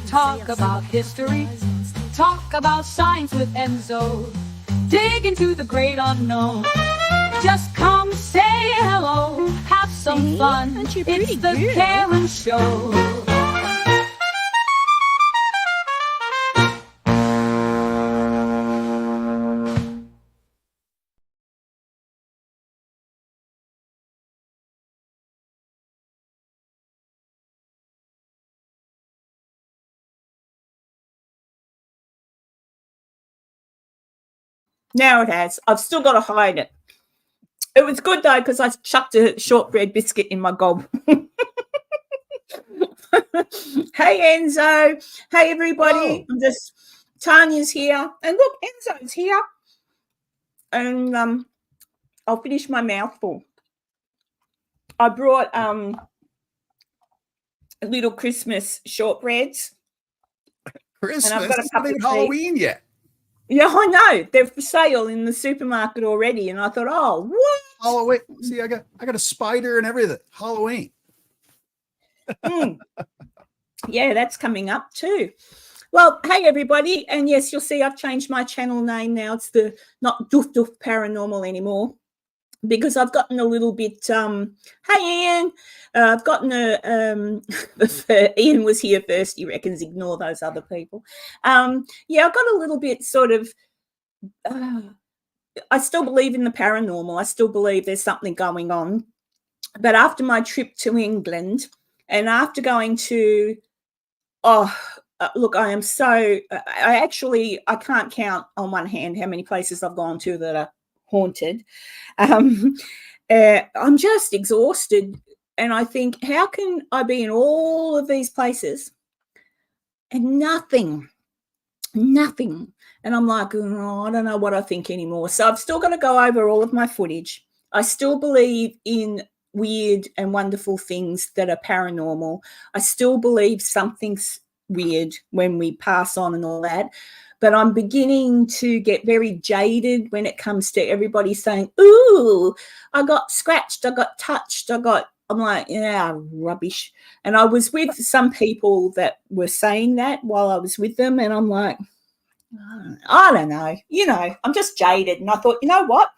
Talk about history, talk about science with Enzo. Dig into the great unknown. Just come say hello, have some fun. It's the Karen Show. Now it has. I've still got to hide it. It was good, though, because I chucked a shortbread biscuit in my gob. Hey, Enzo. Hey, everybody. Tanya's here. And look, Enzo's here. And I'll finish my mouthful. I brought little Christmas shortbreads. Christmas? And I've got a couple of Halloween yet. Yeah, I know. They're for sale in the supermarket already. And I thought, oh, what? Halloween. See, I got a spider and everything. Halloween. Yeah, that's coming up too. Well, hey, everybody. And yes, you'll see I've changed my channel name now. It's not Doof Doof Paranormal anymore, because I've gotten a little bit, hey, Ian, I've gotten Ian was here first, he reckons, ignore those other people. Yeah, I've got a little bit sort of, I still believe in the paranormal. I still believe there's something going on. But after my trip to England and after going to, look, I am so, I can't count on one hand how many places I've gone to that are haunted. I'm just exhausted, and I think, how can I be in all of these places and nothing? And I'm like, oh, I don't know what I think anymore. So I've still got to go over all of my footage. I still believe in weird and wonderful things that are paranormal. I still believe something's weird when we pass on and all that. But I'm beginning to get very jaded when it comes to everybody saying, ooh, I got scratched, I got touched, I'm like, yeah, rubbish. And I was with some people that were saying that while I was with them, and I'm like, I don't know. I'm just jaded. And I thought, you know what?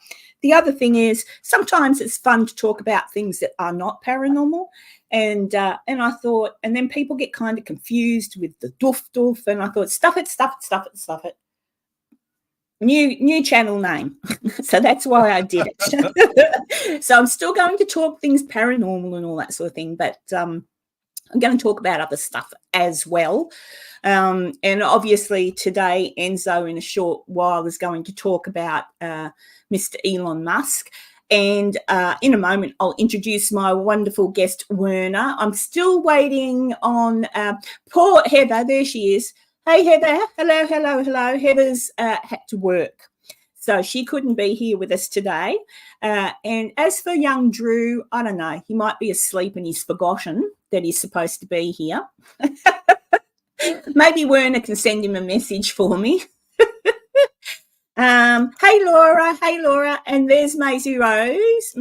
The other thing is, sometimes it's fun to talk about things that are not paranormal. And I thought, and then people get kind of confused with the doof, and I thought, stuff it. New channel name. So that's why I did it. So I'm still going to talk things paranormal and all that sort of thing, but I'm going to talk about other stuff as well. And obviously today, Enzo, in a short while, is going to talk about Mr. Elon Musk. And in a moment, I'll introduce my wonderful guest, Werner. I'm still waiting on poor Heather. There she is. Hey, Heather. Hello. Heather's had to work, so she couldn't be here with us today. And as for young Drew, I don't know. He might be asleep and he's forgotten that he's supposed to be here. Maybe Werner can send him a message for me. Hey Laura, and there's Maisie Rose.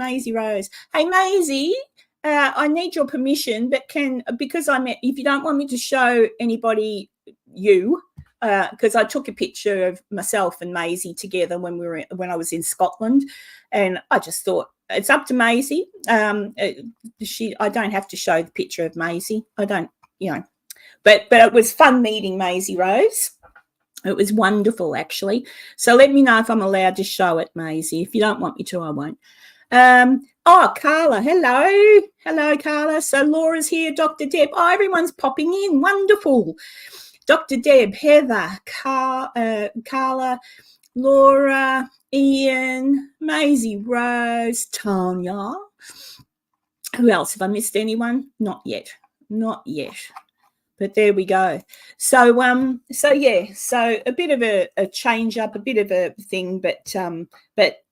Hey Maisie, I need your permission, but if you don't want me to show anybody because I took a picture of myself and Maisie together when I was in Scotland, and I just thought it's up to Maisie. I don't have to show the picture of Maisie. I don't, but it was fun meeting Maisie Rose. It was wonderful, actually. So let me know if I'm allowed to show it, Maisie. If you don't want me to, I won't. Carla, hello, Carla. So Laura's here, Dr. Deb. Oh, everyone's popping in. Wonderful. Dr. Deb, Heather, Carla, Laura, Ian, Maisie Rose, Tanya. Who else? Have I missed anyone? Not yet. But there we go. So yeah, so a bit of a change up, a bit of a thing, but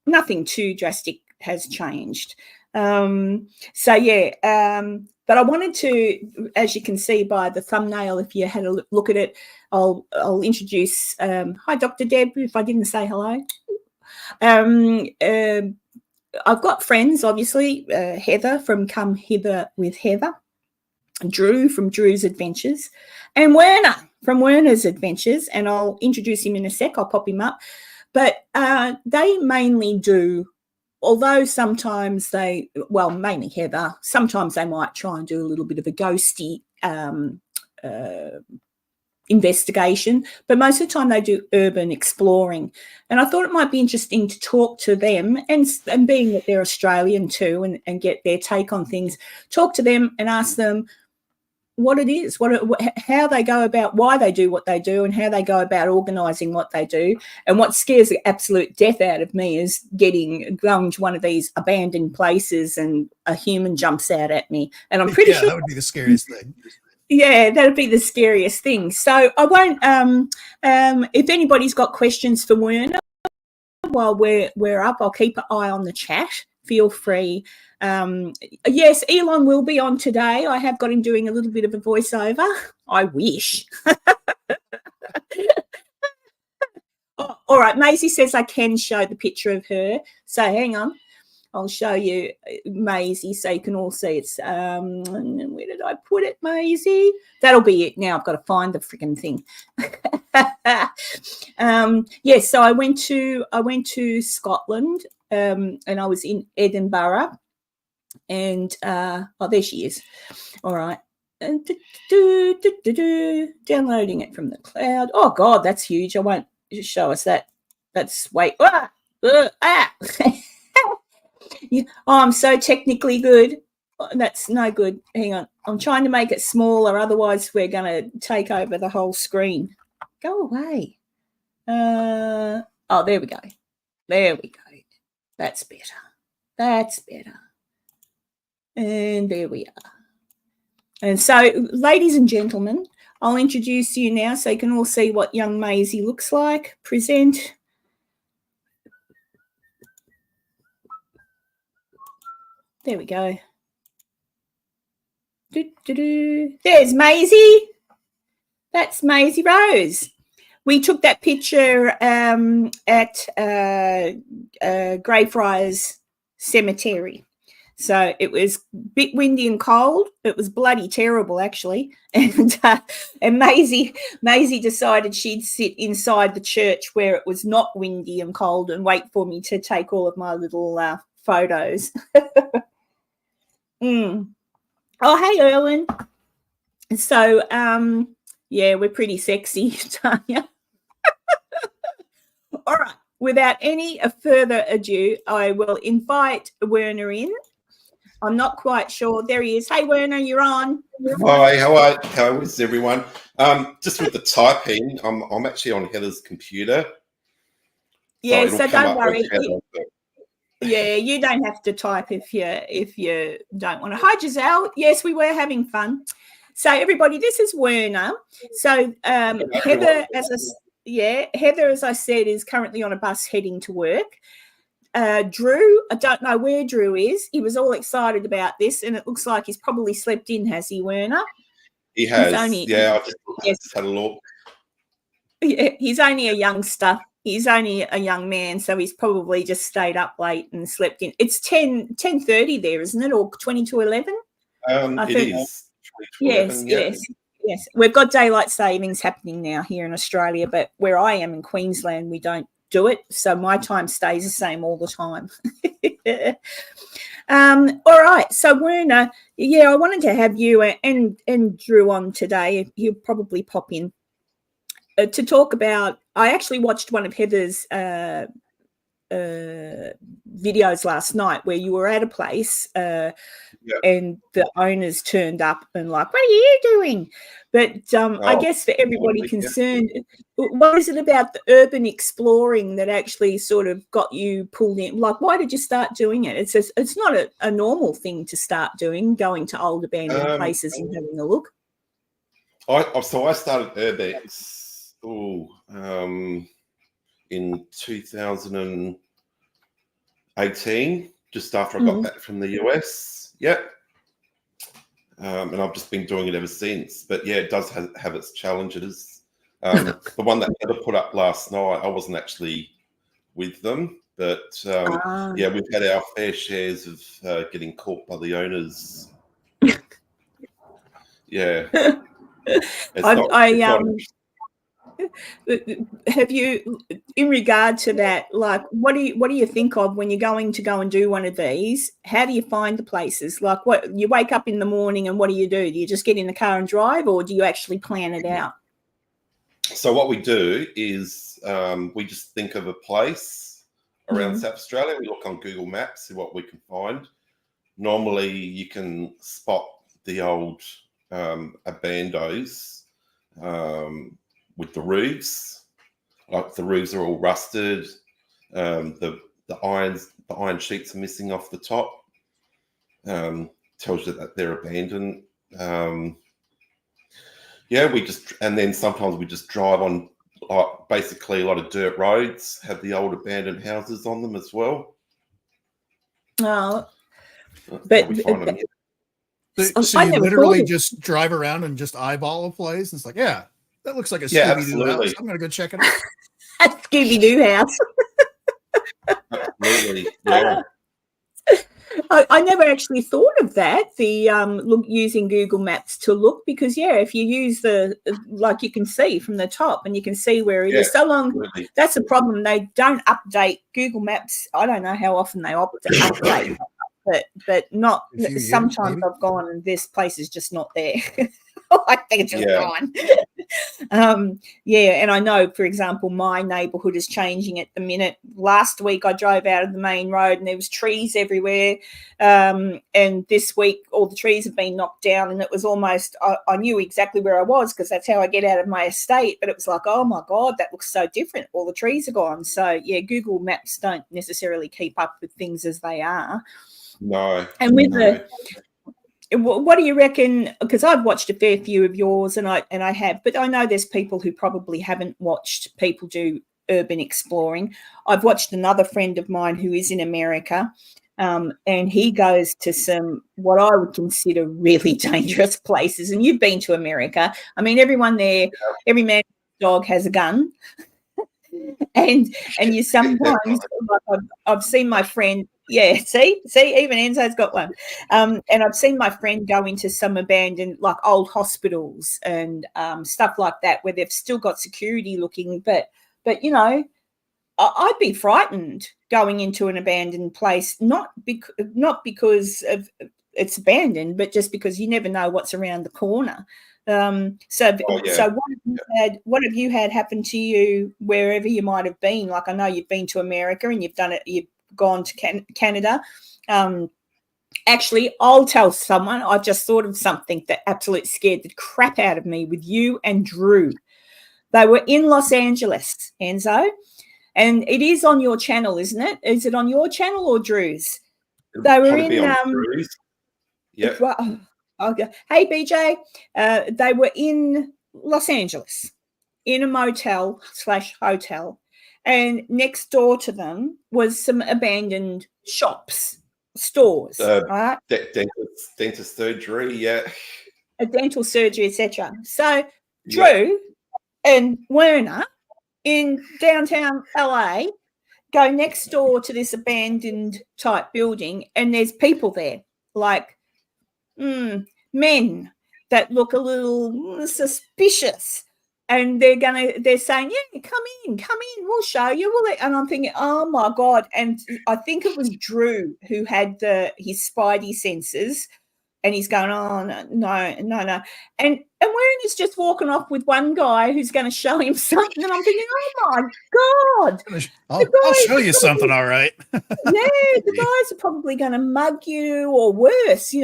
nothing too drastic has changed. But I wanted to, as you can see by the thumbnail, if you had a look at it, I'll introduce. Hi, Dr. Deb. If I didn't say hello, I've got friends, obviously. Heather from Come Hither with Heather. Drew from Drew's Adventures, and Werner from Werner's Adventures, and I'll introduce him in a sec. I'll pop him up. But they mainly do, although sometimes mainly Heather, sometimes they might try and do a little bit of a ghosty investigation, but most of the time they do urban exploring. And I thought it might be interesting to talk to them, and being that they're Australian too, and get their take on things, talk to them and ask them what it is, how they go about, why they do what they do, and how they go about organising what they do. And what scares the absolute death out of me is going to one of these abandoned places and a human jumps out at me. And I'm pretty sure that would be the scariest thing. Yeah, that'd be the scariest thing. So I won't. If anybody's got questions for Werner while we're up, I'll keep an eye on the chat. Feel free. Yes, Elon will be on today. I have got him doing a little bit of a voiceover. I wish. Oh, all right, Maisie says I can show the picture of her. So hang on. I'll show you Maisie so you can all see it's where did I put it, Maisie? That'll be it. Now I've got to find the freaking thing. Yes, so I went to Scotland and I was in Edinburgh, and there she is. All right. And downloading it from the cloud. Oh God, that's huge. I won't show us that. That's I'm so technically good. That's no good. Hang on. I'm trying to make it smaller. Otherwise, we're going to take over the whole screen. Go away. There we go. There we go. That's better. That's better. And there we are. And so, ladies and gentlemen, I'll introduce you now so you can all see what young Maisie looks like. Present. There we go. There's Maisie. That's Maisie Rose. We took that picture at Greyfriars Cemetery. So it was a bit windy and cold. It was bloody terrible, actually. And Maisie decided she'd sit inside the church where it was not windy and cold and wait for me to take all of my little photos. Oh, hey, Erwin. So, yeah, we're pretty sexy, Tanya. All right. Without any further ado, I will invite Werner in. I'm not quite sure. There he is. Hey, Werner, you're on. Hi, how is everyone? Just with the typing, I'm actually on Heather's computer. Yeah, so don't worry. Yeah, you don't have to type if you don't want to. Hi, Giselle. Yes, we were having fun. So, everybody, this is Werner. So, Heather, as I said, is currently on a bus heading to work. Drew, I don't know where Drew is. He was all excited about this, and it looks like he's probably slept in, has he, Werner? He has. I just had a look. He's only a youngster. He's only a young man, so he's probably just stayed up late and slept in. It's 10:30 there, isn't it, or 20 to 11? I think it is. Yes. We've got daylight savings happening now here in Australia, but where I am in Queensland, we don't do it, so my time stays the same all the time. All right, so Werner, I wanted to have you and Drew on today. He'll probably pop in to talk about. I actually watched one of Heather's videos last night where you were at a place and the owners turned up and like, what are you doing? But I guess for everybody concerned, what is it about the urban exploring that actually sort of got you pulled in? Like, why did you start doing it? It's not a normal thing to start doing, going to old abandoned places and having a look. I started Urbex in 2018, just after I got back from the US. Yep. And I've just been doing it ever since. But yeah, it does have its challenges. The one that Heather put up last night, I wasn't actually with them, but yeah, we've had our fair shares of getting caught by the owners. Yeah. I have you, in regard to that, like what do you think of when you're going to go and do one of these? How do you find the places? Like, what, you wake up in the morning and what do? Do you just get in the car and drive, or do you actually plan it out? So what we do is we just think of a place around South Australia. We look on Google Maps, see what we can find. Normally you can spot the old abandos with the roofs. Like the roofs are all rusted. The iron sheets are missing off the top. Tells you that they're abandoned. And then sometimes we just drive on basically a lot of dirt roads, have the old abandoned houses on them as well. Oh, but we find them. So you literally just drive around and just eyeball a place. And it's like, yeah, that looks like a Scooby-Doo house. I'm going to go check it out. A Scooby-Doo house. Absolutely, yeah. I never actually thought of that, the using Google Maps to look, because if you use like you can see from the top and you can see where it is. So long, absolutely. That's the problem. They don't update Google Maps. I don't know how often they update, but not sometimes I've gone and this place is just not there. I think it's just gone. And I know, for example, my neighbourhood is changing at the minute. Last week I drove out of the main road and there was trees everywhere. And this week all the trees have been knocked down, and it was almost, I knew exactly where I was because that's how I get out of my estate. But it was like, oh my God, that looks so different. All the trees are gone. So Google Maps don't necessarily keep up with things as they are. No. And with what do you reckon? Because I've watched a fair few of yours, and I have, but I know there's people who probably haven't watched people do urban exploring. I've watched another friend of mine who is in America, and he goes to some what I would consider really dangerous places. And you've been to America. I mean, everyone there, every man's dog has a gun. And you sometimes, like I've seen my friend, see, even Enzo's got one. And I've seen my friend go into some abandoned, like old hospitals and stuff like that, where they've still got security looking, but I'd be frightened going into an abandoned place, not because of it's abandoned, but just because you never know what's around the corner. So what have you had happen to you wherever you might have been? Like, I know you've been to America and you've gone to Canada. Actually, I'll tell someone, I've just thought of something that absolutely scared the crap out of me with you and Drew. They were in Los Angeles, Enzo, and it is on your channel, isn't it? Is it on your channel or Drew's? They were in Drew's. Yep. Okay. Hey, BJ, they were in Los Angeles in a motel/hotel, and next door to them was some abandoned stores, right? Dentist surgery, a dental surgery, etc. So Drew and Werner in downtown LA go next door to this abandoned type building, and there's people there, like men that look a little suspicious, and they're saying, come in, we'll show you, and I'm thinking, oh my God. And I think it was Drew who had his spidey senses, and he's going, oh no, and Werner's just walking off with one guy who's going to show him something, and I'm thinking, oh my God, I'll show you something, all right. The guys are probably going to mug you or worse,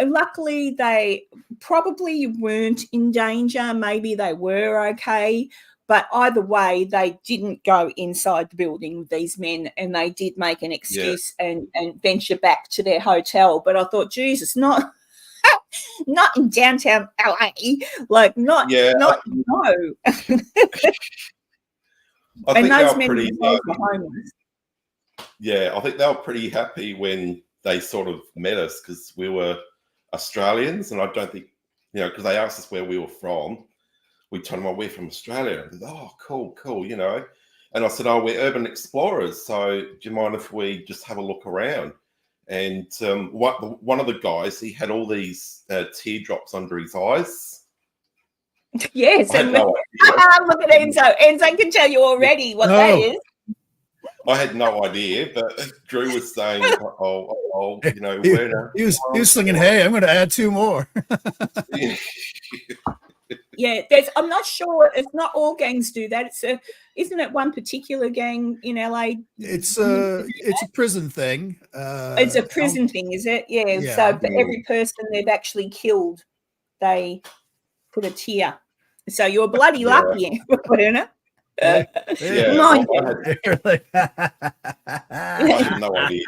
Luckily, they probably weren't in danger. Maybe they were okay. But either way, they didn't go inside the building with these men, and they did make an excuse and venture back to their hotel. But I thought, Jesus, not in downtown LA. Like, no. I think and those men were homeless. Yeah, I think they were pretty happy when they sort of met us, because we were Australians, and I don't think, because they asked us where we were from. We told them, we're from Australia. And they said, oh, cool. And I said, we're urban explorers, so do you mind if we just have a look around? And one of the guys, he had all these teardrops under his eyes. Yes. And look at Enzo. Enzo can tell you already what that is. I had no idea, but Drew was saying, you know, he was thinking, hey, I'm going to add 2 more. Yeah, I'm not sure. It's not all gangs do that. Isn't it one particular gang in LA? It's a prison thing. It's a prison thing, is it? Yeah. So for every person they've actually killed, they put a tear. So you're bloody lucky, isn't it? I had no idea.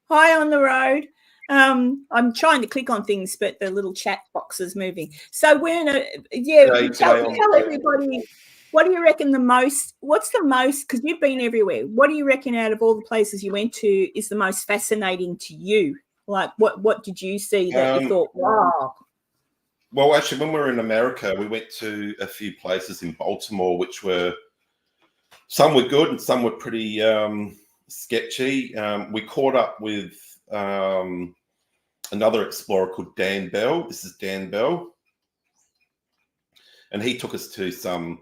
Hi on the road. I'm trying to click on things, but the little chat box is moving. So Werner, tell everybody, what do you reckon what's the most, because you've been everywhere, what do you reckon out of all the places you went to is the most fascinating to you? Like what did you see that you thought, wow? Well, actually, when we were in America, we went to a few places in Baltimore, which some were good and some were pretty sketchy. We caught up with another explorer called Dan Bell. This is Dan Bell. And he took us to some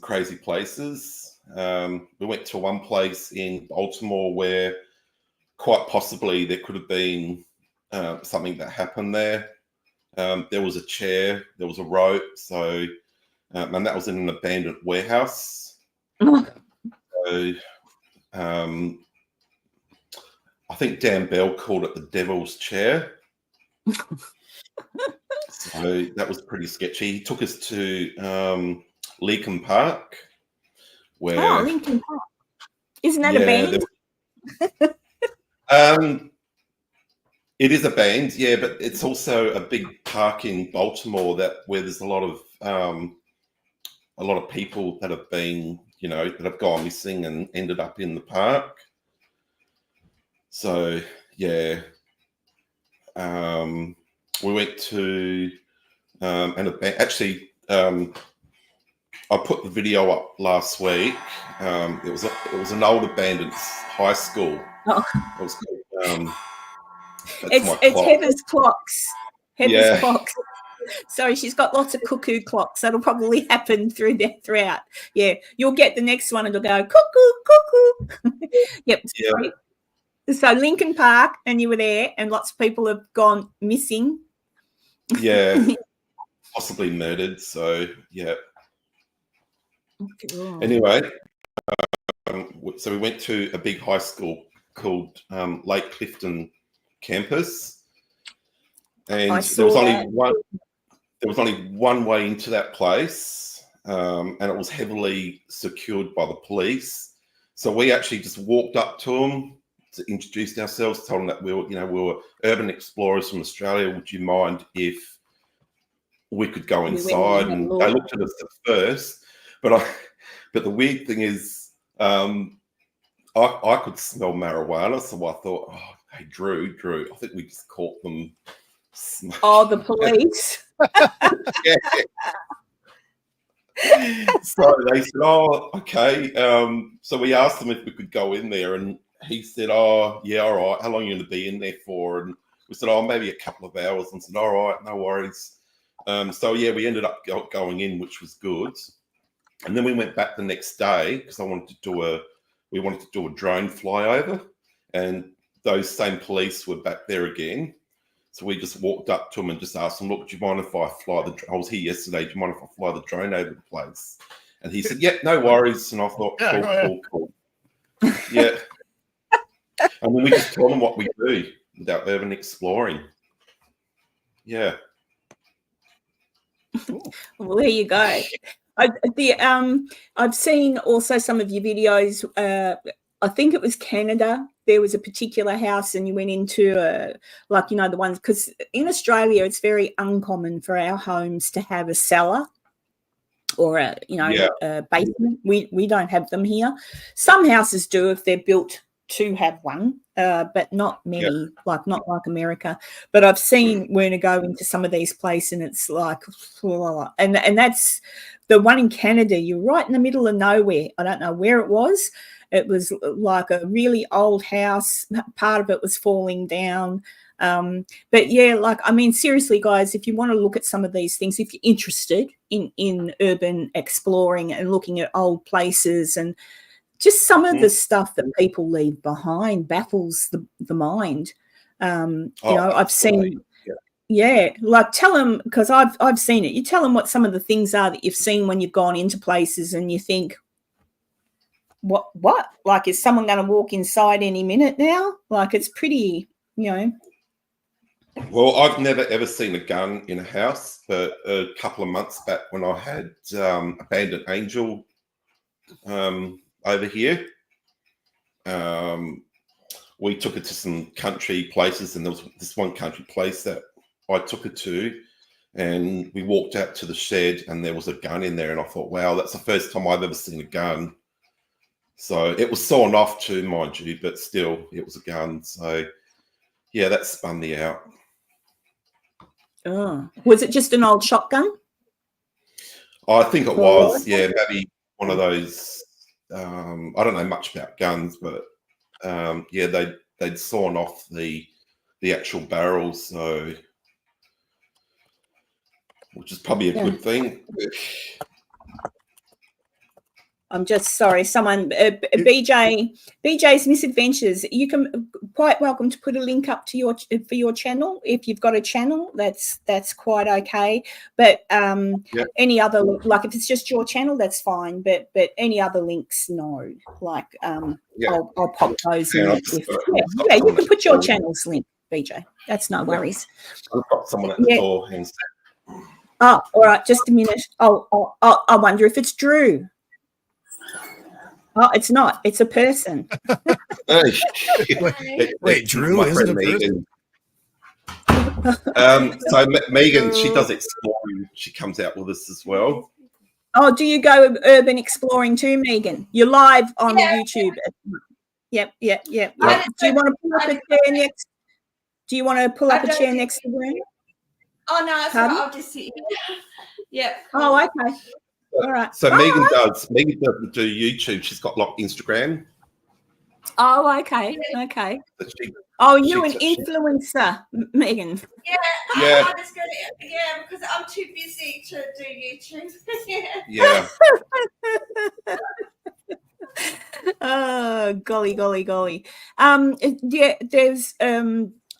crazy places. We went to one place in Baltimore where quite possibly there could have been something that happened there. There was a chair, there was a rope, and that was in an abandoned warehouse. So, I think Dan Bell called it the devil's chair. So that was pretty sketchy. He took us to Lincoln Park. Lincoln Park. Isn't that a band? It is a band, yeah, but it's also a big park in Baltimore where there's a lot of people that have been, that have gone missing and ended up in the park. So yeah, we went to actually. I put the video up last week. It was an old abandoned high school. Oh. It was called, it's Heather's Clocks. Heather's Clocks. Sorry, she's got lots of cuckoo clocks. That'll probably happen throughout. Yeah, you'll get the next one and it'll go cuckoo, cuckoo. Yep. Yeah. So Lincoln Park, and you were there, and lots of people have gone missing. Yeah, possibly murdered. So yeah. Okay. Anyway, so we went to a big high school called Lake Clifton campus, and there was only one way into that place, and it was heavily secured by the police. So we actually just walked up to them to introduce ourselves, told them that we were urban explorers from Australia. Would you mind if we could go inside? And they looked at us at first, but the weird thing is, I could smell marijuana, so I thought, oh, hey, Drew, I think we just caught them. Oh, the police. Yeah. So they said, oh, okay. So we asked them if we could go in there, and he said, oh, yeah, all right. How long are you going to be in there for? And we said, oh, maybe a couple of hours. And said, all right, no worries. So yeah, we ended up going in, which was good. And then we went back the next day because we wanted to do a drone flyover, and those same police were back there again. So we just walked up to them and just asked them, look, do you mind if I fly I was here yesterday. Do you mind if I fly the drone over the place? And he said, yep, no worries. And I thought, cool. Yeah. And then we just told them what we do with our urban exploring. Yeah. Well, there you go. I've seen also some of your videos. I think it was Canada. There was a particular house, and you went into the ones, because in Australia it's very uncommon for our homes to have a cellar or a basement. We don't have them here. Some houses do if they're built to have one, but not many, not like America. But I've seen Werner go into some of these places, and it's like, and that's the one in Canada. You're right in the middle of nowhere. I don't know where it was, It was like a really old house. Part of it was falling down. But yeah, like, I mean, seriously, guys, if you want to look at some of these things, if you're interested in urban exploring and looking at old places, and just some of the stuff that people leave behind baffles the mind. I've seen, like, tell them, because I've seen it. You tell them what some of the things are that you've seen when you've gone into places, and you think, what? Like, is someone going to walk inside any minute now? Like, it's pretty, Well, I've never ever seen a gun in a house, but a couple of months back when I had Abandoned Angel over here, we took it to some country places, and there was this one country place that I took it to, and we walked out to the shed, and there was a gun in there, and I thought, wow, that's the first time I've ever seen a gun. So it was sawn off too, mind you, but still, it was a gun. So yeah, that spun me out. Oh, was it just an old shotgun? I think it was, yeah, maybe one of those. I don't know much about guns, but yeah, they'd sawn off the actual barrels, so which is probably a good thing. I'm just sorry, someone, BJ's Misadventures. You can quite welcome to put a link up to for your channel if you've got a channel. That's quite okay. But any other, like, if it's just your channel, that's fine. But any other links, no. Like I'll pop those in. You can put your channel's link, BJ. That's no worries. I've got someone at the door. Oh, all right. Just a minute. Oh, I wonder if it's Drew. Oh, it's not. It's a person. Wait, Drew isn't a person? So Megan, she does exploring. She comes out with us as well. Oh, do you go urban exploring too, Megan? You're live on YouTube. Yep. Do you want to pull up a chair next? Do you want to pull up a chair next to Drew? Oh no, it's right. I'll just sit here. Yep. Oh, okay. All right. So Megan doesn't do YouTube. She's got like Instagram. Oh, okay. You're an influencer, Megan. Yeah. I'm just gonna, because I'm too busy to do YouTube. Yeah. Oh, golly. There's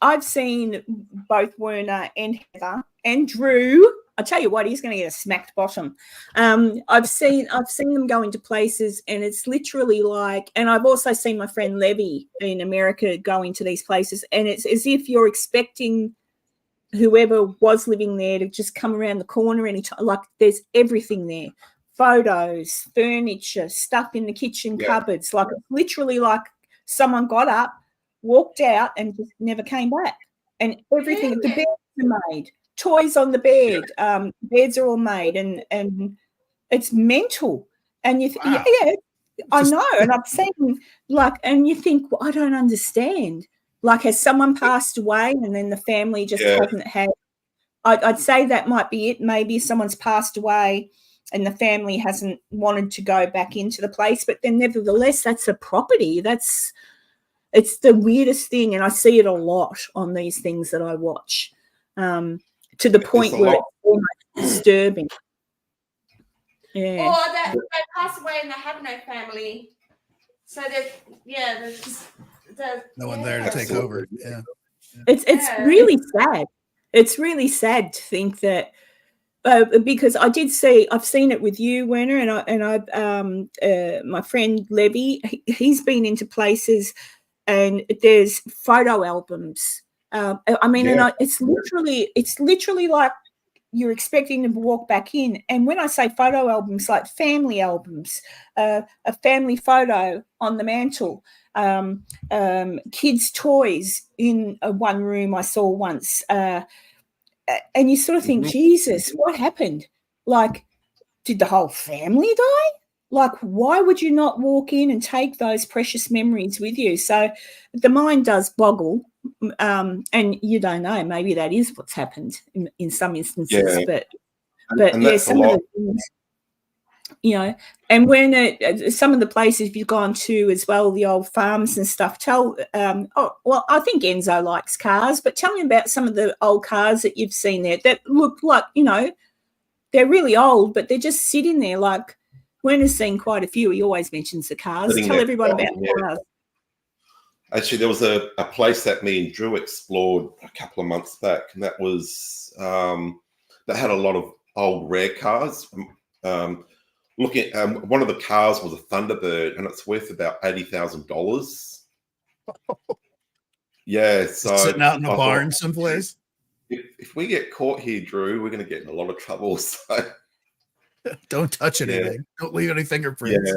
I've seen both Werner and Heather and Drew. I tell you what, he's going to get a smacked bottom. I've seen them go into places, and it's literally like, and I've also seen my friend Levy in America go into these places, and it's as if you're expecting whoever was living there to just come around the corner anytime. Like, there's everything there. Photos, furniture, stuff in the kitchen cupboards. Like, it's literally like someone got up, walked out, and just never came back. And everything, the beds are made. Toys on the bed, beds are all made, and it's mental. And you think, I know. And I've seen, like, and you think, well, I don't understand. Like, has someone passed away, and then the family just hasn't had? I'd say that might be it. Maybe someone's passed away, and the family hasn't wanted to go back into the place. But then, nevertheless, that's a property. It's the weirdest thing, and I see it a lot on these things that I watch. To the point where it's almost disturbing. Yeah. Or they pass away and they have no family. So there's just no one there to take over. Yeah. It's really sad. It's really sad to think that because I've seen it with you, Werner, and my friend Levy, he's been into places, and there's photo albums. It's literally like you're expecting them to walk back in. And when I say photo albums, like family albums, a family photo on the mantle, kids' toys in one room I saw once. And you sort of think, Jesus, what happened? Like, did the whole family die? Like, why would you not walk in and take those precious memories with you? So the mind does boggle. And you don't know, maybe that is what's happened in some instances, but some of the things, you know, and when some of the places you've gone to as well, the old farms and stuff, I think Enzo likes cars, but tell me about some of the old cars that you've seen there that look like, you know, they're really old, but they're just sitting there. Like, Werner's seen quite a few. He always mentions the cars. Tell everyone about cars. Actually, there was a place that me and Drew explored a couple of months back, and that was that had a lot of old rare cars. Looking at one of the cars was a Thunderbird, and it's worth about $80,000. Yeah, so sitting out in a barn someplace. If we get caught here, Drew, we're going to get in a lot of trouble. So don't touch anything. Don't leave any fingerprints.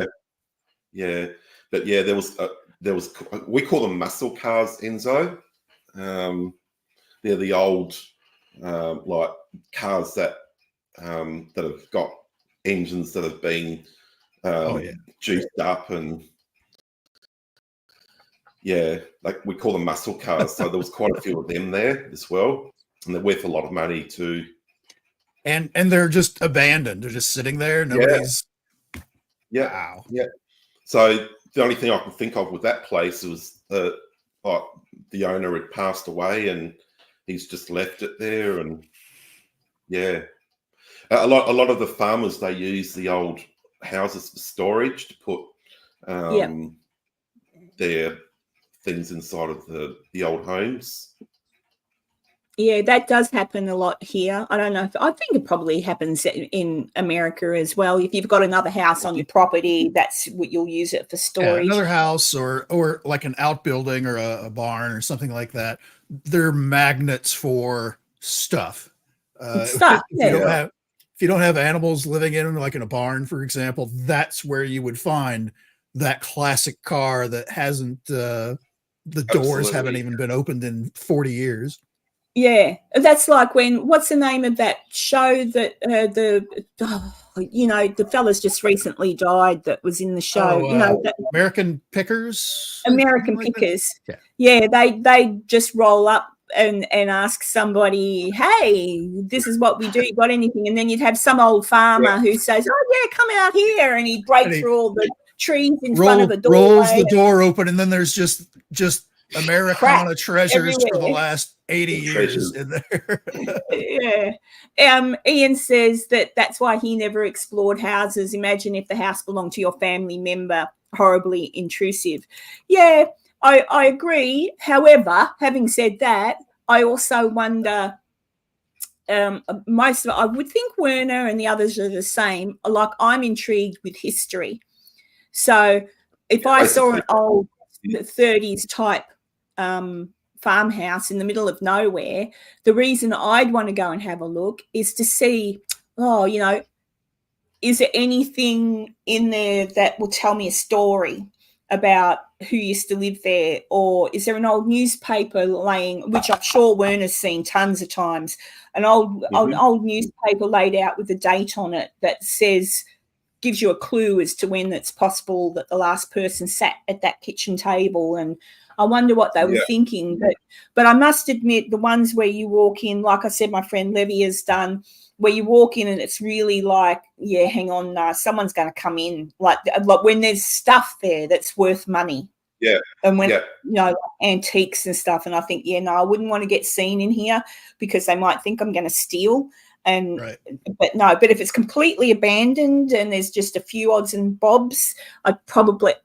Yeah. But yeah, there was we call them muscle cars, Enzo. They're the old like cars that have got engines that have been juiced up, and like we call them muscle cars. So there was quite a few of them there as well, and they're worth a lot of money too. And they're just abandoned. They're just sitting there. Nobody's. Yeah. Wow. Yeah. So the only thing I can think of with that place was the owner had passed away, and he's just left it there. And a lot of the farmers, they use the old houses for storage to put their things inside of the old homes. Yeah, that does happen a lot here. I don't know. I think it probably happens in America as well. If you've got another house on your property, that's what you'll use it for storage. Another house or like an outbuilding or a barn or something like that. They're magnets for stuff. If you don't have animals living in, like in a barn, for example, that's where you would find that classic car that hasn't the doors haven't even been opened in 40 years. Yeah, that's like what's the name of that show that the fella's just recently died that was in the show. American Pickers. American Pickers. Yeah, they just roll up and ask somebody, hey, this is what we do. You got anything? And then you'd have some old farmer who says, oh yeah, come out here, and he'd break through all the trees in front of the door. Rolls the door open, and then there's just Americana treasures everywhere for the last 80 years in there. Ian says that's why he never explored houses. Imagine if the house belonged to your family member. Horribly intrusive. Yeah, I agree. However, having said that, I also wonder, I would think Werner and the others are the same. Like, I'm intrigued with history. So if I saw an old 30s type farmhouse in the middle of nowhere, the reason I'd want to go and have a look is to see, is there anything in there that will tell me a story about who used to live there? Or is there an old newspaper which I'm sure Werner's seen tons of times, an old newspaper laid out with a date on it that gives you a clue as to when it's possible that the last person sat at that kitchen table. And I wonder what they were thinking. But I must admit, the ones where you walk in, like I said, my friend Levy has done, where you walk in and it's really like, hang on, someone's going to come in. Like when there's stuff there that's worth money. Yeah. And when, antiques and stuff. And I think, I wouldn't want to get seen in here because they might think I'm going to steal. But if it's completely abandoned and there's just a few odds and bobs,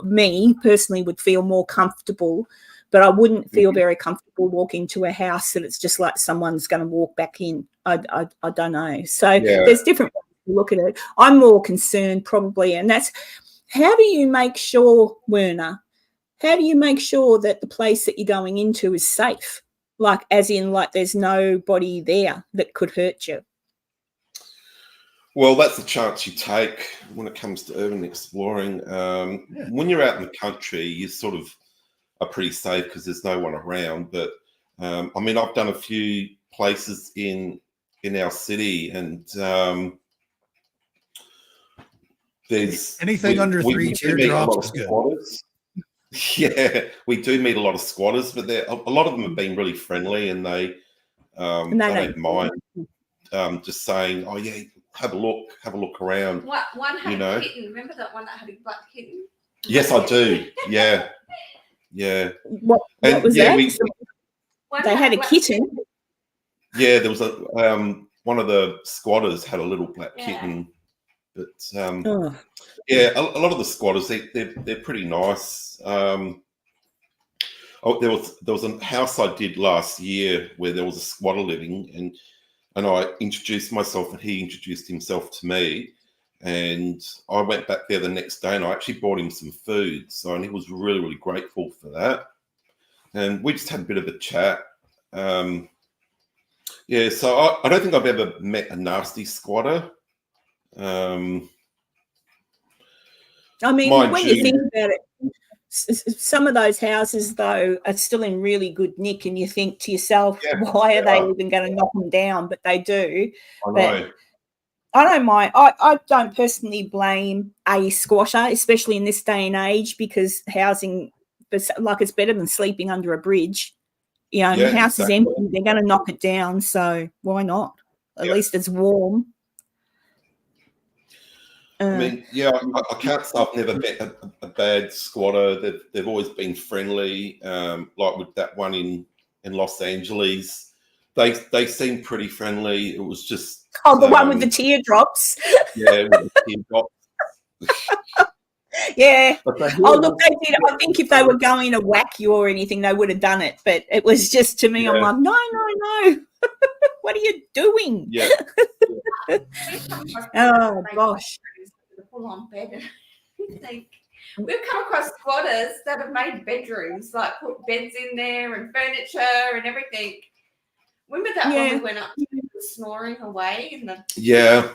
me personally would feel more comfortable, but I wouldn't feel very comfortable walking to a house that it's just like someone's going to walk back in. I don't know. So there's different ways to look at it. I'm more concerned probably, and that's, how do you make sure, Werner, that the place that you're going into is safe? Like, as in, like, there's nobody there that could hurt you. Well, that's the chance you take when it comes to urban exploring. When you're out in the country, you sort of are pretty safe because there's no one around. But I've done a few places in our city, and there's anything under 3 teardrops is good. Squatters. Yeah, we do meet a lot of squatters, but a lot of them have been really friendly, and they don't mind just saying, "Oh yeah, have a look around. One had you know. a kitten. Remember that one that had a black kitten? Yes, I do. Yeah, yeah. What And was yeah, that? They had a kitten. Yeah, there was a one of the squatters had a little black kitten, but yeah, a lot of the squatters they're pretty nice. There was a house I did last year where there was a squatter living, and I introduced myself and he introduced himself to me, and I went back there the next day and I actually bought him some food, and he was really, really grateful for that, and we just had a bit of a chat. Yeah, so I don't think I've ever met a nasty squatter. I mean, when you think about it, some of those houses, though, are still in really good nick, and you think to yourself, why are they even going to knock them down? But they do. I know. But I don't mind. I don't personally blame a squatter, especially in this day and age, because housing, like, it's better than sleeping under a bridge. You know, the house is empty, they're going to knock it down, so why not? At least it's warm. I mean, I can't say I've never met a bad squatter. They've always been friendly. Like with that one in Los Angeles, they seemed pretty friendly. It was just the one with the teardrops. Yeah, with the teardrops. Yeah. Look, they did. I think if they were going to whack you or anything, they would have done it. But it was just, to me, I'm like, no. What are you doing? Yeah. Oh, gosh. Full-on bed. We've come across squatters that have made bedrooms, like put beds in there and furniture and everything. Remember that when we went up snoring away in the yeah.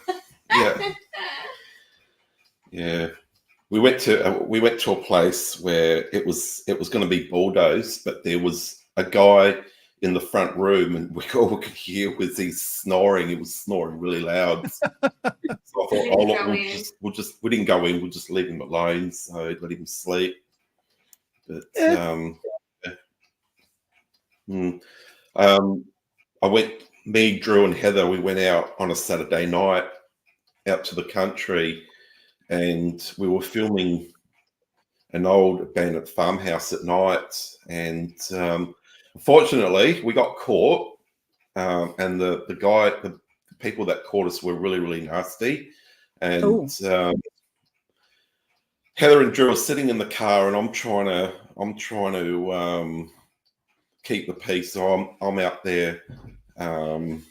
We went to a place where it was going to be bulldozed, but there was a guy in the front room, and all we could hear was he snoring. He was snoring really loud. So I thought, we didn't go in. We'll just leave him alone. So let him sleep. But me, Drew, and Heather. We went out on a Saturday night out to the country, and we were filming an old abandoned farmhouse at night, and unfortunately, we got caught, and the people that caught us were really, really nasty. And Heather and Drew are sitting in the car, and I'm trying to keep the peace. So I'm out there, trying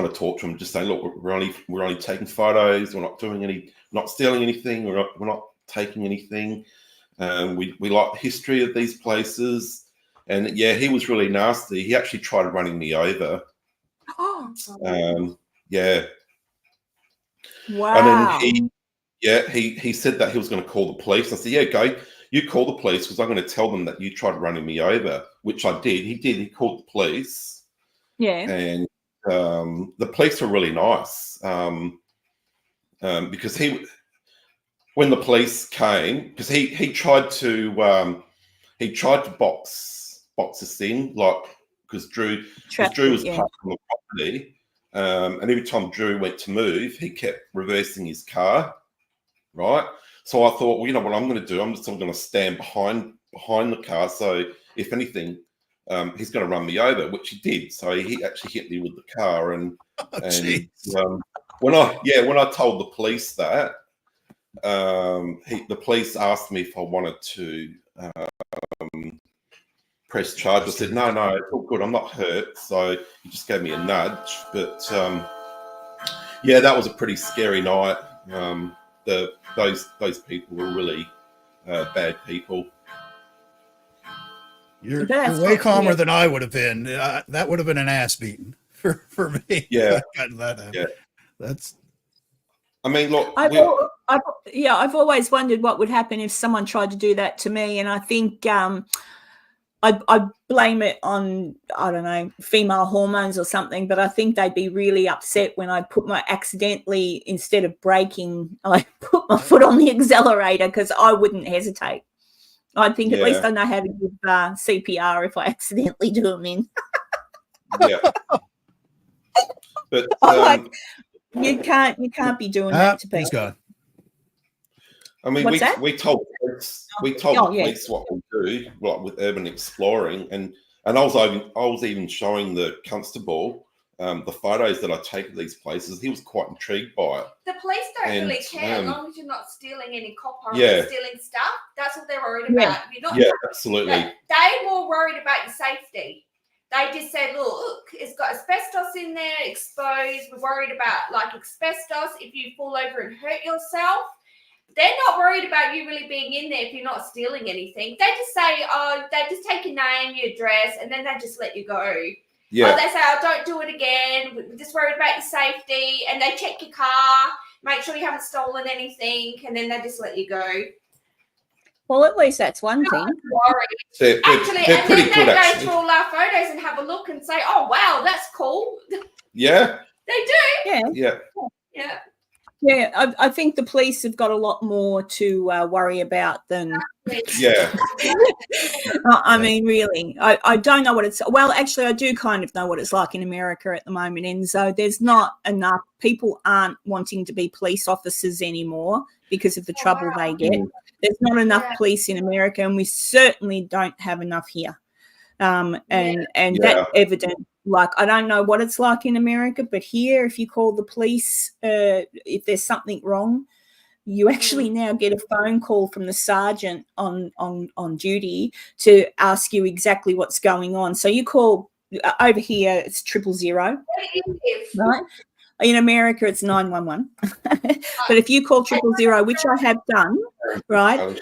to talk to them, just saying, look, we're only taking photos. We're not doing not stealing anything. We're not taking anything. We like the history of these places. And he was really nasty. He actually tried running me over. Wow. And then he said that he was going to call the police. I said, go. You call the police, because I'm going to tell them that you tried running me over, which I did. He did. He called the police. Yeah. And the police were really nice, because when the police came, because he tried to box us in, like, because Drew was parked on the property, and every time Drew went to move, he kept reversing his car, right? So I thought, well, you know what I'm going to do? I'm going to stand behind the car, so if anything, he's going to run me over, which he did. So he actually hit me with the car, and when I told the police that, the police asked me if I wanted to press charge. I said, no, it's all good. I'm not hurt. So he just gave me a nudge. But that was a pretty scary night. Those people were really bad people. You're way calmer than I would have been. That would have been an ass beating for me. Yeah. That's. I mean, look. I've always wondered what would happen if someone tried to do that to me, and I think I blame it on, I don't know, female hormones or something. But I think they'd be really upset when I accidentally, instead of braking, I put my foot on the accelerator, because I wouldn't hesitate. I'd think at least I know how to give CPR if I accidentally do them in. But You can't be doing that to He's people. gone. I mean, What's that? we told the police what we do, like with urban exploring, and I was even showing the constable the photos that I take of these places. He was quite intrigued by it. The police don't really care as long as you're not stealing any copper or stealing stuff. That's what they're worried about. You're not, absolutely. They were worried about your safety. They just said, look, it's got asbestos in there, exposed. We're worried about like asbestos. If you fall over and hurt yourself, they're not worried about you really being in there if you're not stealing anything. They just say, they just take your name, your address, and then they just let you go. Yeah. They say, don't do it again. We're just worried about your safety. And they check your car, make sure you haven't stolen anything, and then they just let you go. Well, at least that's one thing. They're actually, and pretty then good, they go through all our photos and have a look and say, oh, wow, that's cool. Yeah. They do. Yeah. Yeah. Yeah. Yeah, I think the police have got a lot more to worry about than. Yeah. I mean, really, I don't know what it's. Well, actually, I do kind of know what it's like in America at the moment, Enzo. There's not enough people aren't wanting to be police officers anymore because of the trouble they get. There's not enough police in America, and we certainly don't have enough here. And that's evident. Like, I don't know what it's like in America, but here, if you call the police, if there's something wrong, you actually now get a phone call from the sergeant on duty to ask you exactly what's going on. So you call over here, it's 000, right? In America, it's 911. But if you call 000, which I have done, right,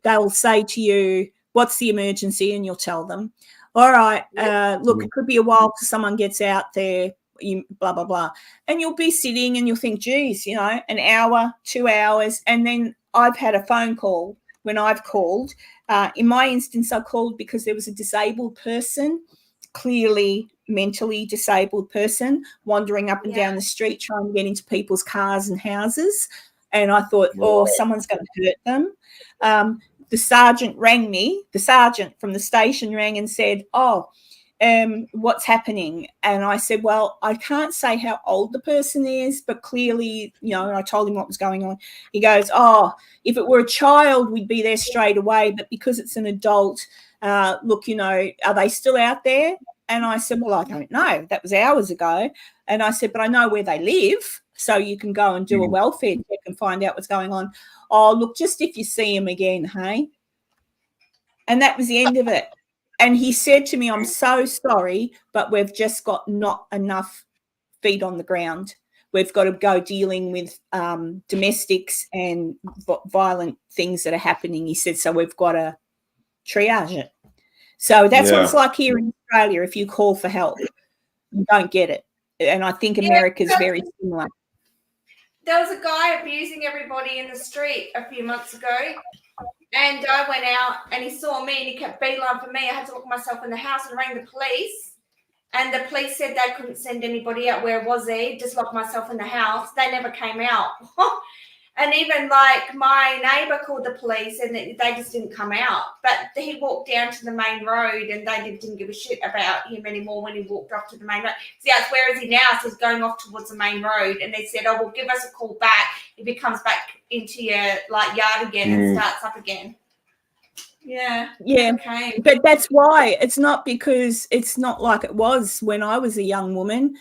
they'll say to you, what's the emergency? And you'll tell them, all right, look, it could be a while till someone gets out there, blah, blah, blah. And you'll be sitting and you'll think, geez, an hour, 2 hours. And then I've had a phone call when I've called. In my instance, I called because there was a disabled person, clearly mentally disabled person, wandering up and down the street trying to get into people's cars and houses. And I thought, someone's going to hurt them. The sergeant rang me. The sergeant from the station rang and said, what's happening? And I said, well, I can't say how old the person is, but clearly, I told him what was going on. He goes, if it were a child, we'd be there straight away. But because it's an adult, look, are they still out there? And I said, well, I don't know. That was hours ago. And I said, but I know where they live. So you can go and do a welfare check and find out what's going on. Oh, look, just if you see him again, hey? And that was the end of it. And he said to me, I'm so sorry, but we've just got not enough feet on the ground. We've got to go dealing with domestics and violent things that are happening. He said, so we've got to triage it. So that's what it's like here in Australia. If you call for help, you don't get it. And I think America's very similar. There was a guy abusing everybody in the street a few months ago, and I went out and he saw me and he kept beeline for me. I had to lock myself in the house and rang the police, and the police said they couldn't send anybody out. Where was he? Just locked myself in the house. They never came out. And even like my neighbour called the police and they just didn't come out. But he walked down to the main road and they didn't give a shit about him anymore when he walked off to the main road. See, where is he now? So he's going off towards the main road. And they said, well, give us a call back if he comes back into your yard again and starts up again. Yeah. Okay. But that's why. It's not because it's not like it was when I was a young woman.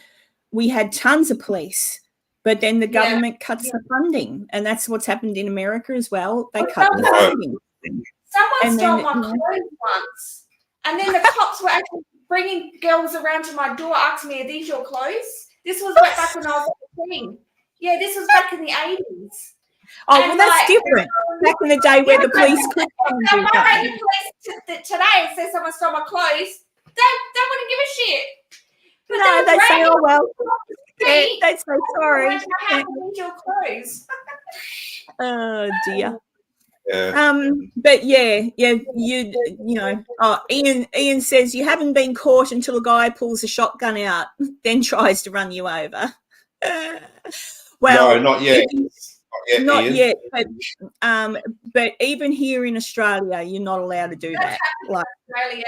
We had tons of police. But then the government cuts the funding, and that's what's happened in America as well. They cut the funding. Someone stole my clothes once, and then the cops were actually bringing girls around to my door asking me, are these your clothes? This was back when I was 14. Yeah, this was back in the 80s. Oh, well, that's different. Back in the day where the police could come and do that. I rang the police today and said someone stole my clothes. They wouldn't give a shit. But no, they say, oh, well. Yeah, they'd say sorry. Your clothes. Oh dear. Yeah. But Ian says you haven't been caught until a guy pulls a shotgun out, then tries to run you over. Well, no, not yet. Not yet, but even here in Australia, you're not allowed to do that. Like Australia,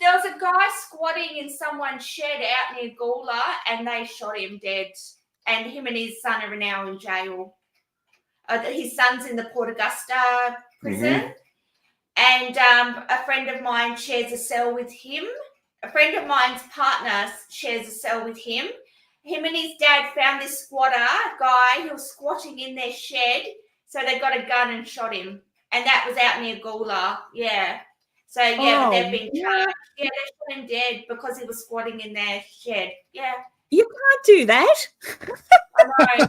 there was a guy squatting in someone's shed out near Gawler, and they shot him dead. and him and his son are now in jail. His son's in the Port Augusta prison, and a friend of mine shares a cell with him. A friend of mine's partner shares a cell with him. Him and his dad found this squatter guy who was squatting in their shed, so they got a gun and shot him, and that was out near Gawler. Yeah. So yeah, they've been charged. Yeah, they shot him dead because he was squatting in their shed. Yeah. You can't do that. I know.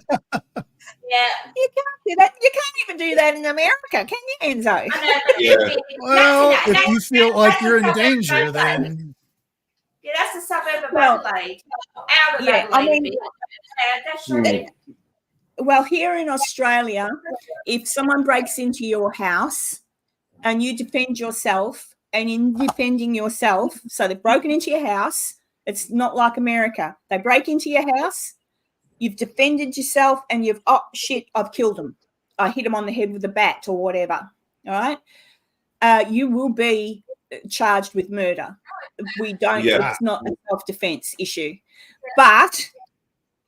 Yeah. You can't do that. You can't even do that in America, can you, Enzo? I know, but Yeah. Well, if you feel like you're in danger, then yeah, that's a suburb of Adelaide. Out of Adelaide. I mean, that's right. well, here in Australia, if someone breaks into your house and you defend yourself, and in defending yourself, so they've broken into your house, it's not like America. They break into your house, you've defended yourself, and oh, shit, I've killed them. I hit them on the head with a bat or whatever, all right? You will be charged with murder. We don't, it's not a self-defense issue. But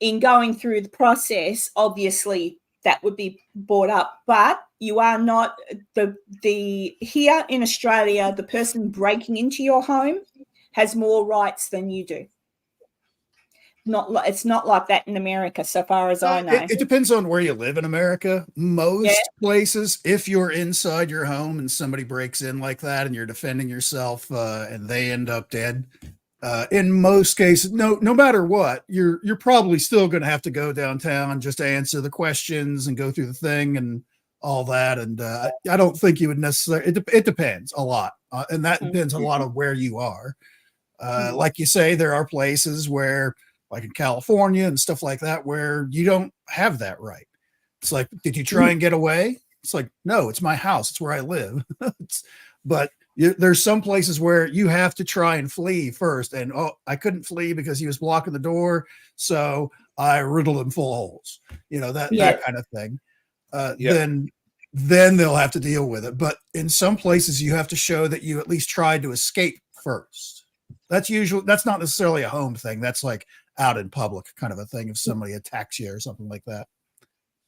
in going through the process, obviously that would be brought up. But you are not here in Australia, the person breaking into your home has more rights than you do. It's not like that in America, so far as I know. It depends on where you live in America. Most places, if you're inside your home and somebody breaks in like that and you're defending yourself and they end up dead, in most cases, no matter what, you're probably still going to have to go downtown just to answer the questions and go through the thing and all that. And I don't think you would necessarily. It depends a lot, and that depends a lot on where you are. Like you say, there are places where, like in California and stuff like that, where you don't have that right. It's like, did you try and get away? It's like, no, it's my house. It's where I live. But there's some places where you have to try and flee first. And, I couldn't flee because he was blocking the door. So I riddled him full of holes, that kind of thing. Then they'll have to deal with it. But in some places you have to show that you at least tried to escape first. That's not necessarily a home thing. That's like out in public kind of a thing if somebody attacks you or something like that.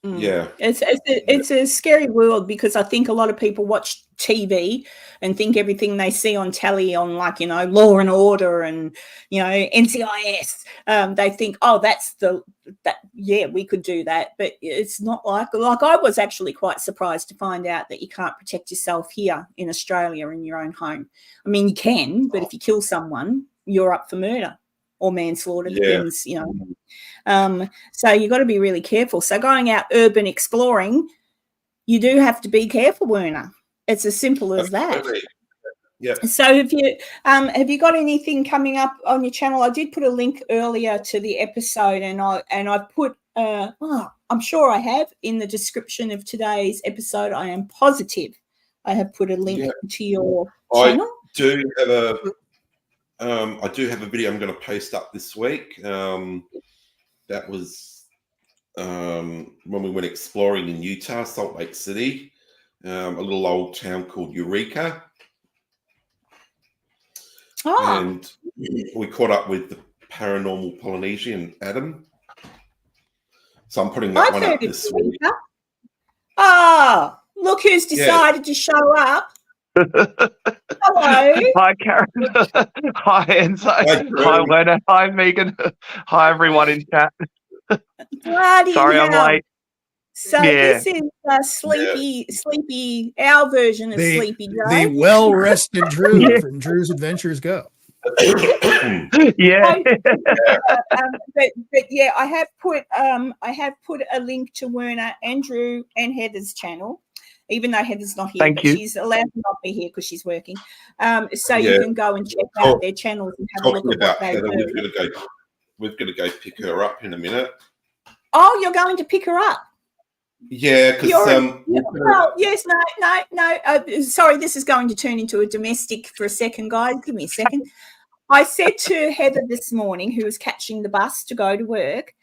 Yeah, it's a scary world, because I think a lot of people watch TV and think everything they see on telly on, like, Law and Order and NCIS, they think, we could do that. But it's not like I was actually quite surprised to find out that you can't protect yourself here in Australia in your own home. I mean, you can, but if you kill someone, you're up for murder or manslaughter, depends, so you've got to be really careful. So going out urban exploring, you do have to be careful, Werner. It's as simple as that. Yeah. So have you got anything coming up on your channel? I did put a link earlier to the episode, and I've put I'm sure I have in the description of today's episode. I am positive I have put a link to your channel. I do have a video I'm going to post up this week. That was when we went exploring in Utah, Salt Lake City, a little old town called Eureka. Oh. And we caught up with the paranormal Polynesian, Adam. So I'm putting that one up this week. Oh, look who's decided to show up. Hello. Hi, Karen. Hi, Enzo. Hi, Werner. Hi, Megan. Hi, everyone in chat. Sorry, I'm late. So this is Sleepy, our version of Sleepy Joe. The well-rested Drew from Drew's Adventures Go. But I have put a link to Werner, Andrew, and Heather's channel. Even though Heather's not here, Thank you. She's allowed to not be here because she's working. So you can go and check out their channels and have a look at what they do. We've got to go pick her up in a minute. Oh, you're going to pick her up? Yeah, because no. Sorry, this is going to turn into a domestic for a second, guys. Give me a second. I said to Heather this morning, who was catching the bus to go to work,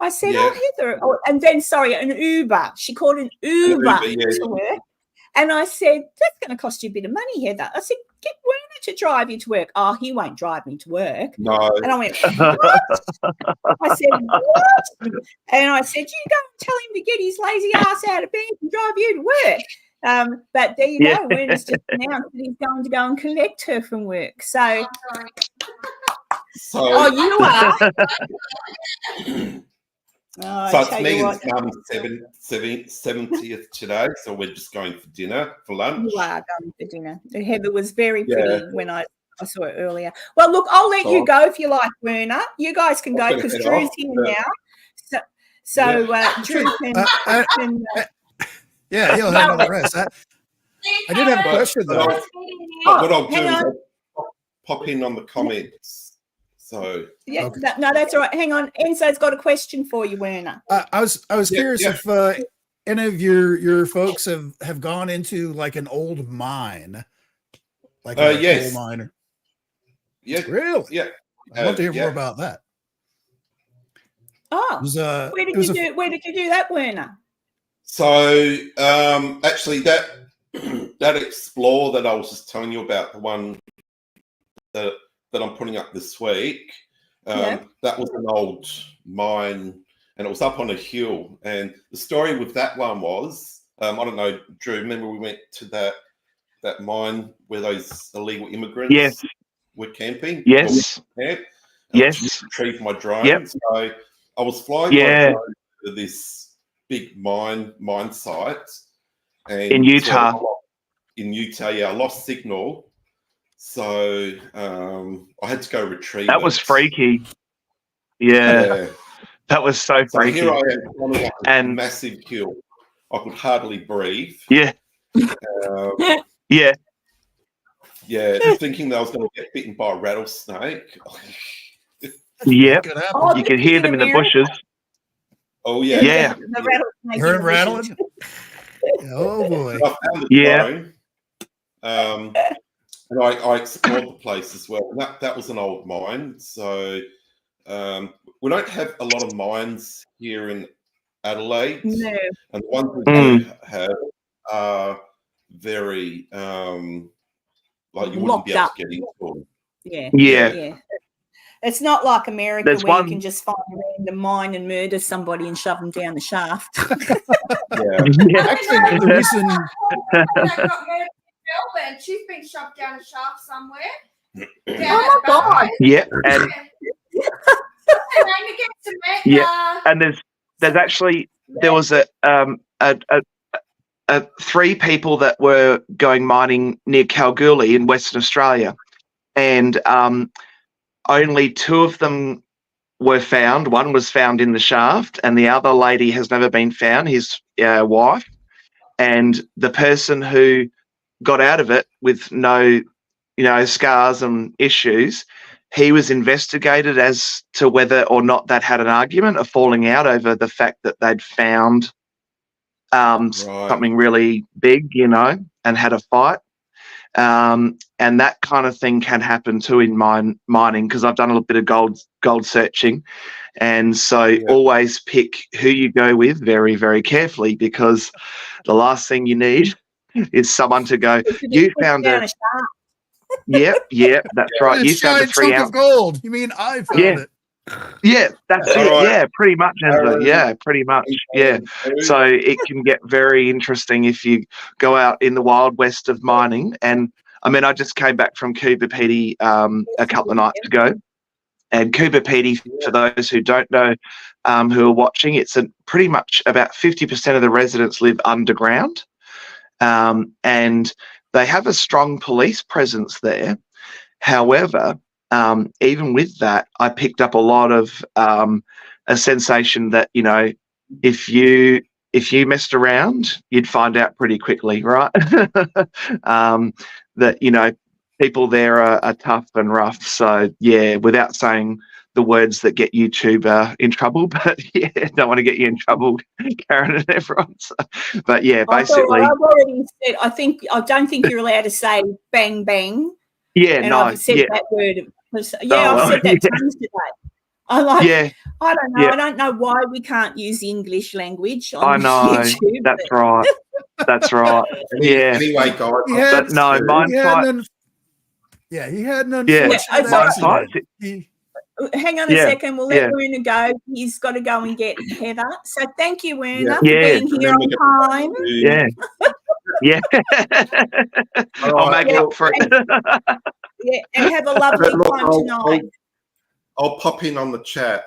I said, Heather, and then, an Uber. She called an Uber to work. And I said, that's going to cost you a bit of money, Heather. I said, get Werner to to drive you to work. Oh, he won't drive me to work. No. And I went, what? I said, what? And I said, you go and tell him to get his lazy ass out of bed and drive you to work. But there you go. Werner's just announced that he's going to go and collect her from work. So, you are. So it's Megan's mum's 70th today, so we're just going for dinner, for lunch. You are going for dinner. Heather was very pretty when I saw it earlier. Well, look, I'll let you go if you like, Werner. You guys can go because Drew's here now. So Drew can yeah, he'll handle the rest. I did have a question, though. What I'll do is I'll pop in on the comments. So no, that's all right. Hang on, Enzo's got a question for you, Werner. I was curious if any of your folks have gone into like an old mine, like a coal mine. Yeah, really? Yeah, I'd love to hear more about that. Oh, where did you do that, Werner? So actually, that explore that I was just telling you about, the one that I'm putting up this week, that was an old mine, and it was up on a hill. And the story with that one was, I don't know, Drew, remember we went to that mine where those illegal immigrants were camping? Yes. Yes. Retrieved my drone. Yep. So I was flying my drone to this big mine site. And in Utah. I lost signal. So I had to go retrieve That was freaky. Yeah. That was so freaky. Here I am on a massive hill. I could hardly breathe. Yeah. Yeah, thinking that I was going to get bitten by a rattlesnake. Yeah. You could hear them in the bushes. Oh, yeah. Yeah. The heard them rattling? Oh, boy. I found the drone. And I explored the place as well. And that was an old mine. So we don't have a lot of mines here in Adelaide. No. And the ones we do have are very, like you wouldn't be able to get into them. Yeah. It's not like America where you can just find a random mine and murder somebody and shove them down the shaft. Actually, the reason... Melbourne, she's been shoved down a shaft somewhere. Oh my God! Yeah, and there's actually there was a 3 people that were going mining near Kalgoorlie in Western Australia, and only 2 of them were found. One was found in the shaft, and the other lady has never been found. His wife, and the person who got out of it with no, scars and issues, he was investigated as to whether or not they'd had an argument, a falling out over the fact that they'd found something really big, and had a fight. And that kind of thing can happen too in mining, because I've done a little bit of gold searching. And so always pick who you go with very, very carefully, because the last thing you need is someone to go, you found a that's right. You found a 3 ounce of gold. You mean I found it? Yeah, that's it. Right. Yeah, pretty much, Enzo. Yeah, pretty much. Yeah. So it can get very interesting if you go out in the wild west of mining. And I mean, I just came back from Coober Pedy a couple of nights ago. And Coober Pedy, for those who don't know, who are watching, it's pretty much about 50% of the residents live underground. And they have a strong police presence there. However, even with that, I picked up a lot of a sensation that, if you messed around, you'd find out pretty quickly, right? That, people there are tough and rough. So, without saying the words that get YouTube in trouble, but don't want to get you in trouble, Karen and everyone. So, but basically, I've already said. I don't think you're allowed to say bang bang. Yeah, and no, I've said that word. I've said that tons today. I don't know. I don't know why we can't use the English language on YouTube. That's right. That's right. Yeah. Anyway, guys. But no, mine fight. Yeah, he had an Yeah. unfortunate Yeah, accident. hang on a second. We'll let Werner go. He's got to go and get Heather. So thank you, Werner, for being here on time. Yeah. Yeah. I'll make up for it. Yeah, and have a lovely time tonight. I'll pop in on the chat.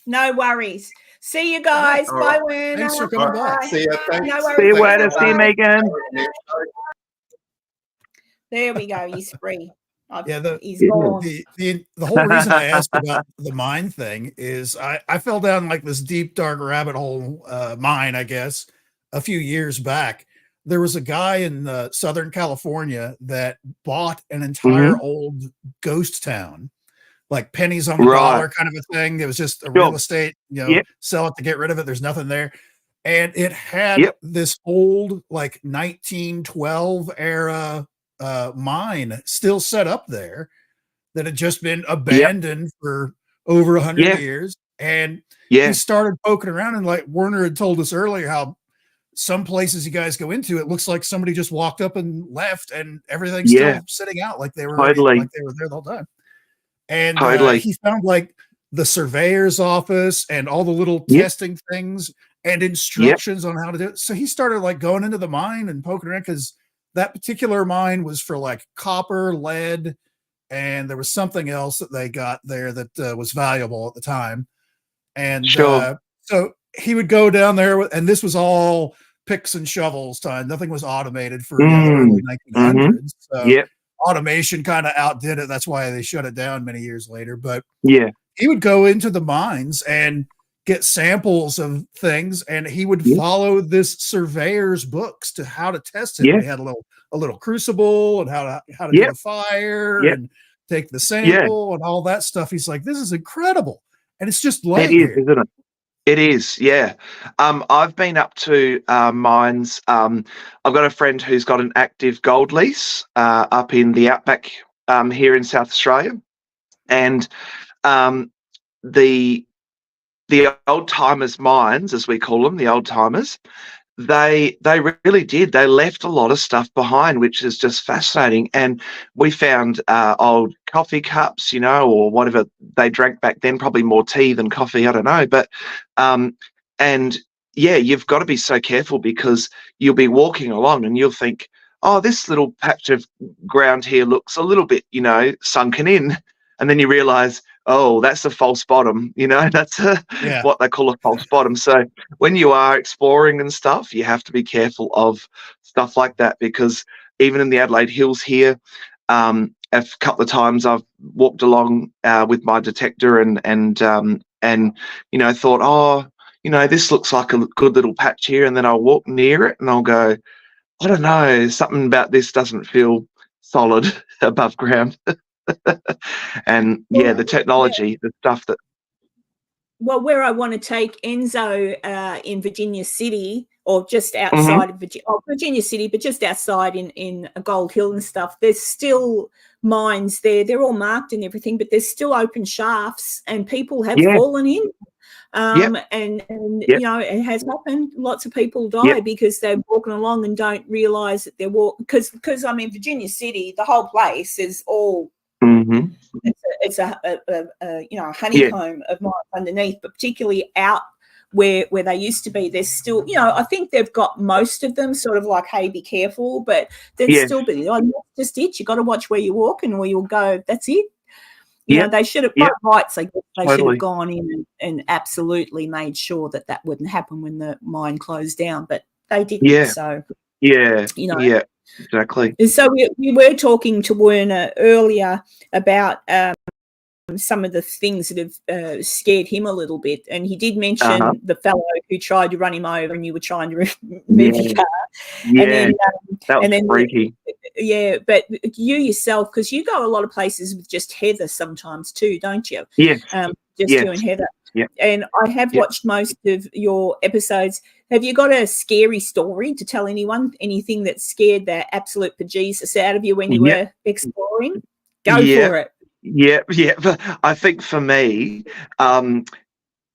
No worries. See you guys. Bye, Werner. Thanks for coming by. See you. Thanks. No worries. See you, Werner. See you, Megan. There we go. He's free. He's the whole reason I asked about the mine thing is I fell down like this deep, dark rabbit hole mine, I guess, a few years back. There was a guy in Southern California that bought an entire old ghost town, like pennies on the dollar kind of a thing. It was just a real estate, sell it to get rid of it. There's nothing there. And it had this old, like 1912 era mine still set up there that had just been abandoned for over 100 years. And he started poking around, and like Werner had told us earlier, how some places you guys go into, it looks like somebody just walked up and left, and everything's still sitting out like they were like they were there the whole time. And he found like the surveyor's office and all the little testing things and instructions on how to do it. So he started like going into the mine and poking around, because that particular mine was for like copper, lead, and there was something else that they got there that was valuable at the time. And so he would go down there, and this was all picks and shovels time. Nothing was automated for the early 1900s. So automation kind of outdid it. That's why they shut it down many years later. But he would go into the mines and get samples of things, and he would follow this surveyor's books to how to test it. He had a little crucible and how to do the fire and take the sample and all that stuff. He's like, this is incredible. And it's just like it is, isn't it? It is, yeah. I've been up to mines. I've got a friend who's got an active gold lease up in the outback here in South Australia, and the old timers mines, as we call them, the old timers, they really did. They left a lot of stuff behind, which is just fascinating. And we found old coffee cups, or whatever they drank back then, probably more tea than coffee, I don't know. But and yeah, you've got to be so careful, because you'll be walking along and you'll think, oh, this little patch of ground here looks a little bit, sunken in. And then you realize, oh, that's a false bottom. That's what they call a false bottom. So when you are exploring and stuff, you have to be careful of stuff like that, because even in the Adelaide Hills here, a couple of times I've walked along with my detector and thought, oh, this looks like a good little patch here. And then I'll walk near it and I'll go, I don't know, something about this doesn't feel solid above ground. And the technology, the stuff that. Well, where I want to take Enzo in Virginia City, or just outside of Virginia City, but just outside in Gold Hill and stuff, there's still mines there. They're all marked and everything, but there's still open shafts, and people have fallen in. And it has happened. Lots of people die because they're walking along and don't realise that they're walking. Because I mean, Virginia City, the whole place is all. It's a honeycomb of mines underneath, but particularly out where they used to be, there's still, I think they've got most of them sort of like, hey, be careful, but there's still be, that's just it. You got to watch where you're walking, or you'll go, that's it. They should have, rights, I guess, they should have gone in and absolutely made sure that wouldn't happen when the mine closed down, but they didn't. So exactly. And so we were talking to Werner earlier about some of the things that have scared him a little bit, and he did mention the fellow who tried to run him over, and you were trying to move your car. And then freaky. But you yourself, because you go a lot of places with just Heather sometimes too, don't you? Yes. You and Heather. Yeah. And I have watched most of your episodes. Have you got a scary story to tell anyone? Anything that scared the absolute bejesus out of you when you were exploring? Go for it. Yeah. But I think for me,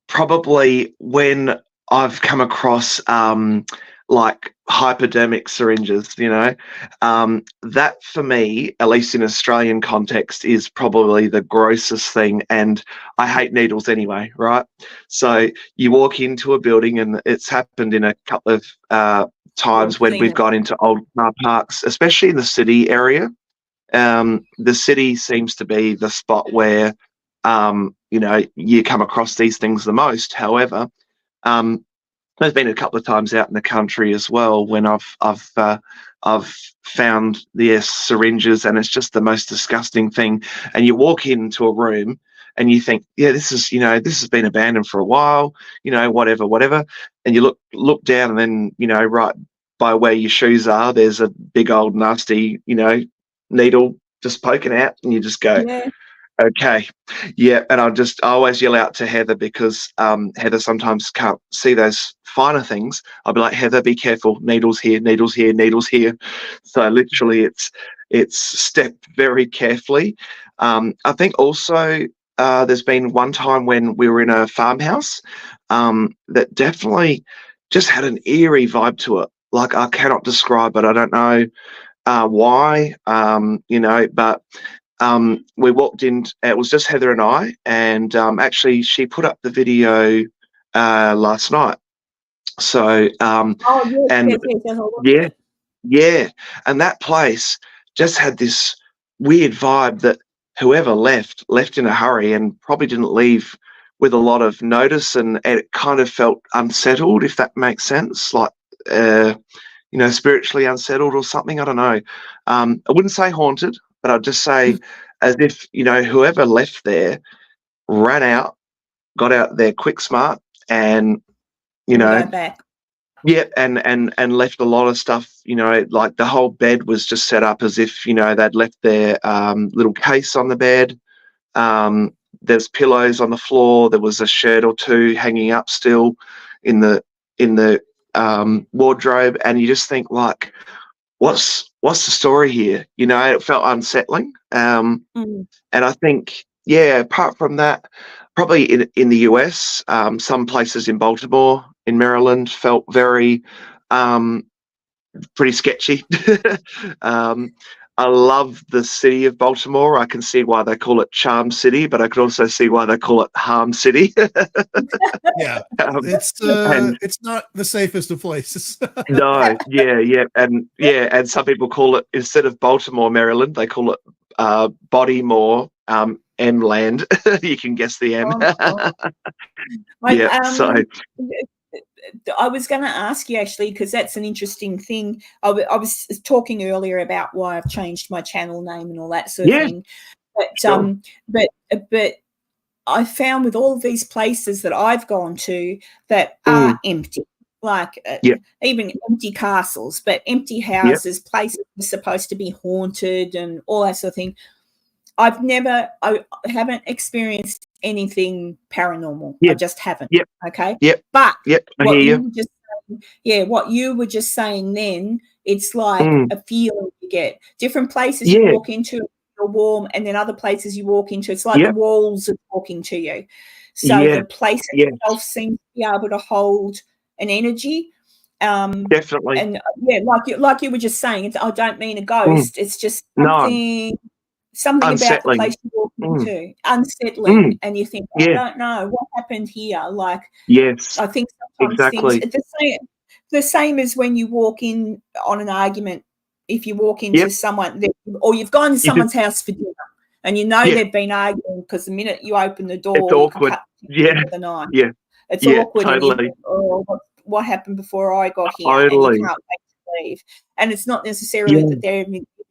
probably when I've come across like hypodermic syringes, you know. That for me, at least in Australian context, is probably the grossest thing. And I hate needles anyway, right? So you walk into a building, and it's happened in a couple of times when we've gone into old car parks, especially in the city area. The city seems to be the spot where, you know, you come across these things the most. However, there's been a couple of times out in the country as well when I've found the syringes, and it's just the most disgusting thing. And you walk into a room and you think, yeah, this is, you know, this has been abandoned for a while, you know, whatever. And you look down, and then, you know, right by where your shoes are, there's a big old nasty, you know, needle just poking out, and you just go, Yeah. okay, yeah. And I always yell out to Heather, because Heather sometimes can't see those finer things. I'll be like, Heather, be careful, needles here, needles here, needles here. So literally it's stepped very carefully. I think also there's been one time when we were in a farmhouse that definitely just had an eerie vibe to it. Like, I cannot describe it. I don't know why, you know, but we walked in, it was just Heather and I, and actually she put up the video last night. So, yeah. And that place just had this weird vibe that whoever left in a hurry, and probably didn't leave with a lot of notice, and it kind of felt unsettled, if that makes sense, like, you know, spiritually unsettled or something. I don't know. I wouldn't say haunted, but I'd just say as if, you know, whoever left there ran out, got out there quick smart, and, you know, back. Yeah, and left a lot of stuff, you know, like the whole bed was just set up as if, you know, they'd left their little case on the bed. There's pillows on the floor. There was a shirt or two hanging up still in the wardrobe, and you just think, like, what's the story here? You know, it felt unsettling. And I think, yeah, apart from that, probably in the US, some places in Baltimore, in Maryland, felt very pretty sketchy. I love the city of Baltimore. I can see why they call it Charm City, but I could also see why they call it Harm City. Yeah, it's not the safest of places. No, yeah, and some people call it, instead of Baltimore, Maryland, they call it Bodymore, M land. You can guess the M. So I was going to ask you, actually, because that's an interesting thing. I was talking earlier about why I've changed my channel name and all that sort of thing. But but I found with all of these places that I've gone to that are empty, like even empty castles, but empty houses, places that are supposed to be haunted and all that sort of thing. I haven't experienced anything paranormal. I just haven't. Okay. But what you were just saying then, it's like a feeling you get. Different places you walk into, you're warm, and then other places you walk into, it's like the walls are talking to you. So the place itself seems to be able to hold an energy. Definitely. And like you were just saying, I don't mean a ghost. It's just something unsettling. About the place you walk into, unsettling, and you think, I don't know what happened here. Like, I think sometimes things the same as when you walk in on an argument. If you walk into someone, or you've gone to someone's house for dinner, and you know they've been arguing, because the minute you open the door, it's awkward. With a knife. It's awkward. Totally. And you think, what happened before I got here? Totally. And you can't wait to leave. And it's not necessarily that they're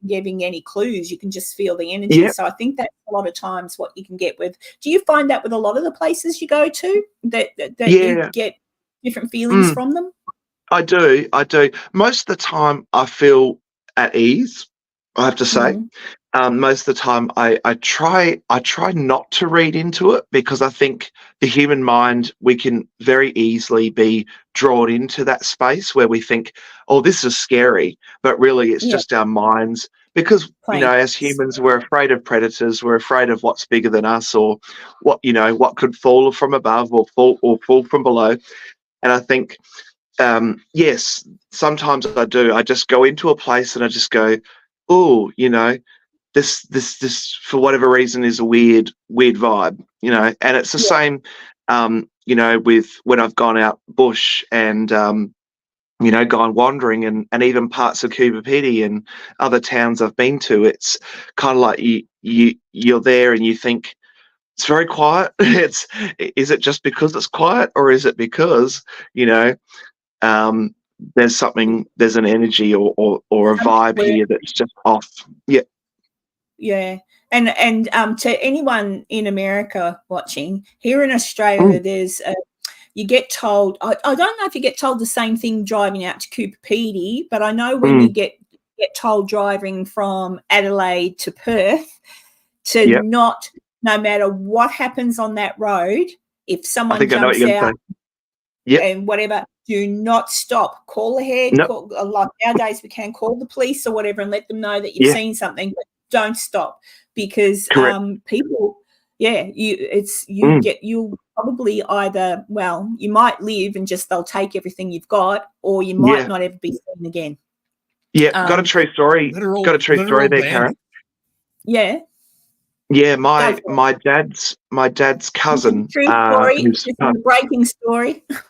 giving any clues. You can just feel the energy. So I think that's a lot of times what you can get with. Do you find that with a lot of the places you go to, that you get different feelings from them? I do. Most of the time I feel at ease, I have to say. Most of the time I try not to read into it, because I think the human mind, we can very easily be drawn into that space where we think, oh, this is scary, but really it's just our minds, because you know, as humans, we're afraid of predators, we're afraid of what's bigger than us, or what, you know, what could fall from above or fall from below. And I think yes, sometimes I do. I just go into a place and I just go, oh, this for whatever reason is a weird vibe, and it's the same, with when I've gone out bush and, gone wandering and even parts of Coober Pedy and other towns I've been to. It's kind of like you're there and you think it's very quiet. Is it just because it's quiet, or is it because, there's an energy or a vibe here that's just off. Yeah. And to anyone in America watching, here in Australia, there's you get told, I don't know if you get told the same thing driving out to Coober Pedy, but I know when you get told driving from Adelaide to Perth to not, no matter what happens on that road, if someone jumps out and whatever, do not stop. Call ahead. Like nowadays we can call the police or whatever and let them know that you've seen something, but don't stop, because people, you'll probably either, well, you might live and just they'll take everything you've got, or you might not ever be seen again. Got a true story. Got a true story there, Karen. Yeah. Yeah, my dad's cousin. True story. This is a breaking story. Who's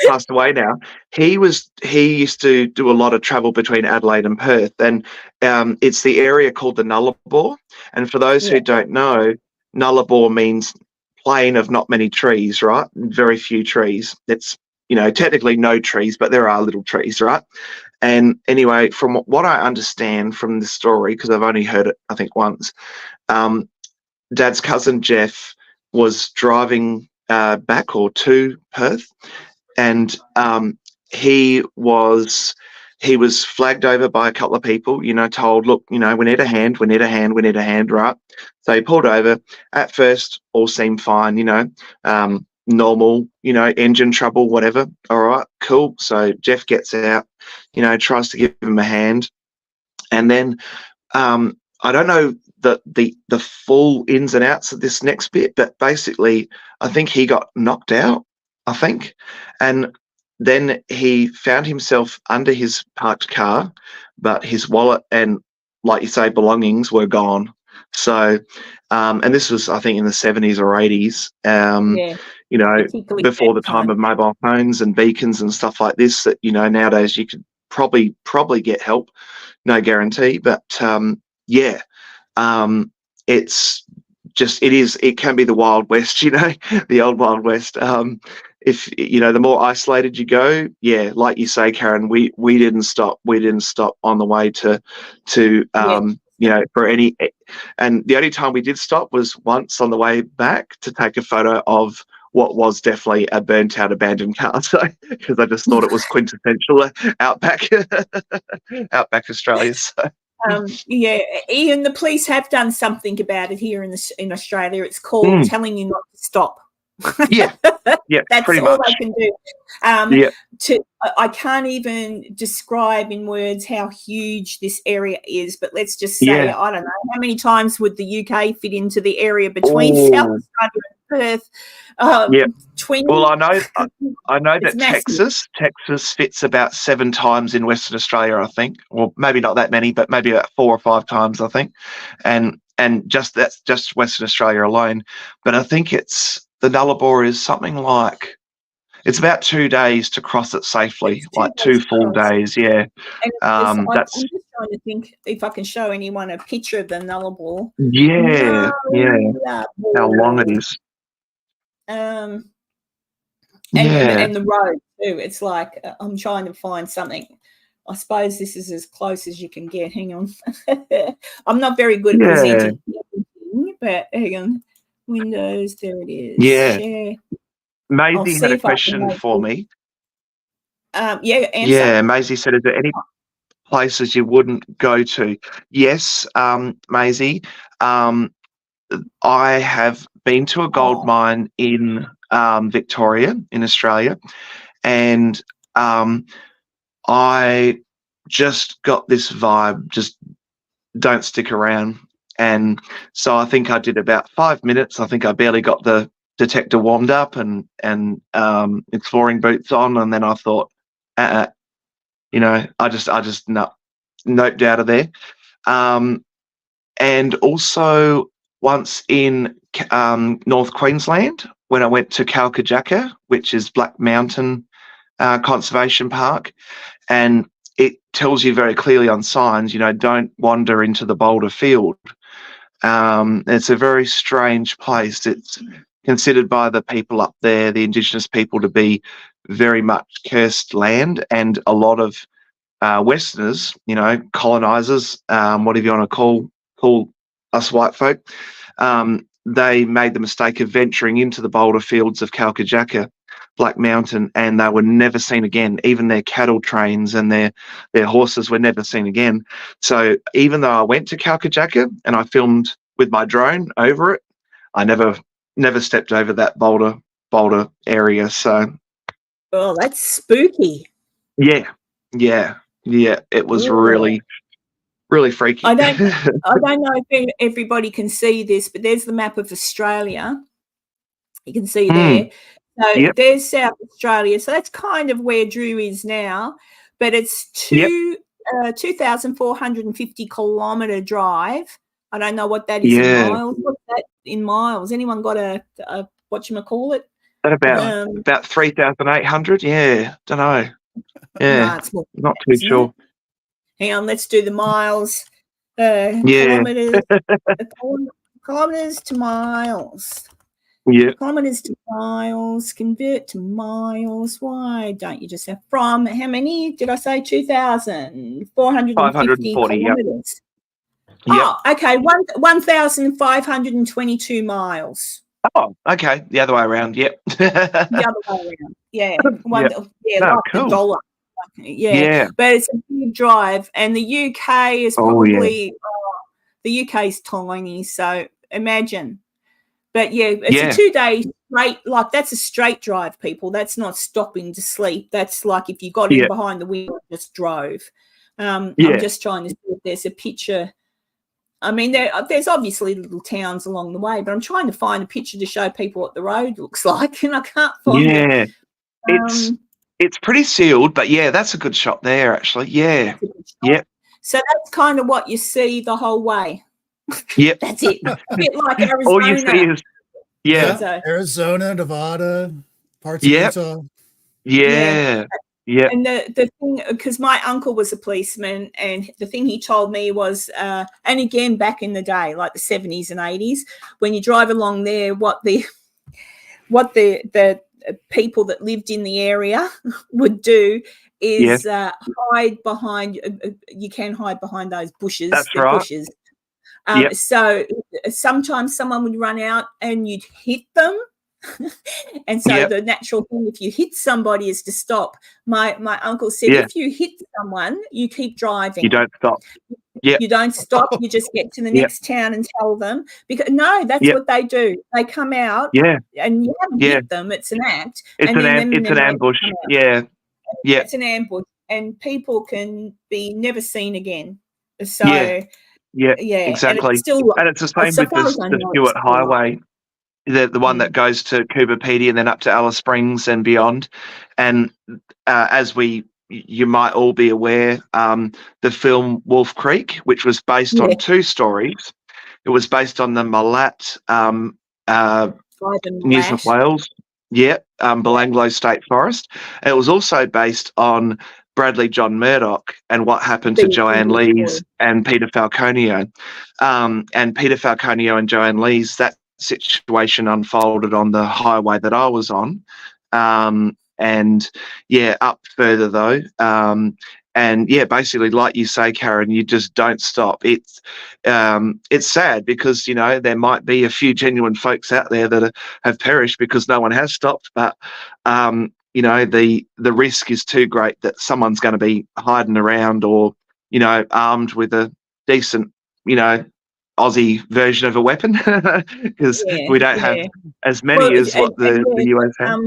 passed away now. He used to do a lot of travel between Adelaide and Perth, and it's the area called the Nullarbor. And for those who don't know, Nullarbor means plain of not many trees, right? Very few trees. It's technically no trees, but there are little trees, right? And anyway, from what I understand from the story, because I've only heard it, I think, once, Dad's cousin Jeff was driving back or to Perth, and he was flagged over by a couple of people, told, look, we need a hand, right? So he pulled over. At first, all seemed fine, normal, engine trouble, whatever. All right, cool. So Jeff gets out, tries to give him a hand. And then I don't know the full ins and outs of this next bit, but basically I think he got knocked out, and then he found himself under his parked car, but his wallet and, like you say, belongings were gone. So, and this was, I think, in the 70s or 80s, before the time of mobile phones and beacons and stuff like this, that, nowadays you could probably get help, no guarantee. But, it's just, it can be the Wild West, the old Wild West. If, the more isolated you go, like you say, Karen, we didn't stop. We didn't stop on the way to for any, and the only time we did stop was once on the way back to take a photo of what was definitely a burnt out abandoned car. So, because I just thought it was quintessential outback Australia. So. Ian, the police have done something about it here in Australia. It's called telling you not to stop. That's pretty all much. they can do. I can't even describe in words how huge this area is, but let's just say, I don't know, how many times would the UK fit into the area between South Australia and Perth? 20. Well, I know that massive. Texas fits about 7 times in Western Australia, I think, or maybe not that many, but maybe about 4 or 5 times, I think, and that's just Western Australia alone. But I think the Nullarbor is something like, it's about 2 days to cross it safely, like 2 full days. Yeah. I'm just trying to think if I can show anyone a picture of the Nullarbor. How long it is. And the road too. It's like, I'm trying to find something. I suppose this is as close as you can get. Hang on. I'm not very good at presenting, but hang on. Windows, there it is. Yeah. Share. Maisie had a question for me. Answer. Maisie said, is there any places you wouldn't go to? Yes, Maisie. I have been to a gold mine in Victoria, in Australia, and I just got this vibe, just don't stick around. And so I think I did about 5 minutes. I think I barely got the detector warmed up and exploring boots on, and then I thought, you know, I just noped out of there. And also once in North Queensland, when I went to Kalkajaka, which is Black Mountain Conservation Park, and it tells you very clearly on signs, you know, don't wander into the boulder field. It's a very strange place. It's considered by the people up there, the Indigenous people, to be very much cursed land, and a lot of Westerners, you know, colonizers, whatever you want to call us white folk, they made the mistake of venturing into the boulder fields of Kalkajaka, Black Mountain, and they were never seen again. Even their cattle trains and their horses were never seen again. So even though I went to Kalkajaka and I filmed with my drone over it, I never stepped over that boulder area. So, oh, that's spooky. Yeah. It was really freaky. I don't know if everybody can see this, but there's the map of Australia. You can see there. So there's South Australia. So that's kind of where Drew is now, but it's 2,450 kilometre drive. I don't know what that is in miles. What's that in miles? Anyone got a whatchamacallit? About 3,800. Yeah, don't know. Yeah, no, it's more, not too sure. Hang on, let's do the miles. Kilometres to miles. Yeah. Kilometres to miles, convert to miles. Why don't you just have from, how many did I say? 2,450 kilometres. Yep. Oh, okay, 1,522 miles. Oh, okay, the other way around. Yep. The other way around. Yeah. Like cool. $1. Yeah, but it's a big drive, and the UK is probably the UK is tiny, so imagine. But it's a 2-day straight, like that's a straight drive, people. That's not stopping to sleep. That's like if you got in behind the wheel and just drove. I'm just trying to see if there's a picture. I mean, there's obviously little towns along the way, but I'm trying to find a picture to show people what the road looks like, and I can't find it. It's pretty sealed, but that's a good shot there, actually. Yeah. Yep. So that's kind of what you see the whole way. Yep. That's it. A bit like Arizona. All you see is Arizona, Nevada, parts of Utah. Yeah. And the thing, because my uncle was a policeman, and the thing he told me was, and again back in the day, like the 70s and 80s, when you drive along there, what the people that lived in the area would do is hide behind. You can hide behind those bushes. That's right. Bushes. So sometimes someone would run out and you'd hit them. And so the natural thing, if you hit somebody, is to stop. My uncle said, if you hit someone, you keep driving. You don't stop. You don't stop. You just get to the next town and tell them. Because that's what they do. They come out and you haven't hit them. It's an act. It's an ambush. It's an ambush, and people can be never seen again. So exactly. And it's the same with the Stewart Highway. The one that goes to Coober Pedy and then up to Alice Springs and beyond. And as you might all be aware, the film Wolf Creek, which was based on two stories. It was based on the Malat, New South Wales, Belanglo State Forest. And it was also based on Bradley John Murdoch and what happened to Joanne Lees and Peter Falconio. And Peter Falconio and Joanne Lees, that situation unfolded on the highway that I was on. And up further though. And basically, like you say, Karen, you just don't stop. It's sad because, there might be a few genuine folks out there that have perished because no one has stopped. But, the risk is too great that someone's going to be hiding around or, armed with a decent, Aussie version of a weapon because we don't have as many as what the US have.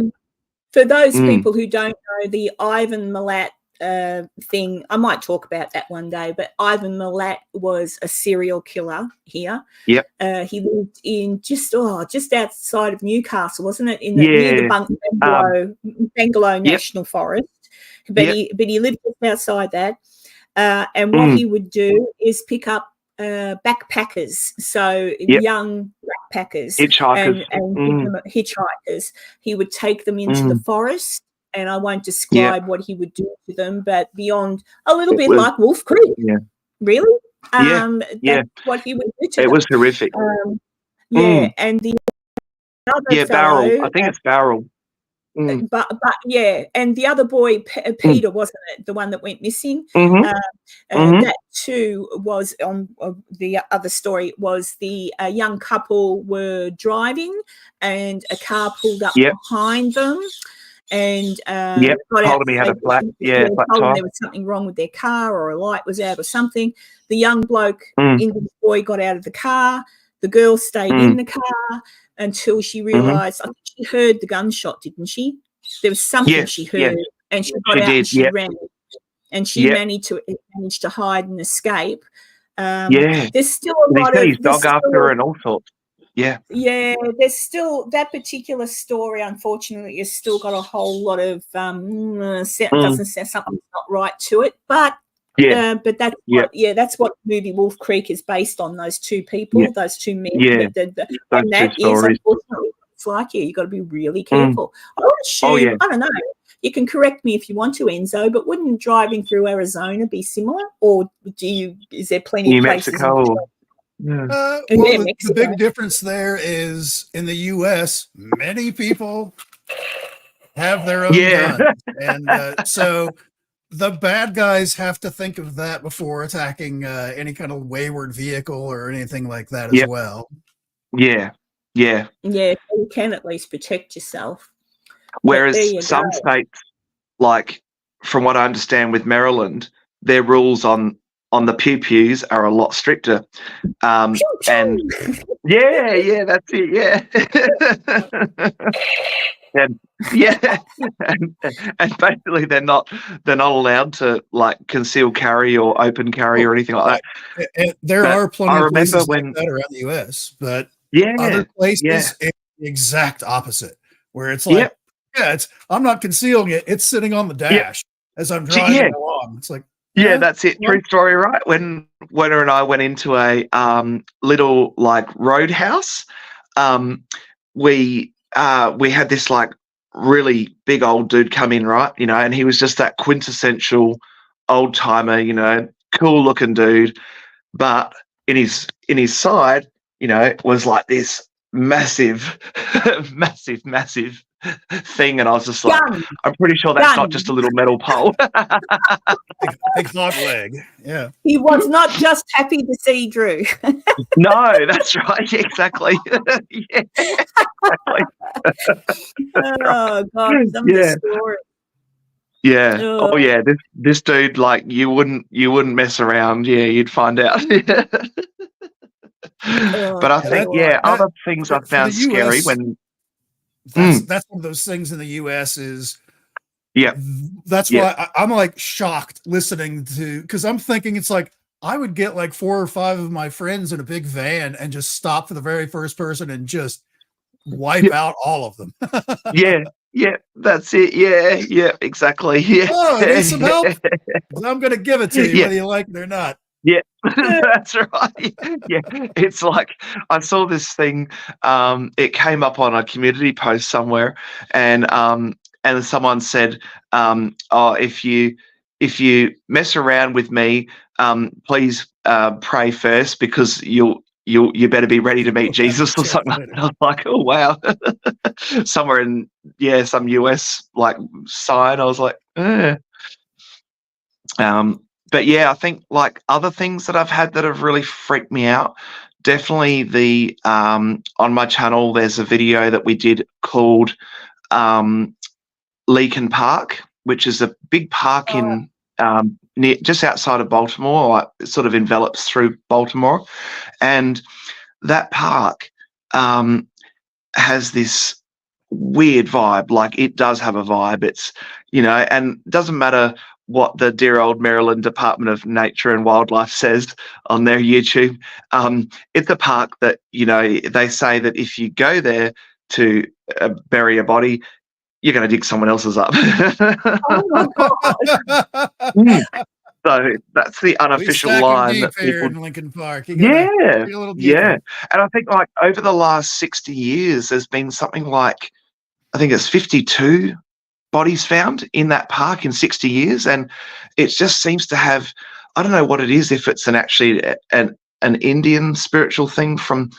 For those people who don't know, the Ivan Milat thing. I might talk about that one day, but Ivan Milat was a serial killer here. Yep. He lived in just outside of Newcastle, wasn't it? Near the Bangalow National Forest. But he lived just outside that. And what he would do is pick up backpackers, so young backpackers, hitchhikers, and hitchhikers. He would take them into the forest, and I won't describe what he would do to them, but beyond a little bit like Wolf Creek. Yeah. Really? That's what he would do to them. It was horrific. And the other fellow, Barrel. I think it's Barrel. But and the other boy, Peter, wasn't it, the one that went missing? That too was on the other story. Was the young couple were driving, and a car pulled up behind them, and told him he had a flat told him there was something wrong with their car, or a light was out or something. The young bloke, English boy, got out of the car. The girl stayed in the car until she realised. I think she heard the gunshot, didn't she? There was something she heard, and she got out and she ran, and she managed to hide and escape. There's still a lot of his dog after her and all sorts. Yeah, there's still that particular story. Unfortunately, has still got a whole lot of doesn't say something's not right to it, but. But that's what the movie Wolf Creek is based on. Those two people, those two men. And that is unfortunately what it's like. You got to be really careful. I would assume. I don't know. You can correct me if you want to, Enzo. But wouldn't driving through Arizona be similar, or is there plenty of places? Mexico. The big difference there is in the U.S. many people have their own guns, and so. The bad guys have to think of that before attacking any kind of wayward vehicle or anything like that as well. Yeah, so you can at least protect yourself. Whereas some states, like from what I understand with Maryland, their rules on the pew-pews are a lot stricter. And that's it, and and basically they're not allowed to like conceal carry or open carry or anything like that. And there are plenty of places like that around the US, but other places it's the exact opposite, where it's like I'm not concealing it, it's sitting on the dash as I'm driving along. It's like that's it. True story, right? When Wenna and I went into a little like roadhouse, we had this like really big old dude come in, right? And he was just that quintessential old timer, cool looking dude. But in his side, was like this massive, massive thing. And I was just like, I'm pretty sure that's not just a little metal pole. big hot leg. Yeah. He was not just happy to see Drew. No, that's right. Exactly. Exactly. Oh God, some of the story. Yeah. Oh yeah. This dude, like you wouldn't mess around. Yeah, you'd find out. But I think other things I found scary when that's one of those things in the US is that's why I'm like shocked listening to, because I'm thinking it's like I would get like 4 or 5 of my friends in a big van and just stop for the very first person and just wipe out all of them. That's it. Yeah, exactly. Yeah. Oh, I need some help. I'm gonna give it to you whether you like it or not. Yeah, that's right. Yeah, it's like I saw this thing. It came up on a community post somewhere, and someone said, if you mess around with me, please pray first, because you better be ready to meet Jesus or something like that. I was like, oh wow. Somewhere in some US like side, I was like, but I think like other things that I've had that have really freaked me out, definitely the on my channel there's a video that we did called Leakin Park, which is a big park in just outside of Baltimore. Like, it sort of envelops through Baltimore, and that park has this weird vibe. Like, it does have a vibe. It's and it doesn't matter what the dear old Maryland Department of Nature and Wildlife says on their YouTube. It's a park that, you know, they say that if you go there to bury a body, you're going to dig someone else's up. Oh my God. So that's the unofficial line that here people. in Lincoln Park. Yeah, Yeah. And I think like over the last 60 years, there's been something like, I think it's 52 bodies found in that park in 60 years, and it just seems to have, I don't know what it is, if it's actually an Indian spiritual thing from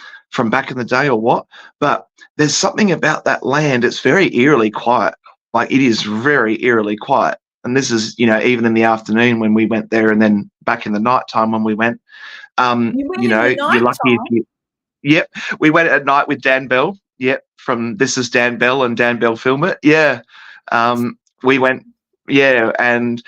back in the day or what, but there's something about that land. It's very eerily quiet. Like, it is very eerily quiet. And this is, you know, even in the afternoon when we went there, and then back in the nighttime when we went. You know, you're lucky if you. Yep, we went at night with Dan Bell. Yep, from This Is Dan Bell and Dan Bell Film It. Yeah, we went. Yeah, and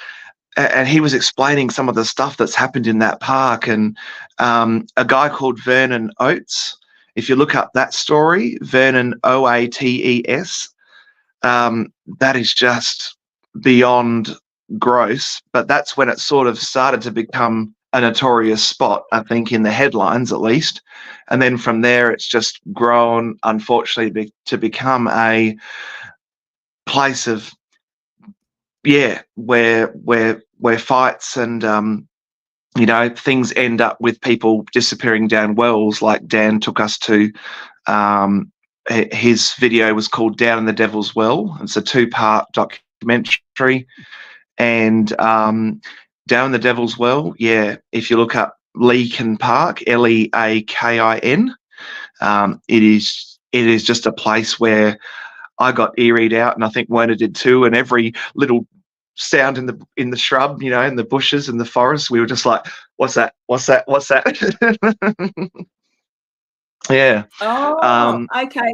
he was explaining some of the stuff that's happened in that park, and a guy called Vernon Oates. If you look up that story, Vernon Oates, that is just beyond gross. But that's when it sort of started to become a notorious spot, I think, in the headlines at least. And then from there, it's just grown, unfortunately, to become a place of, where fights and you know, things end up with people disappearing down wells. Like Dan took us to, his video was called Down in the Devil's Well. It's a 2-part documentary, and Down in the Devil's Well, if you look up Leakin Park, Leakin, it is just a place where I got eeried out, and I think Werner did too, and every little sound in the shrub, you know, in the bushes in the forest, we were just like, what's that? Yeah. Oh, okay.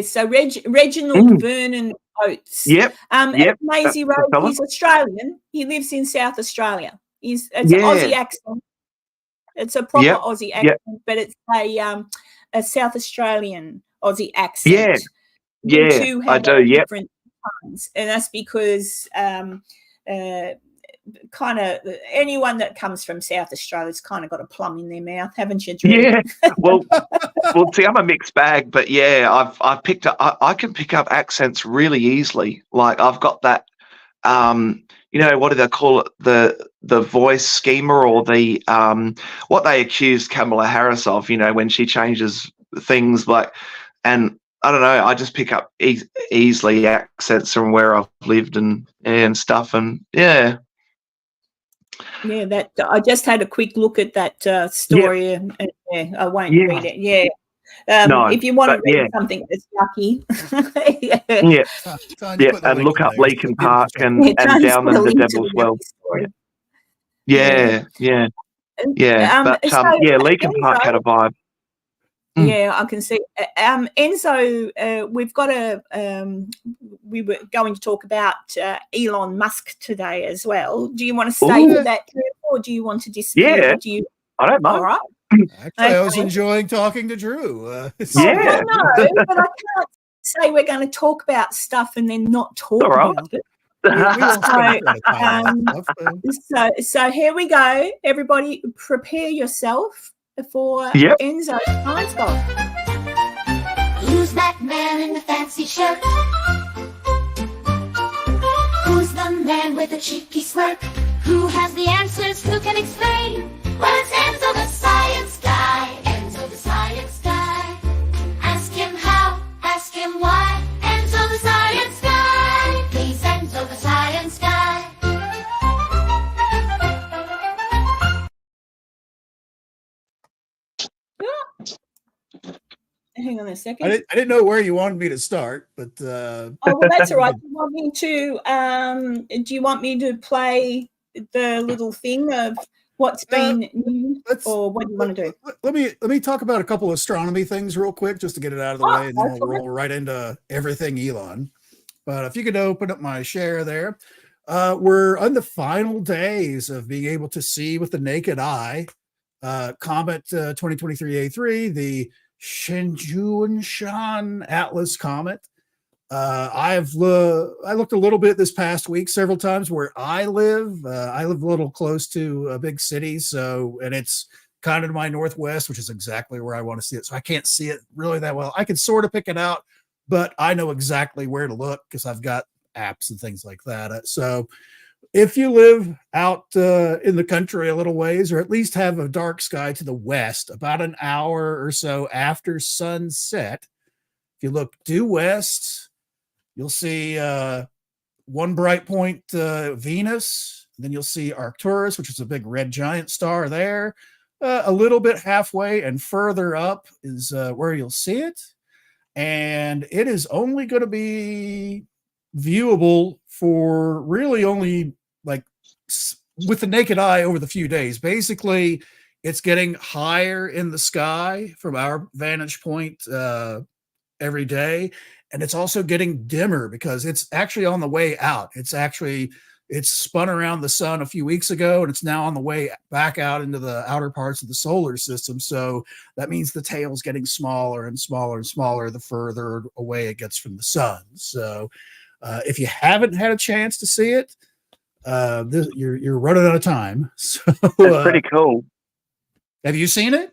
So Reginald Vernon Oates. Yep. Maisie Road, he's Australian. He lives in South Australia. It's an Aussie accent. It's a proper Aussie accent, but it's a South Australian Aussie accent. Yeah, I do. Different times, and that's because kind of anyone that comes from South Australia's kind of got a plum in their mouth, haven't you, Drew? Yeah. Well, see, I'm a mixed bag, but I've picked up. I can pick up accents really easily. Like, I've got that. You know, what do they call it? The voice schemer, or the what they accused Kamala Harris of. You know, when she changes things, like, and I don't know. I just pick up easily accents from where I've lived and stuff, and yeah. Yeah, that I just had a quick look at that story, and I won't read it. Yeah, no, if you want to read something that's yucky, and look up Leakin Park and Down in the Devil's Well. Yeah. Leakin Park had a vibe. Yeah, I can see. Enzo, we've got we were going to talk about Elon Musk today as well. Do you want to stay with that, or do you want to disappear? Yeah, I don't mind. All right. Actually, I was enjoying talking to Drew. No, but I can't say we're going to talk about stuff and then not talk about it. So here we go. Everybody, prepare yourself for Enzo's Science Box. Who's that man in the fancy shirt? Who's the man with the cheeky smirk? Who has the answers? Who can explain? Well, it's Enzo the Science Guy. Enzo the Science Guy. Ask him how, ask him why. Enzo the Science Guy. Please, Enzo the Science Guy. Hang on a second. I didn't know where you wanted me to start, but oh, well, that's all right. Do you want me to play the little thing of what's been new, or what do you want to do? Let me talk about a couple of astronomy things real quick, just to get it out of the way, and then we'll roll right into everything Elon. But if you could open up my share there, we're on the final days of being able to see with the naked eye Comet 2023 A3, the Shenzhou Atlas Comet. I looked a little bit this past week, several times where I live. I live a little close to a big city, and it's kind of to my northwest, which is exactly where I want to see it. So I can't see it really that well. I can sort of pick it out, but I know exactly where to look because I've got apps and things like that. So if you live out in the country a little ways, or at least have a dark sky to the west, about an hour or so after sunset, if you look due west, you'll see one bright point, Venus. Then you'll see Arcturus, which is a big red giant star there. A little bit halfway and further up is where you'll see it. And it is only going to be viewable for really only like with the naked eye over the few days. Basically, it's getting higher in the sky from our vantage point every day. And it's also getting dimmer because it's actually on the way out. It's spun around the sun a few weeks ago, and it's now on the way back out into the outer parts of the solar system. So that means the tail's getting smaller and smaller and smaller the further away it gets from the sun. So if you haven't had a chance to see it, you're running out of time. So It's pretty cool. Have you seen it?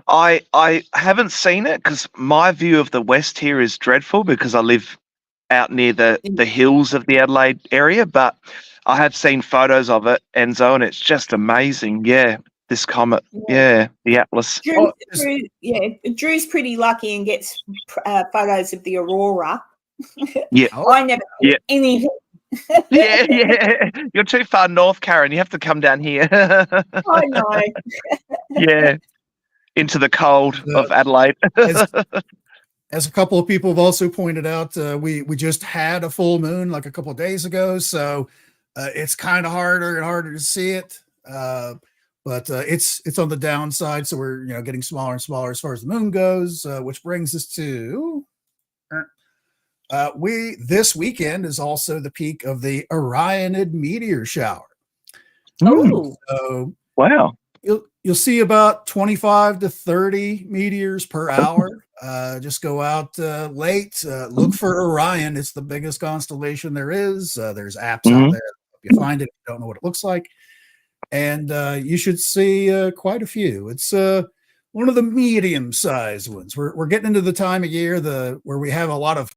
I haven't seen it because my view of the west here is dreadful because I live out near the hills of the Adelaide area, but I have seen photos of it, Enzo, and it's just amazing. Yeah, this comet. Yeah, the Atlas. Drew's pretty lucky and gets photos of the aurora. Yeah. I never get anything. Yeah. You're too far north, Karen. You have to come down here. I know. Yeah. Into the cold of Adelaide. As a couple of people have also pointed out, we just had a full moon like a couple of days ago, so it's kind of harder and harder to see it. But it's on the downside, so we're getting smaller and smaller as far as the moon goes, which brings us to this weekend is also the peak of the Orionid meteor shower. Oh, so wow! You'll see about 25 to 30 meteors per hour. Just go out late, look for Orion. It's the biggest constellation there is. There's apps out there. If you find it, you don't know what it looks like. And you should see quite a few. It's one of the medium-sized ones. We're getting into the time of year where we have a lot of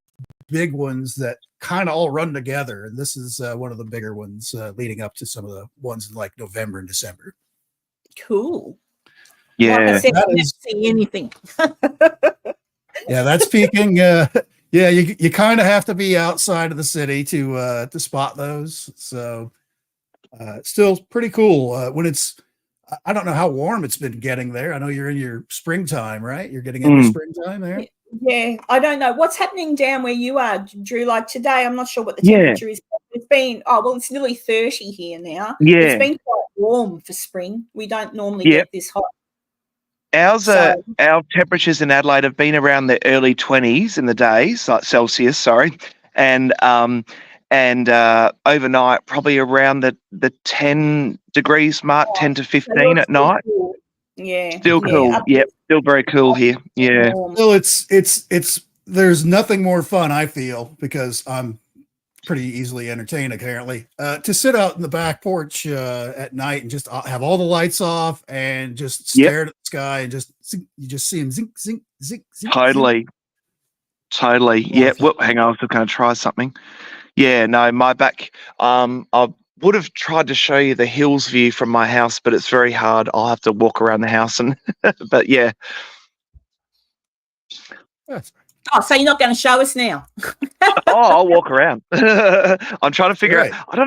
big ones that kind of all run together. And this is one of the bigger ones leading up to some of the ones in like November and December. Cool. Yeah. Like I said, I never see anything. Yeah, that's peaking. You kind of have to be outside of the city to spot those. So still pretty cool when it's. I don't know how warm it's been getting there. I know you're in your springtime, right? You're getting into springtime there. Yeah, I don't know what's happening down where you are, Drew. Like today, I'm not sure what the temperature is. It's been it's nearly 30 here now. Yeah, it's been quite warm for spring. We don't normally get this hot. Our temperatures in Adelaide have been around the early 20s in the days, like Celsius, sorry, and overnight probably around the 10 degrees mark, 10 to 15 at night. Cool. Yeah, still cool. Yep, still very cool here. Yeah. Well, it's there's nothing more fun, I feel, because I'm pretty easily entertained apparently, to sit out in the back porch at night and just have all the lights off and just stare at the sky and you just see them zink, zink, zink, zink. Totally. Yeah. Well, hang on, I was going to try something. Yeah, no, my back. I would have tried to show you the hills view from my house, but it's very hard. I'll have to walk around the house but yeah. Oh, so you're not going to show us now? I'll walk around. I'm trying to figure out. I don't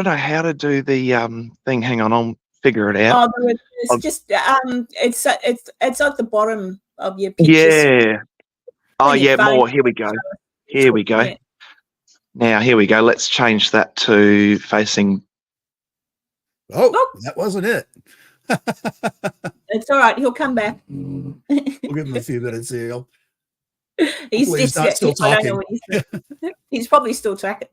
know how to do the thing. Hang on, I'll figure it out. Oh, it's just it's at the bottom of your picture. Yeah. Oh yeah, more. Here we go. Yeah. Now here we go. Let's change that to facing. Oh, that wasn't it. It's all right. He'll come back. We'll give him a few minutes here. He's not still talking. He's probably still talking.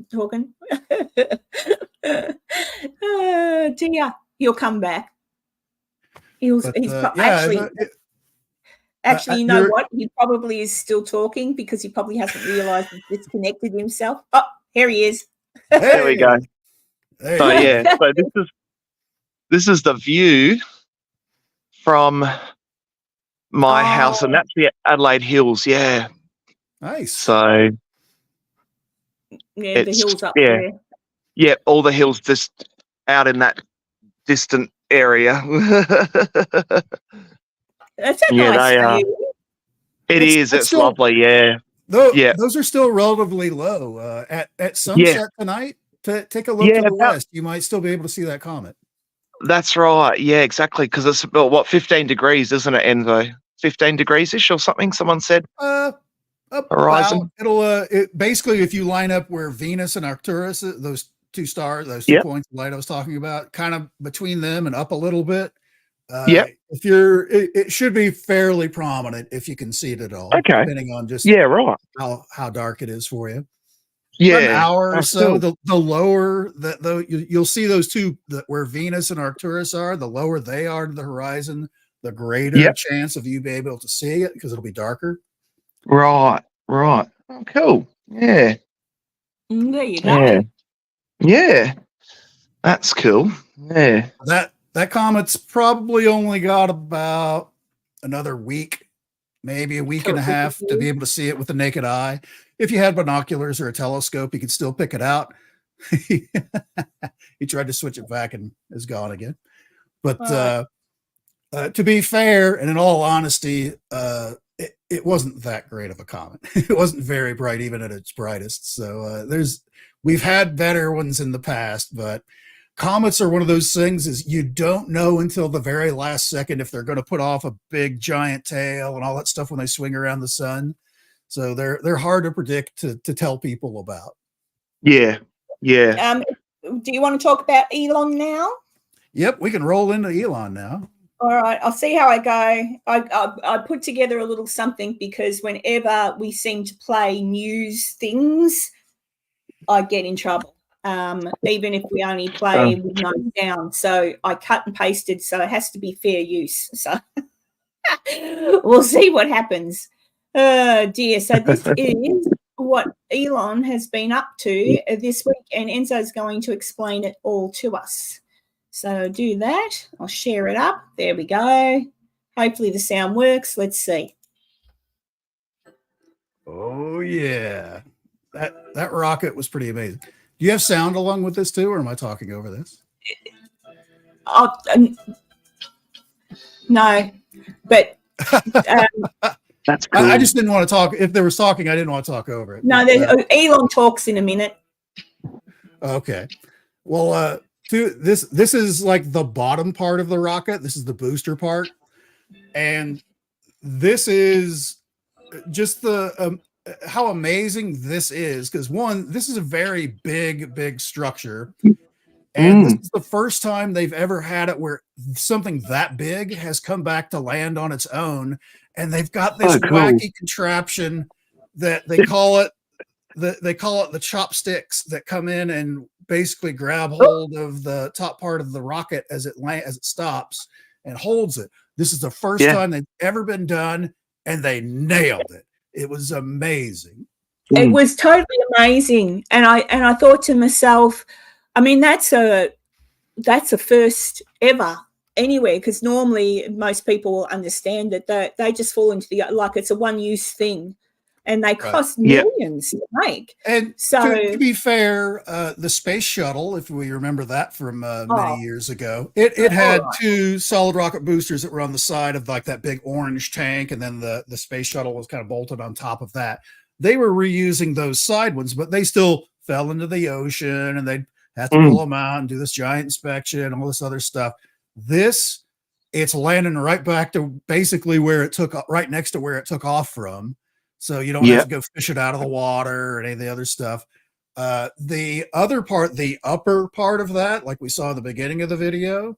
Dear, he'll come back. Actually. Actually, you know what? He probably is still talking because he probably hasn't realized he's disconnected himself. Oh, here he is. There we go. So Hey. yeah, so this is the view from my house, and that's the Adelaide Hills. Yeah. Nice. So yeah, the hills up there. Yeah, all the hills just out in that distant area. That's a nice view. It's still lovely, yeah. Those are still relatively low. At sunset tonight, take a look to the west. You might still be able to see that comet. That's right. Yeah, exactly. Because it's about, what, 15 degrees, isn't it, Enzo? 15 degrees-ish or something, someone said? Horizon. It'll basically, if you line up where Venus and Arcturus, those two stars, those 2 points of light I was talking about, kind of between them and up a little bit. If it should be fairly prominent if you can see it at all. Okay. Depending on just how dark it is for you. Yeah, an hour or so. The lower you'll see those two where Venus and Arcturus are. The lower they are to the horizon, the greater chance of you being able to see it because it'll be darker. Right. Oh, cool. Yeah. There you go. Yeah. That's cool. Yeah. That comet's probably only got about another week, maybe a week and a half to be able to see it with the naked eye. If you had binoculars or a telescope, you could still pick it out. He tried to switch it back and is gone again. But to be fair, and in all honesty, it wasn't that great of a comet. It wasn't very bright, even at its brightest. So we've had better ones in the past, but comets are one of those things is you don't know until the very last second if they're going to put off a big giant tail and all that stuff when they swing around the sun. So they're hard to predict to tell people about. Yeah. Do you want to talk about Elon now? Yep, we can roll into Elon now. All right, I'll see how I go. I put together a little something because whenever we seem to play news things, I get in trouble. Even if we only play with no sound. So I cut and pasted, so it has to be fair use. So we'll see what happens. Oh dear. So this is what Elon has been up to this week, and Enzo's going to explain it all to us. So do that. I'll share it up. There we go. Hopefully the sound works. Let's see. Oh yeah. That rocket was pretty amazing. Do you have sound along with this too, or am I talking over this? No, but that's cool. I just didn't want to talk. If there was talking, I didn't want to talk over it. No, Elon talks in a minute. Okay. Well, this is like the bottom part of the rocket. This is the booster part, and this is just the how amazing this is, because one, this is a very big structure, and this is the first time they've ever had it where something that big has come back to land on its own, and they've got this wacky contraption that they call it the chopsticks that come in and basically grab hold of the top part of the rocket as it stops and holds it. This is the first time they've ever been done, and they nailed it. It was amazing. It was totally amazing. And I thought to myself, I mean, that's a first ever anywhere, because normally most people will understand that they just fall into like it's a one-use thing, and they cost millions to make. And so to be fair, the space shuttle, if we remember that from many years ago, it had two solid rocket boosters that were on the side of like that big orange tank, and then the space shuttle was kind of bolted on top of that. They were reusing those side ones, but they still fell into the ocean, and they'd have to pull them out and do this giant inspection and all this other stuff. It's landing right back to basically where it took, right next to where it took off from. So you don't have to go fish it out of the water or any of the other stuff. The other part, the upper part of that, like we saw in the beginning of the video,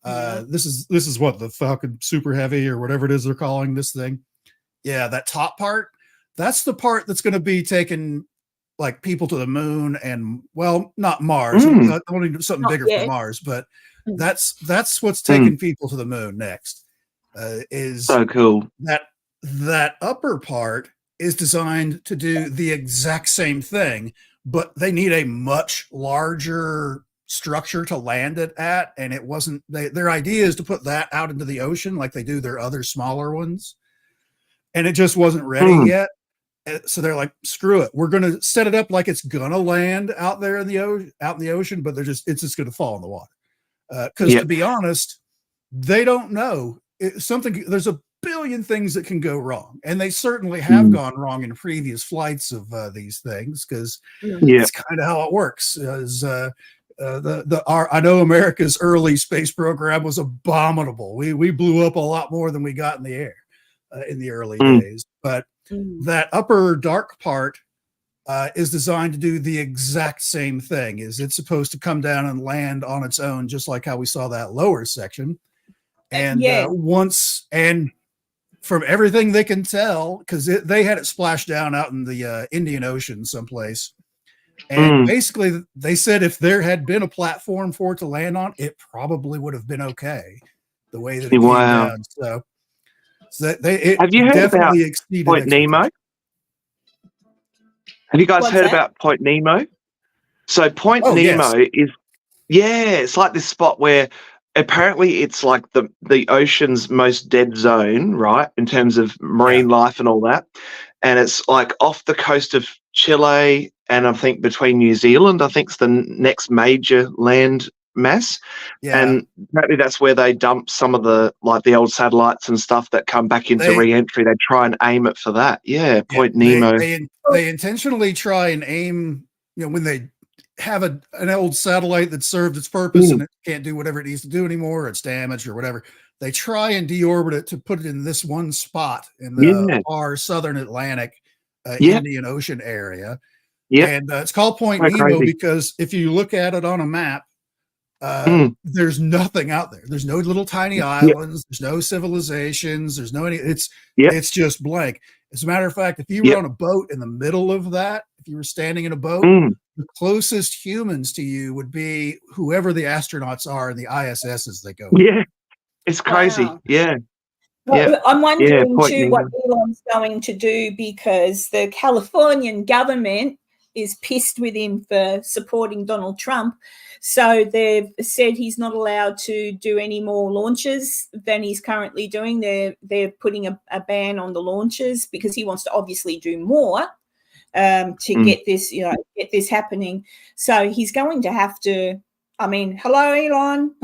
this is what the Falcon Super Heavy or whatever it is they're calling this thing. Yeah, that top part, that's the part that's going to be taking like people to the moon and, well, not Mars. I want to do something bigger for Mars, but that's what's taking people to the moon next. is so cool. That upper part is designed to do the exact same thing, but they need a much larger structure to land it at, and it wasn't. Their idea is to put that out into the ocean like they do their other smaller ones, and it just wasn't ready yet. So they're like, screw it, we're going to set it up like it's going to land out there in the ocean, but it's just going to fall in the water. Because to be honest, they don't know. There's a billion things that can go wrong, and they certainly have gone wrong in previous flights of these things, because it's kind of how it works. I know America's early space program was abominable. We blew up a lot more than we got in the air in the early days, but that upper dark part is designed to do the exact same thing. It's supposed to come down and land on its own, just like how we saw that lower section. And from everything they can tell, because they had it splashed down out in the Indian Ocean someplace. And basically, they said if there had been a platform for it to land on, it probably would have been okay, the way that it came down. So have you heard about Point Nemo? Have you guys heard about Point Nemo? So Point Nemo is, it's like this spot where apparently it's like the ocean's most dead zone, right, in terms of marine life and all that. And it's like off the coast of Chile, and I think between New Zealand, I think it's the next major land mass. And apparently that's where they dump some of the old satellites and stuff that come back into re-entry. They try and aim it for that. Point Nemo. They intentionally try and aim, when they have an old satellite that served its purpose and it can't do whatever it needs to do anymore, or it's damaged or whatever, they try and deorbit it to put it in this one spot in the far southern Atlantic Indian Ocean area. And it's called Point Nemo because if you look at it on a map, there's nothing out there. There's no little tiny islands. There's no civilizations. There's no it's just blank. As a matter of fact, if you were on a boat in the middle of that, if you were standing in a boat, the closest humans to you would be whoever the astronauts are in the ISSs they go. It's crazy. Well, I'm wondering too what Elon's going to do, because the Californian government is pissed with him for supporting Donald Trump. So they've said he's not allowed to do any more launches than he's currently doing. They're putting a ban on the launches because he wants to obviously do more to get this happening. So he's going to have to. I mean, hello, Elon.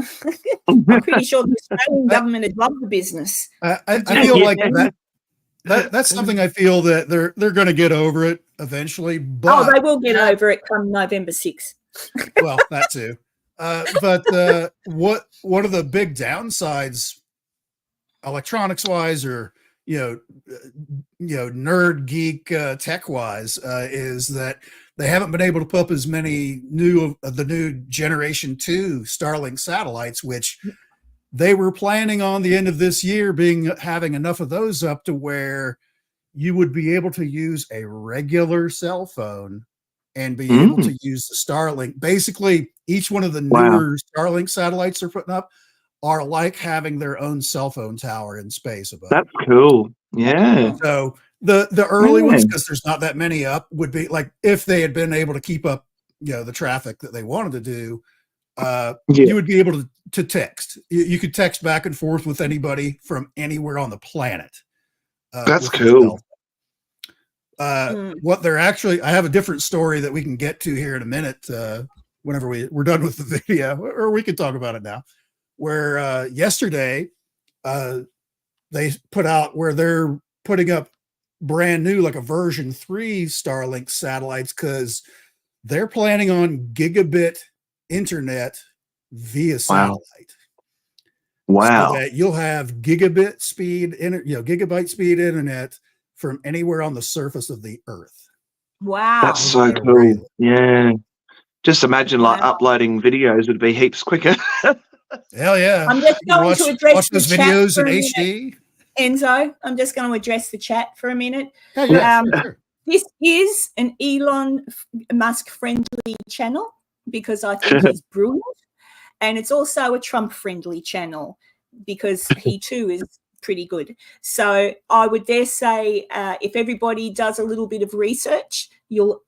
I'm pretty sure the Australian government would love the business. I feel like that's something I feel that they're going to get over it eventually. But they will get over it come November 6th. Well, that too. But one of the big downsides, electronics wise, or nerd geek tech wise, is that they haven't been able to put up as many the new Generation 2 Starlink satellites, which they were planning on the end of this year having enough of those up to where you would be able to use a regular cell phone and be able to use the Starlink. Basically, each one of the newer Starlink satellites they're putting up are like having their own cell phone tower in space above. That's cool. Yeah. So the early ones, because there's not that many up, would be like if they had been able to keep up, the traffic that they wanted to do, you would be able to text. You could text back and forth with anybody from anywhere on the planet. That's cool. What they're actually, I have a different story that we can get to here in a minute, whenever we're done with the video, or we can talk about it now, where yesterday they put out where they're putting up brand new, like a version 3 Starlink satellites, because they're planning on gigabit internet via satellite. Wow. So that you'll have gigabit speed, gigabyte speed internet from anywhere on the surface of the earth. Wow. That's so cool. Yeah. Just imagine uploading videos would be heaps quicker. Hell yeah. I'm just going to address those videos in HD. Enzo, I'm just going to address the chat for a minute. Sure. This is an Elon Musk friendly channel because I think he's brilliant. And it's also a Trump friendly channel because he too is pretty good. So I would dare say if everybody does a little bit of research, you'll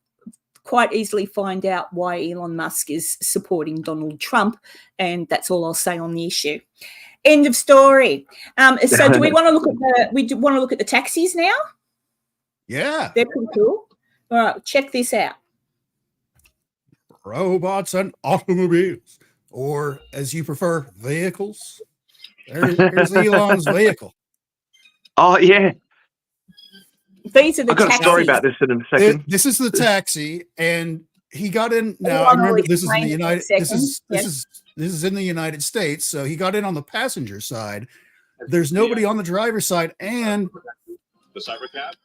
quite easily find out why Elon Musk is supporting Donald Trump. And that's all I'll say on the issue. End of story. So do we want to look at the taxis now? Yeah. They're pretty cool. All right, check this out. Robots and automobiles, or as you prefer, vehicles. Here's Elon's vehicle. Oh, yeah. These are the I've got taxis. a story about this in a second. This is the taxi, and he got in. Now I remember this is in the United. This is in the United States. So he got in on the passenger side. There's nobody on the driver's side, and the Cybercab.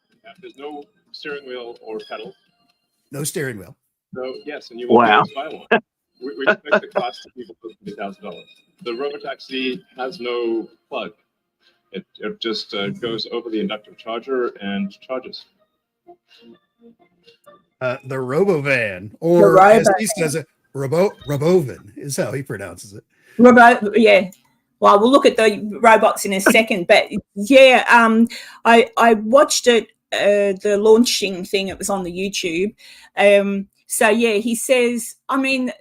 There's no steering wheel or pedal. No steering wheel. So yes, and you will buy one. We expect the cost to people $50,000. The robotaxi has no plug. It just goes over the inductive charger and charges. The Robovan, or as he says it, Robovan is how he pronounces it. Yeah. Well, we'll look at the robots in a second, but yeah, I watched it, the launching thing. It was on the YouTube. So yeah, he says, I mean,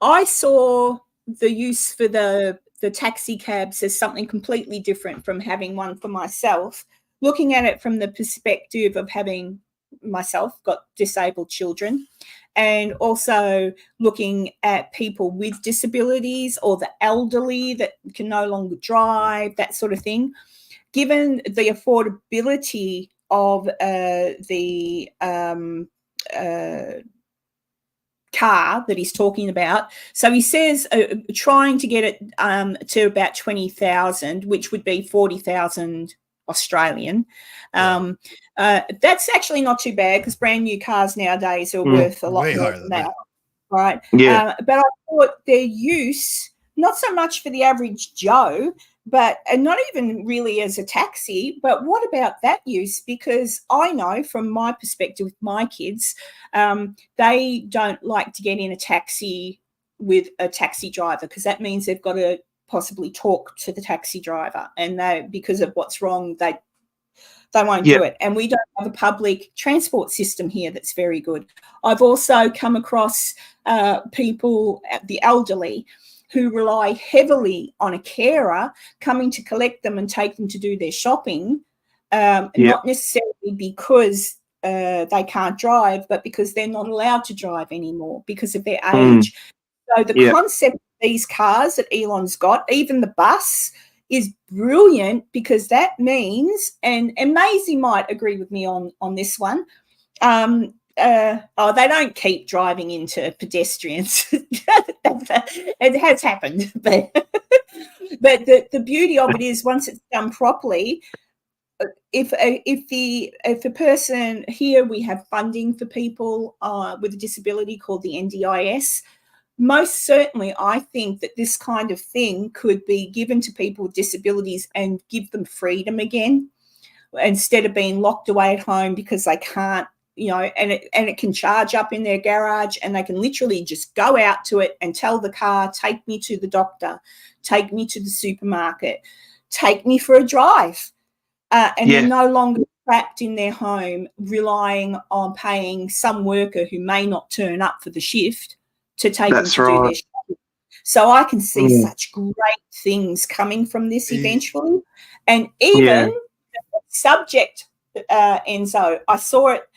I saw the use for the taxi cabs as something completely different from having one for myself. Looking at it from the perspective of having myself got disabled children, and also looking at people with disabilities or the elderly that can no longer drive, that sort of thing. Given the affordability of the car that he's talking about, so he says trying to get it to about 20,000, which would be 40,000 Australian. That's actually not too bad, because brand new cars nowadays are worth a lot more than that, right? Yeah. But I thought their use, not so much for the average Joe, but and not even really as a taxi, but what about that use? Because I know from my perspective with my kids, they don't like to get in a taxi with a taxi driver, because that means they've got to possibly talk to the taxi driver, and they, because of what's wrong, they won't do it. And we don't have a public transport system here that's very good. I've also come across people, the elderly, who rely heavily on a carer coming to collect them and take them to do their shopping, not necessarily because they can't drive, but because they're not allowed to drive anymore because of their age. So the concept of these cars that Elon's got, even the bus, is brilliant, because that means, and Maisie might agree with me on this one, they don't keep driving into pedestrians. It has happened, but the beauty of it is, once it's done properly, if a person here, we have funding for people with a disability called the NDIS. Most certainly, I think that this kind of thing could be given to people with disabilities and give them freedom again, instead of being locked away at home because they can't, and it can charge up in their garage, and they can literally just go out to it and tell the car, take me to the doctor, take me to the supermarket, take me for a drive. And they're no longer trapped in their home, relying on paying some worker who may not turn up for the shift to take them to do their shopping. So I can see such great things coming from this eventually. And even the subject, Enzo, I saw it.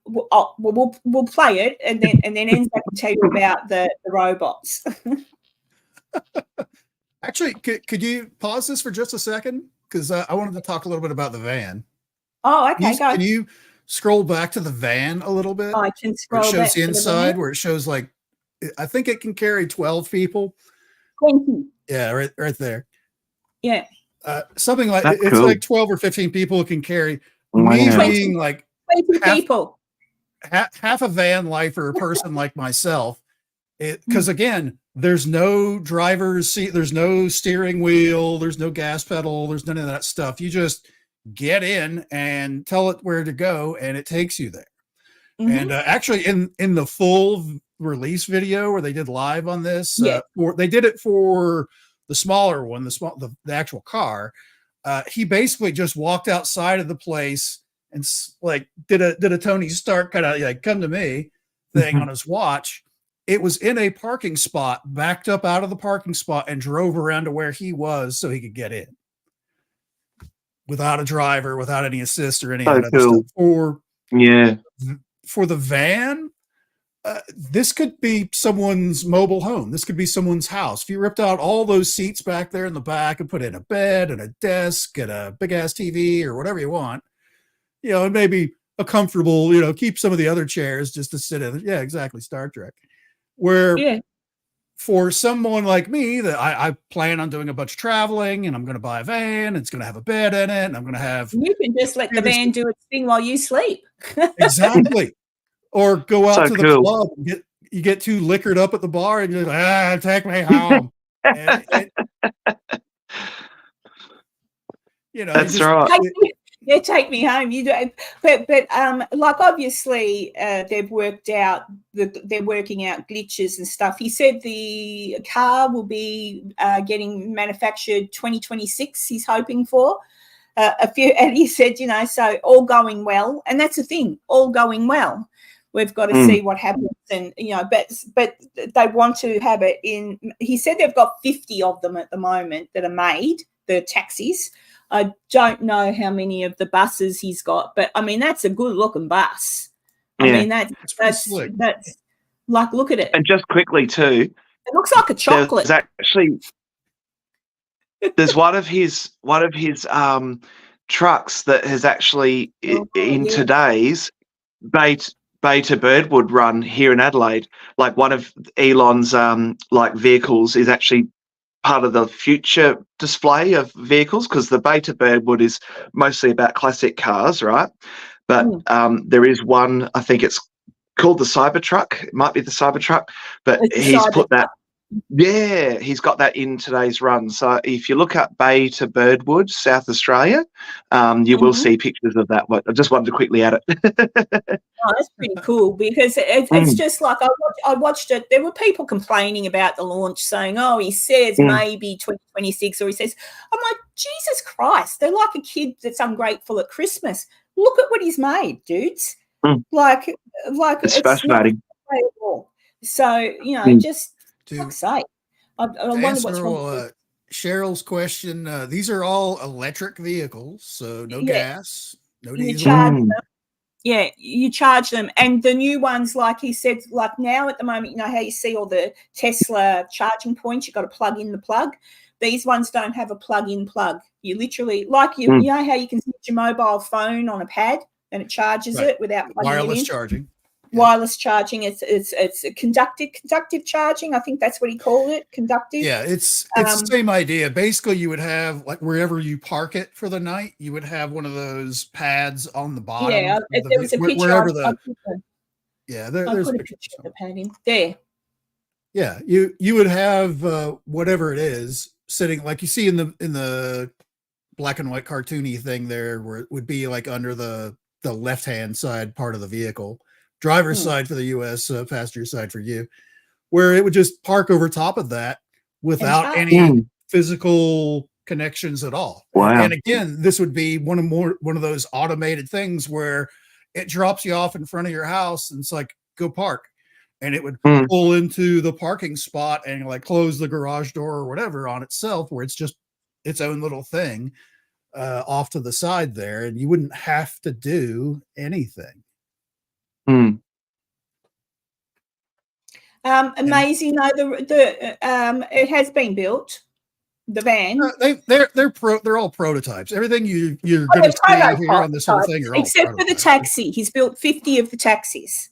We'll play it, and then Enzo can tell you about the robots. Actually, could you pause this for just a second? Because I wanted to talk a little bit about the van. Oh, okay, go. Can you scroll back to the van a little bit? I can scroll back. It shows the inside, where it shows, like, I think it can carry 12 people. 20. Yeah, right there. Yeah. Something like That's it's cool. like 12 or 15 people it can carry. Wow. Me 20. being like 20 people. half a van lifer, a person like myself, because again, there's no driver's seat, there's no steering wheel, there's no gas pedal, there's none of that stuff. You just get in and tell it where to go, and it takes you there. And actually, in the full release video where they did live on this, they did it for the smaller one, the actual car, he basically just walked outside of the place and like did a Tony Stark kind of like come to me thing on his watch. It was in a parking spot, backed up out of the parking spot, and drove around to where he was so he could get in without a driver, without any assist or any of that other stuff. Or for the van, this could be someone's mobile home. This could be someone's house. If you ripped out all those seats back there in the back and put in a bed and a desk and a big ass TV or whatever you want, and maybe a comfortable, keep some of the other chairs just to sit in. Yeah, exactly. Star Trek. Where for someone like me that I plan on doing a bunch of traveling and I'm going to buy a van, it's going to have a bed in it, and I'm going to have. You can just let the van do its thing while you sleep. Exactly. Or go out to the club and get too liquored up at the bar and you're like, take me home. That's right. Take me home. You do, but like obviously they're working out glitches and stuff. He said the car will be getting manufactured 2026. He's hoping for and he said, so all going well, and that's the thing, all going well. We've got to see what happens, and but they want to have it in. He said they've got 50 of them at the moment that are made, the taxis. I don't know how many of the buses he's got, but I mean that's a good looking bus. I mean that's like, look at it. And just quickly too, it looks like a chocolate. There's one of his trucks that has actually today's Beta Birdwood run here in Adelaide. Like one of Elon's vehicles is actually part of the future display of vehicles, because the Beta Birdwood is mostly about classic cars, right? But there is one, I think it's called the Cybertruck. It might be the Cybertruck, but he's put that. Yeah, he's got that in today's run. So if you look up Beta Birdwood, South Australia, you will see pictures of that. But I just wanted to quickly add it. That's pretty cool, because it's just like I watched it. There were people complaining about the launch, saying, "Oh, he says maybe 2026," or he says, "I'm like, Jesus Christ, they're like a kid that's ungrateful at Christmas. Look at what he's made, dudes. Like it's fascinating. So just." Fuck's sake. I wonder what's wrong. Cheryl's question, these are all electric vehicles, so no gas, no diesel. You charge them. And the new ones, like he said, like now at the moment, how you see all the Tesla charging points, you've got to plug in the plug. These ones don't have a plug-in plug. You literally, like you know how you can set your mobile phone on a pad and it charges it without plugging wireless it in? charging. Wireless charging, it's conductive charging. I think that's what he called it, conductive. Yeah, it's the same idea. Basically, you would have, like, wherever you park it for the night, you would have one of those pads on the bottom. Yeah, there was a picture. There's a picture of the pad in there. Yeah, you would have whatever it is sitting, like you see in the black and white cartoony thing there, where it would be like under the left-hand side part of the vehicle. Driver's side for the US, passenger side for you, where it would just park over top of that without any physical connections at all. Wow. And again, this would be one of those automated things where it drops you off in front of your house and it's like, go park. And it would pull into the parking spot and like close the garage door or whatever on itself, where it's just its own little thing off to the side there. And you wouldn't have to do anything. Amazing. No, it has been built. The van. They're all prototypes. Everything you're going to see here on this whole thing are all except for the taxi. He's built 50 of the taxis.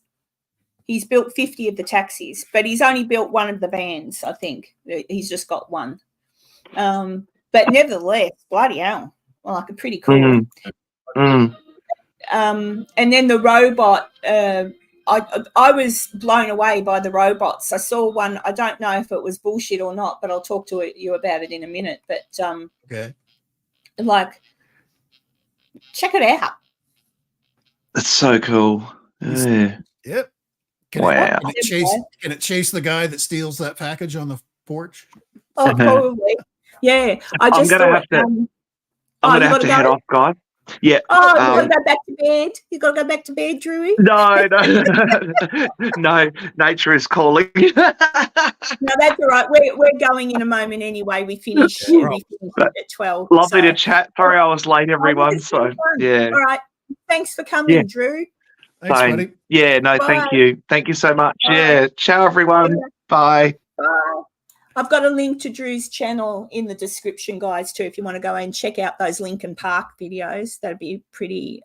But he's only built one of the vans. I think he's just got one. But nevertheless, bloody hell, like a pretty cool. And then the robot, I was blown away by the robots. I saw one. I don't know if it was bullshit or not, but I'll talk to you about it in a minute. But okay, like, check it out. That's so cool. Yeah. Yep. Wow. Can it chase the guy that steals that package on the porch? Oh, probably. Yeah, I I'm just gonna thought. have to. I'm Oh, gonna you have got to to head go. off, guys. Yeah. Oh, you got to go back to bed. You got to go back to bed, Drewy. No, no, nature is calling. No, that's all right. We're going in a moment anyway. We finish. Yeah, We finish at 12. Lovely so. to chat. Sorry I was late, everyone. This has been So fun. yeah, All right. Thanks for coming, Yeah. Drew. Thanks, same. buddy. Yeah, no, Bye. thank you so much. Bye. Yeah, ciao, everyone. Bye. Bye. I've got a link to Drew's channel in the description, guys, too, if you want to go and check out those Lincoln Park videos. That'd be pretty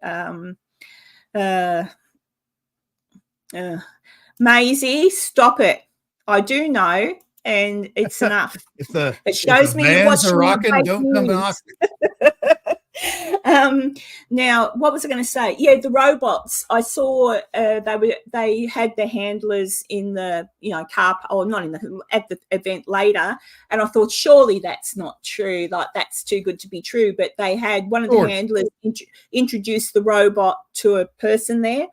Maisie, stop it. I do know, and it's enough. It shows me you're vans watching are rocking, fake don't come news. knock. Now, what was I going to say? Yeah, the robots. I saw they had the handlers in the car, or not in the at the event later, and I thought surely that's not true. Like that's too good to be true. But they had one of the handlers introduce the robot to a person there.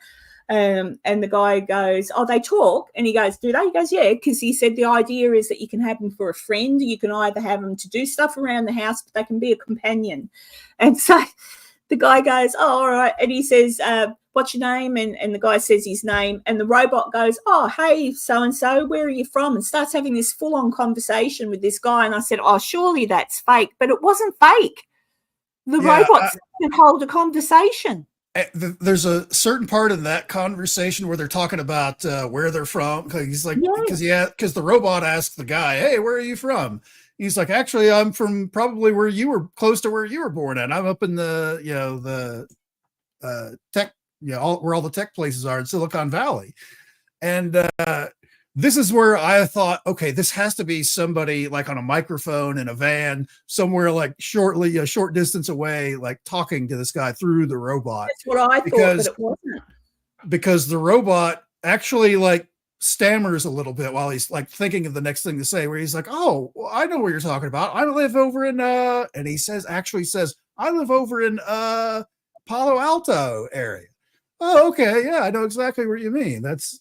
And the guy goes, oh, they talk? And he goes, do they? He goes, yeah, because he said the idea is that you can have them for a friend. You can either have them to do stuff around the house, but they can be a companion. And so the guy goes, oh, all right. And he says, what's your name? And the guy says his name. And the robot goes, oh, hey, so-and-so, where are you from? And starts having this full-on conversation with this guy. And I said, oh, surely that's fake. But it wasn't fake. The robots can hold a conversation. There's a certain part in that conversation where they're talking about where they're from. He's like, because the robot asked the guy, hey, where are you from? He's like, actually, I'm from probably where you were, close to where you were born at. I'm up in the tech, where all the tech places are in Silicon Valley. And this is where I thought, okay, this has to be somebody like on a microphone in a van somewhere, like a short distance away, like talking to this guy through the robot. That's what I thought, but it wasn't. Because the robot actually like stammers a little bit while he's like thinking of the next thing to say, where he's like, oh, well, I know what you're talking about. I live over in and he says, I live over in Palo Alto area. Oh, okay. Yeah, I know exactly what you mean. That's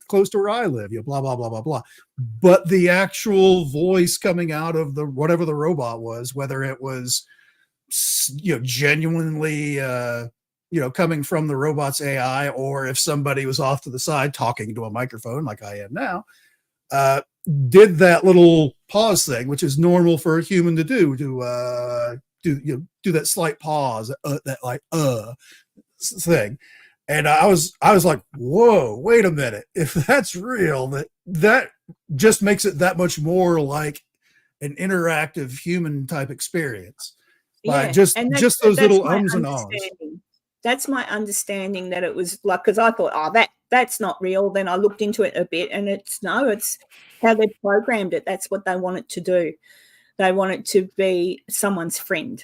close to where I live. Blah, blah, blah, blah, blah. But the actual voice coming out of whatever the robot was, whether it was genuinely coming from the robot's AI, or if somebody was off to the side talking to a microphone like I am now, did that little pause thing, which is normal for a human to do that slight pause, that like thing. And I was like, whoa, wait a minute. If that's real, that just makes it that much more like an interactive human type experience. Like just those little ums and ahs. That's my understanding, that it was like, because I thought, oh, that's not real. Then I looked into it a bit, and it's how they programmed it. That's what they want it to do. They want it to be someone's friend.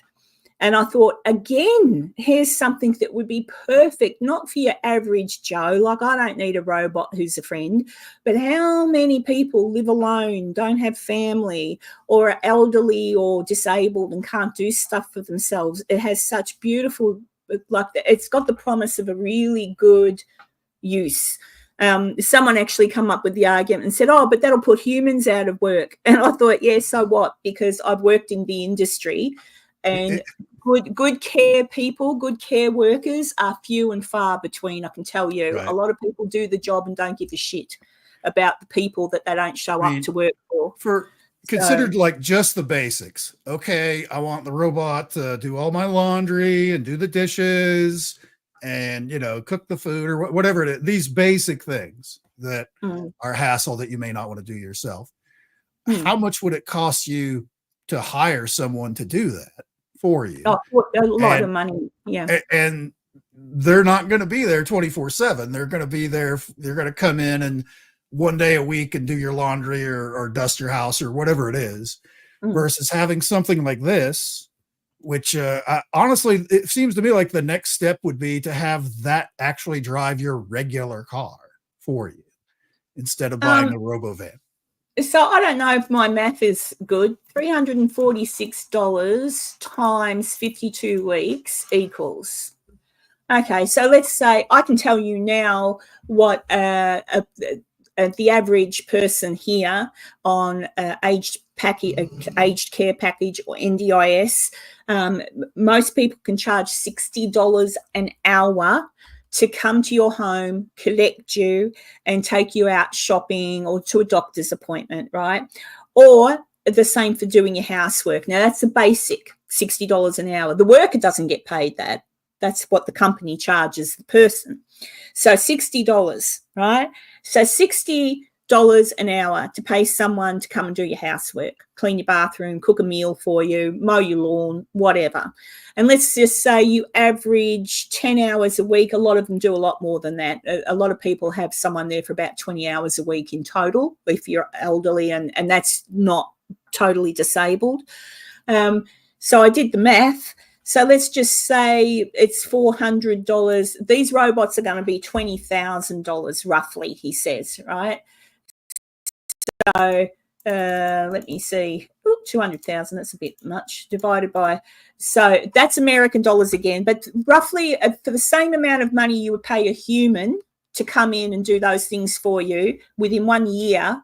And I thought, again, here's something that would be perfect, not for your average Joe. Like, I don't need a robot who's a friend, but how many people live alone, don't have family, or are elderly or disabled and can't do stuff for themselves? It has such beautiful, like, it's got the promise of a really good use. Someone actually come up with the argument and said, oh, but that'll put humans out of work. And I thought, yeah, so what? Because I've worked in the industry, and good care people, good care workers are few and far between, I can tell you. Right. A lot of people do the job and don't give a shit about the people that they don't show up to work for. Considered like just the basics. Okay, I want the robot to do all my laundry and do the dishes and, cook the food or whatever it is. These basic things that are hassle that you may not want to do yourself. How much would it cost you to hire someone to do that for you? Oh, a lot of money. Yeah. And they're not going to be there 24/7. They're going to be there. They're going to come in and one day a week and do your laundry or dust your house or whatever it is, versus having something like this, which honestly, it seems to me like the next step would be to have that actually drive your regular car for you instead of buying a robo-van. So I don't know if my math is good. $346 times 52 weeks equals. Okay, so let's say I can tell you now what the average person here on aged package, aged care package, or NDIS, most people can charge $60 an hour to come to your home, collect you, and take you out shopping or to a doctor's appointment, right? Or the same for doing your housework. Now, that's the basic, $60 an hour. The worker doesn't get paid that. That's what the company charges the person. So $60, right? So $60 an hour to pay someone to come and do your housework, clean your bathroom, cook a meal for you, mow your lawn, whatever. And let's just say you average 10 hours a week. A lot of them do a lot more than that. A lot of people have someone there for about 20 hours a week in total if you're elderly, and that's not totally disabled. So I did the math. So let's just say it's $400. These robots are going to be $20,000 roughly, he says, right? So let me see. 200,000, that's a bit much, divided by, so that's American dollars again, but roughly for the same amount of money you would pay a human to come in and do those things for you within 1 year,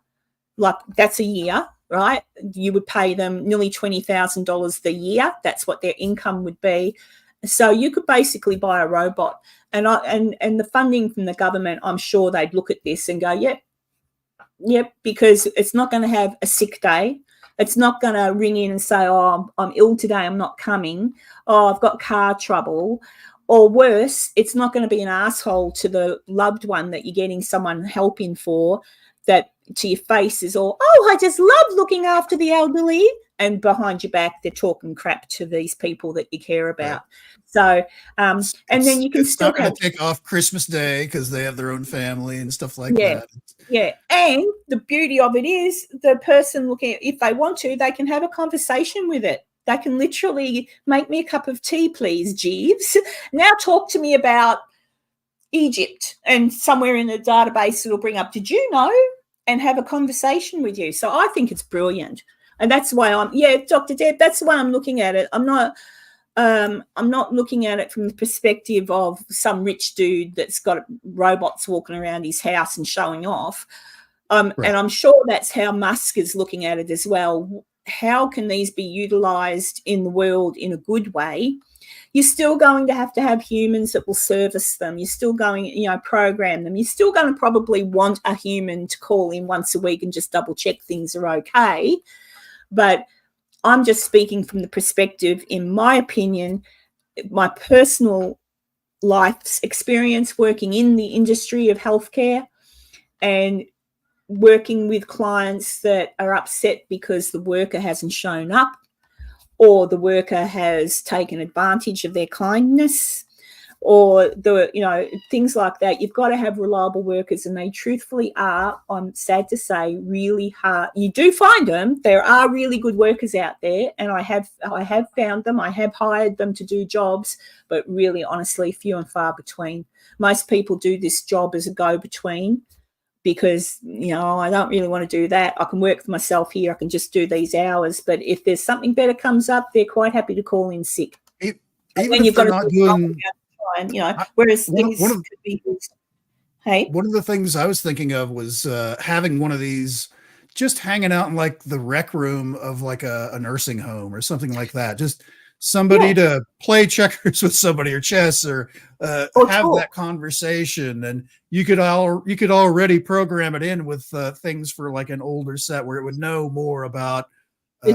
like that's a year, right? You would pay them nearly $20,000 a year. That's what their income would be. So you could basically buy a robot, and the funding from the government, I'm sure they'd look at this and go, yep, because it's not going to have a sick day. It's not going to ring in and say, oh, I'm ill today, I'm not coming. Oh, I've got car trouble. Or worse, it's not going to be an asshole to the loved one that you're getting someone helping for, that to your face is all, oh, I just love looking after the elderly. And behind your back, they're talking crap to these people that you care about. Right. So, and then you can still not going to take off Christmas Day because they have their own family and stuff like that. Yeah. And the beauty of it is the person looking, if they want to, they can have a conversation with it. They can literally make me a cup of tea, please, Jeeves. Now talk to me about Egypt, and somewhere in the database it'll bring up, did you know, and have a conversation with you. So I think it's brilliant. And that's why Dr. Deb, that's why I'm looking at it. I'm not looking at it from the perspective of some rich dude that's got robots walking around his house and showing off. Right. And I'm sure that's how Musk is looking at it as well. How can these be utilized in the world in a good way? You're still going to have humans that will service them. You're still going, program them. You're still going to probably want a human to call in once a week and just double check things are okay. But I'm just speaking from the perspective, in my opinion, my personal life's experience working in the industry of healthcare and working with clients that are upset because the worker hasn't shown up or the worker has taken advantage of their kindness or things like that. You've got to have reliable workers, and they truthfully are, I'm sad to say, really hard. You do find them. There are really good workers out there, and I have found them. I have hired them to do jobs, but really, honestly, few and far between. Most people do this job as a go-between because, I don't really want to do that. I can work for myself here. I can just do these hours. But if there's something better comes up, they're quite happy to call in sick. Even if they're not doing... whereas things could be used. Hey, one of the things I was thinking of was having one of these just hanging out in like the rec room of like a nursing home or something like that. Just somebody to play checkers with somebody or chess or have that conversation. And you could already program it in with things for like an older set where it would know more about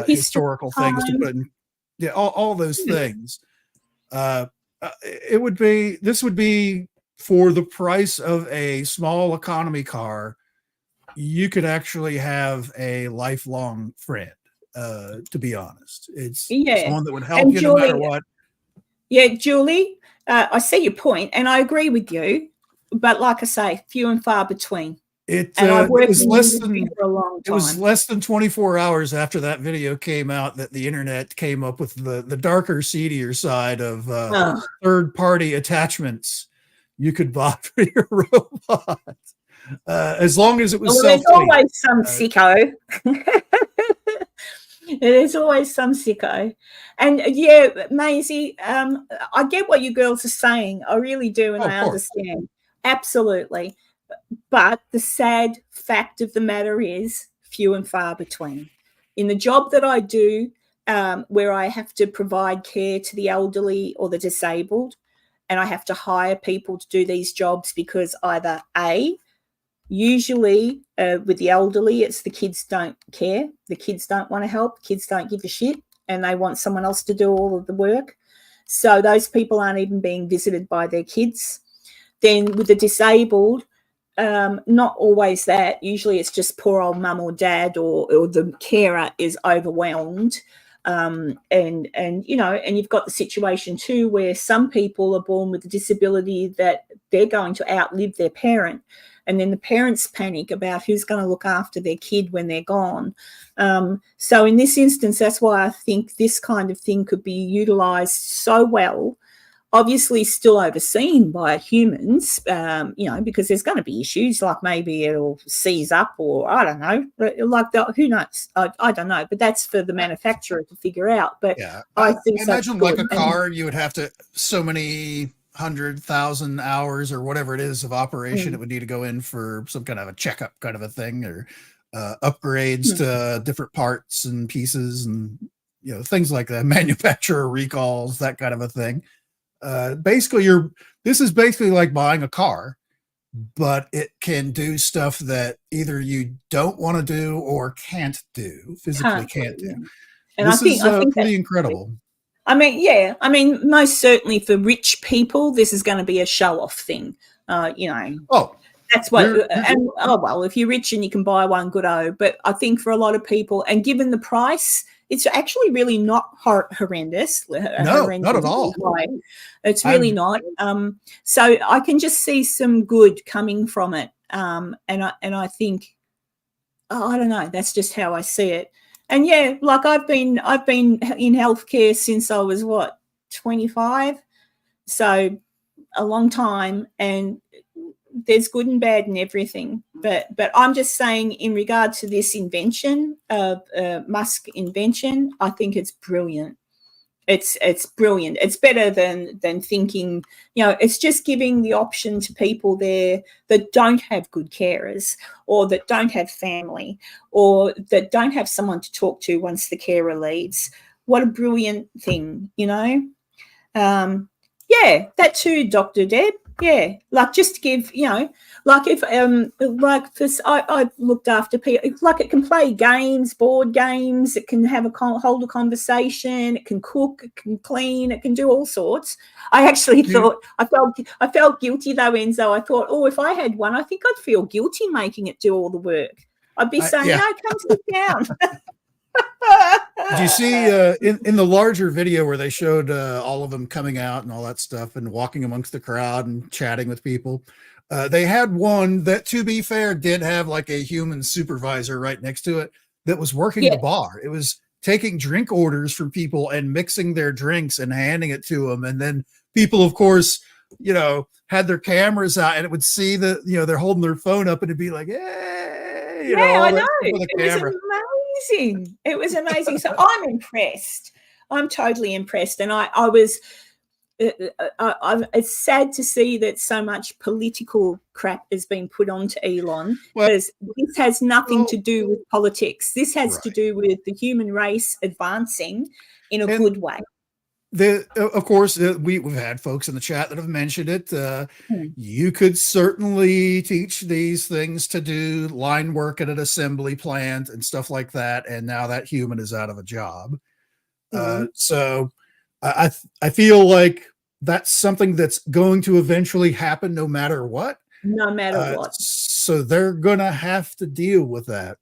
historical things to put in. All those things. This would be for the price of a small economy car. You could actually have a lifelong friend, to be honest. It's someone that would help you no matter what. Yeah, Julie, I see your point and I agree with you, but like I say, few and far between. It was less than 24 hours after that video came out that the internet came up with the darker, seedier side of third-party attachments you could buy for your robot, as long as it was there's always some sicko. There's always some sicko. And Maisie, I get what you girls are saying. I really do, and I understand. Absolutely. But the sad fact of the matter is few and far between. in the job that I do, where I have to provide care to the elderly or the disabled, and I have to hire people to do these jobs because either usually with the elderly, it's the kids don't care, the kids don't want to help, kids don't give a shit, and they want someone else to do all of the work. So those people aren't even being visited by their kids. Then with the disabled, not always that. Usually it's just poor old mum or dad or the carer is overwhelmed. And you've got the situation too where some people are born with a disability that they're going to outlive their parent, and then the parents panic about who's going to look after their kid when they're gone. So in this instance, that's why I think this kind of thing could be utilised so well. Obviously still overseen by humans, because there's going to be issues, like maybe it'll seize up, or I don't know, like who knows? I don't know, but that's for the manufacturer to figure out. But yeah, I think imagine like a car, you would have to so many 100,000 hours or whatever it is of operation it would need to go in for some kind of a checkup kind of a thing, or upgrades to different parts and pieces and things like that, manufacturer recalls, that kind of a thing. Basically this is basically like buying a car, but it can do stuff that either you don't want to do or can't do, physically can't do. And this is pretty incredible. I mean, most certainly for rich people, this is going to be a show-off thing. Oh, that's what. If you're rich and you can buy one, good. But I think for a lot of people, and given the price, it's actually really not horrendous. No, not at all. It's really not. So I can just see some good coming from it. And I think, I don't know. That's just how I see it. And yeah, like I've been in healthcare since I was 25, so a long time, and there's good and bad in everything. But I'm just saying, in regard to this invention of Musk invention, I think it's brilliant. It's brilliant. It's better than thinking, it's just giving the option to people there that don't have good carers, or that don't have family, or that don't have someone to talk to once the carer leaves. What a brilliant thing, Yeah, that too, Dr. Deb. Yeah, like just to give, like if I've looked after people, like it can play games, board games, it can have hold a conversation, it can cook, it can clean, it can do all sorts. I actually thought I felt guilty though, Enzo. I thought, if I had one, I think I'd feel guilty making it do all the work. I'd be saying, no, come sit down. Did you see in the larger video where they showed all of them coming out and all that stuff and walking amongst the crowd and chatting with people? They had one that, to be fair, did have like a human supervisor right next to it that was working the bar. It was taking drink orders from people and mixing their drinks and handing it to them. And then people, of course, had their cameras out, and it would see that, they're holding their phone up, and it'd be like, hey, I know. It was amazing. So I'm impressed. I'm totally impressed. And I was, it's sad to see that so much political crap has been put onto Elon, because this has nothing to do with politics. This has to do with the human race advancing in a good way. Of course, we've had folks in the chat that have mentioned it. You could certainly teach these things to do line work at an assembly plant and stuff like that, and now that human is out of a job. So I feel like that's something that's going to eventually happen no matter what. No matter what. So they're going to have to deal with that.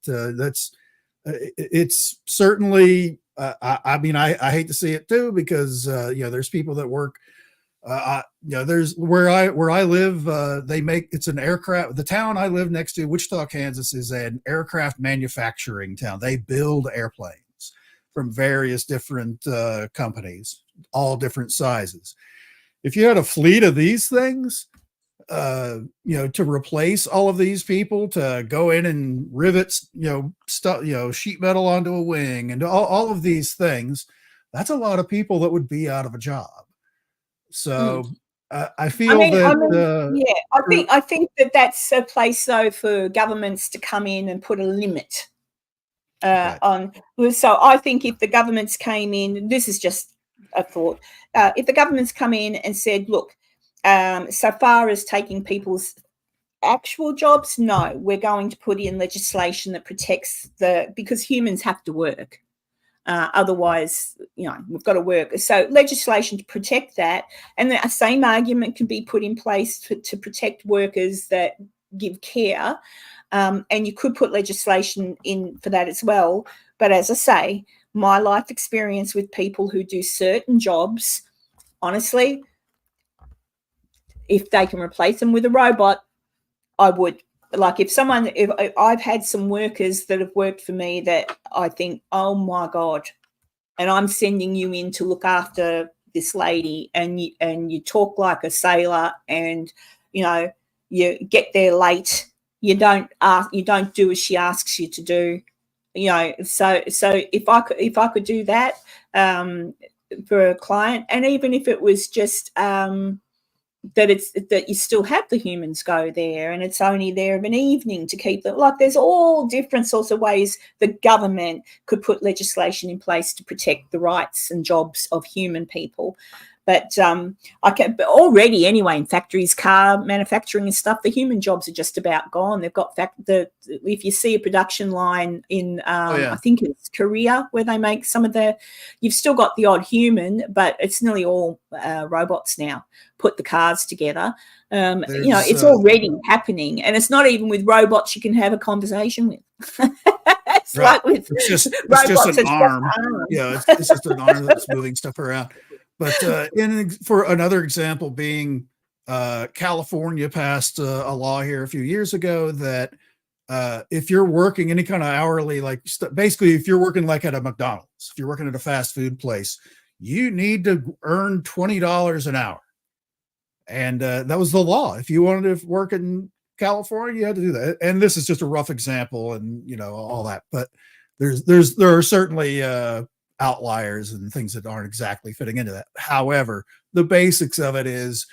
It's certainly... I mean, I hate to see it too, because there's people that work. There's where I live. It's an aircraft. The town I live next to, Wichita, Kansas, is an aircraft manufacturing town. They build airplanes from various different companies, all different sizes. If you had a fleet of these things, to replace all of these people, to go in and rivet, sheet metal onto a wing and all of these things, that's a lot of people that would be out of a job. So I feel I think that's a place though for governments to come in and put a limit on. So I think if the governments came in, this is just a thought. If the governments come in and said, look, so far as taking people's actual jobs, no, we're going to put in legislation that protects because humans have to work. Otherwise, we've got to work. So legislation to protect that, and the same argument can be put in place to protect workers that give care. And you could put legislation in for that as well. But as I say, my life experience with people who do certain jobs, honestly, if they can replace them with a robot, I would. Like if I've had some workers that have worked for me that I think, oh my God, and I'm sending you in to look after this lady, and you talk like a sailor, and you get there late, you don't do as she asks you to do, so if I could do that for a client, and even if it was just that you still have the humans go there, and it's only there of an evening to keep them. Like there's all different sorts of ways the government could put legislation in place to protect the rights and jobs of human people. But but already anyway, in factories, car manufacturing and stuff, the human jobs are just about gone. They've got if you see a production line in I think it's Korea where they make some of you've still got the odd human, but it's nearly all robots now. Put the cars together. It's already happening, and it's not even with robots you can have a conversation with. It's right. like with it's just robots, an arm. Yeah, it's just an arm that's moving stuff around. But for another example being California passed a law here a few years ago that if you're working any kind of hourly, basically if you're working like at a McDonald's, if you're working at a fast food place, you need to earn $20 an hour. And that was the law. If you wanted to work in California, you had to do that. And this is just a rough example and, all that. But there are certainly outliers and things that aren't exactly fitting into that. However, the basics of it is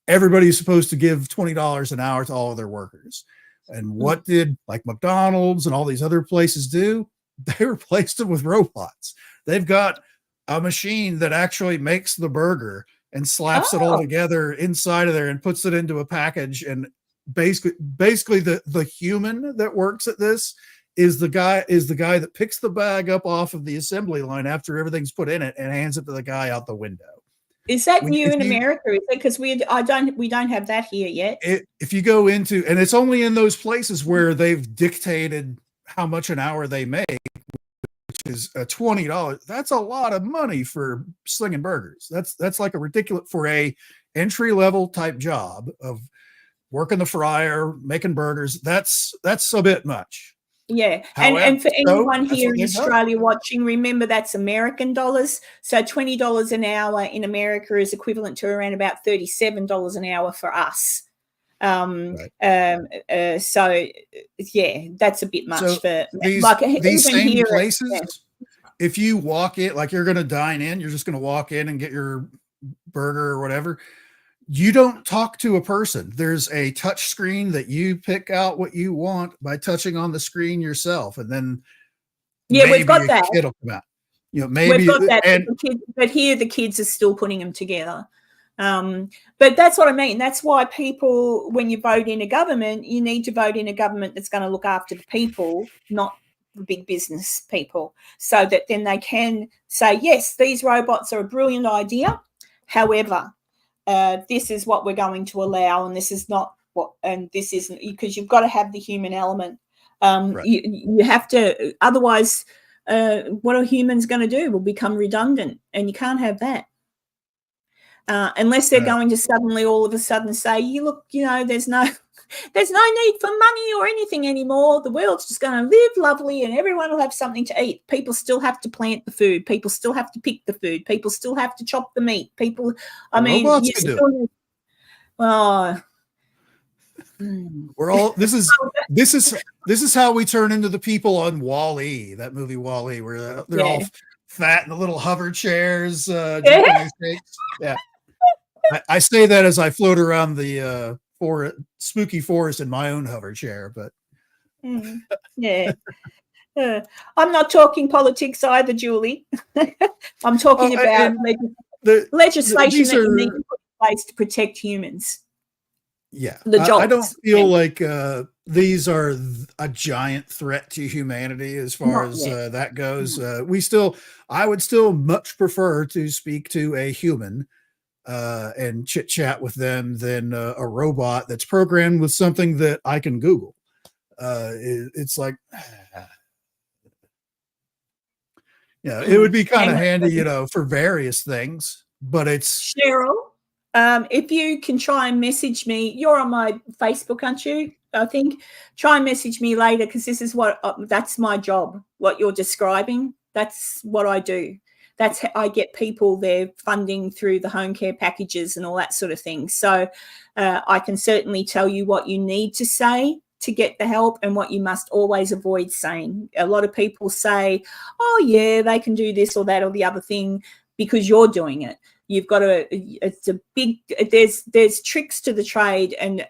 everybody's supposed to give $20 an hour to all of their workers. And what did like McDonald's and all these other places do? They replaced them with robots. They've got a machine that actually makes the burger and slaps it all together inside of there and puts it into a package. And basically the human that works at this is the guy that picks the bag up off of the assembly line after everything's put in it and hands it to the guy out the window. Is that new in America? Is it because we don't have that here yet? If you go into, and it's only in those places where they've dictated how much an hour they make, which is $20. That's a lot of money for slinging burgers. That's like a ridiculous for a entry level type job of working the fryer, making burgers. That's a bit much. Yeah, and for anyone here in Australia watching, remember that's American dollars. So $20 an hour in America is equivalent to around about $37 an hour for us. Right. So yeah, that's a bit much for these same here, places. Yeah. If you walk in, like you're going to dine in, you're just going to walk in and get your burger or whatever. You don't talk to a person. There's a touch screen that you pick out what you want by touching on the screen yourself, and then we've got that. It'll come out. Maybe we've got that. But here the kids are still putting them together. But that's what I mean. That's why people, when you vote in a government, you need to vote in a government that's going to look after the people, not the big business people, so that then they can say, yes, these robots are a brilliant idea. However, this is what we're going to allow, and this is not what, and this isn't, because you've got to have the human element. Right. You have to, otherwise, what are humans going to do? Will become redundant, and you can't have that. Unless they're going to suddenly all of a sudden say, there's no need for money or anything anymore. The world's just going to live lovely and everyone will have something to eat. People still have to plant the food. People still have to pick the food. People still have to chop the meat. We're all, this is how we turn into the people on Wall-E, that movie Wall-E, where they're all fat in the little hover chairs. Yeah. I say that as I float around the spooky forest in my own hover chair, but yeah. I'm not talking politics either, Julie. I'm talking about legislation that you need to put in place to protect humans. Yeah, the jobs. I don't feel like these are a giant threat to humanity as far as that goes. I would still much prefer to speak to a human and chit chat with them than a robot that's programmed with something that I can Google. It's like, yeah, it would be kind of handy, for various things, but it's Cheryl. If you can try and message me, you're on my Facebook, aren't you? I think try and message me later, because this is what that's my job. What you're describing, that's what I do. That's how I get people their funding through the home care packages and all that sort of thing. So I can certainly tell you what you need to say to get the help and what you must always avoid saying. A lot of people say, oh yeah, they can do this or that or the other thing because you're doing it. You've got to, it's a big, there's tricks to the trade, and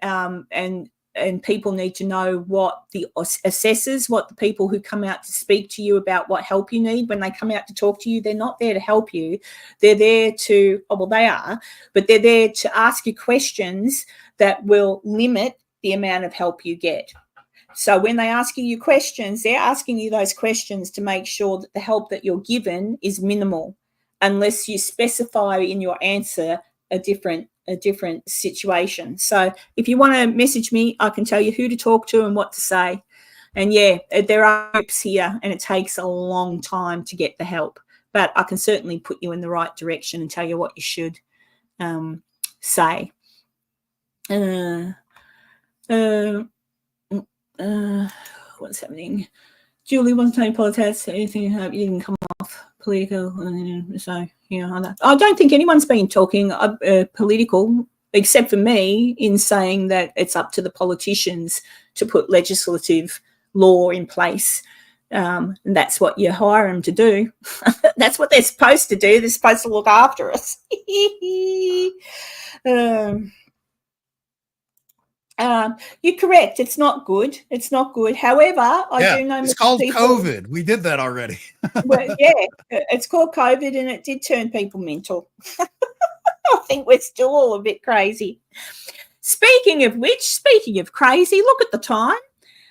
people need to know what the assessors, what the people who come out to speak to you about what help you need, when they come out to talk to you, they're not there to help you. They're there to, they are, but they're there to ask you questions that will limit the amount of help you get. So when they ask you questions, they're asking you those questions to make sure that the help that you're given is minimal, unless you specify in your answer a different situation. So if you want to message me, I can tell you who to talk to and what to say. And yeah, there are groups here, and it takes a long time to get the help, but I can certainly put you in the right direction and tell you what you should say. What's happening? Julie wants to know politics. Anything you didn't come off political. So I don't think anyone's been talking political except for me in saying that it's up to the politicians to put legislative law in place. And that's what you hire them to do. That's what they're supposed to do. They're supposed to look after us. You're correct. It's not good. It's not good. However, I do know it's called COVID. We did that already. Well, yeah, it's called COVID, and it did turn people mental. I think we're still all a bit crazy. Speaking of which, speaking of crazy, look at the time.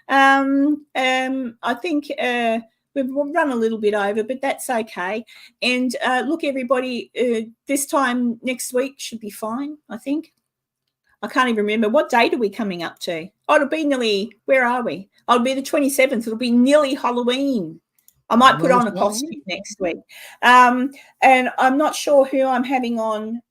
I think we've run a little bit over, but that's okay. And look, everybody, this time next week should be fine, I think. I can't even remember. What date are we coming up to? Oh, it'll be nearly, where are we? Oh, it'll be the 27th. It'll be nearly Halloween. I might put on a costume next week. And I'm not sure who I'm having on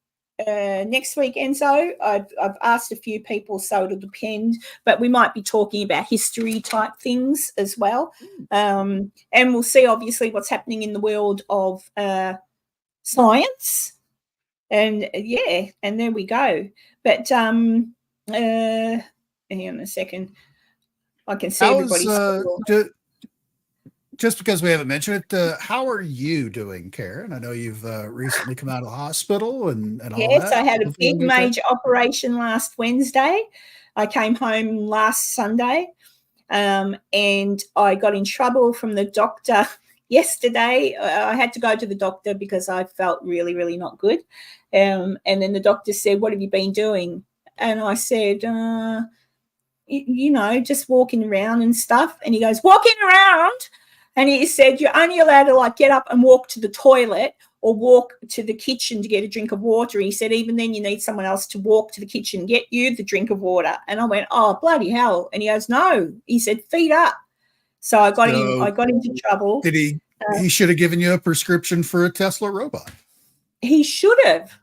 next week, Enzo. I've asked a few people, so it'll depend. But we might be talking about history type things as well. And we'll see, obviously, what's happening in the world of science. And yeah, and there we go. But hang on a second. I can see everybody's just because we haven't mentioned it, how are you doing, Karen? I know you've recently come out of the hospital and all that. Yes, I had a big major operation last Wednesday. I came home last Sunday, and I got in trouble from the doctor yesterday. I had to go to the doctor because I felt really, really not good. And then the doctor said, what have you been doing? And I said, just walking around and stuff. And he goes, walking around? And he said, you're only allowed to get up and walk to the toilet or walk to the kitchen to get a drink of water. He said, even then you need someone else to walk to the kitchen and get you the drink of water. And I went, oh, bloody hell. And he goes, no. He said, feet up. So I got into trouble. Did he should have given you a prescription for a Tesla robot. He should have.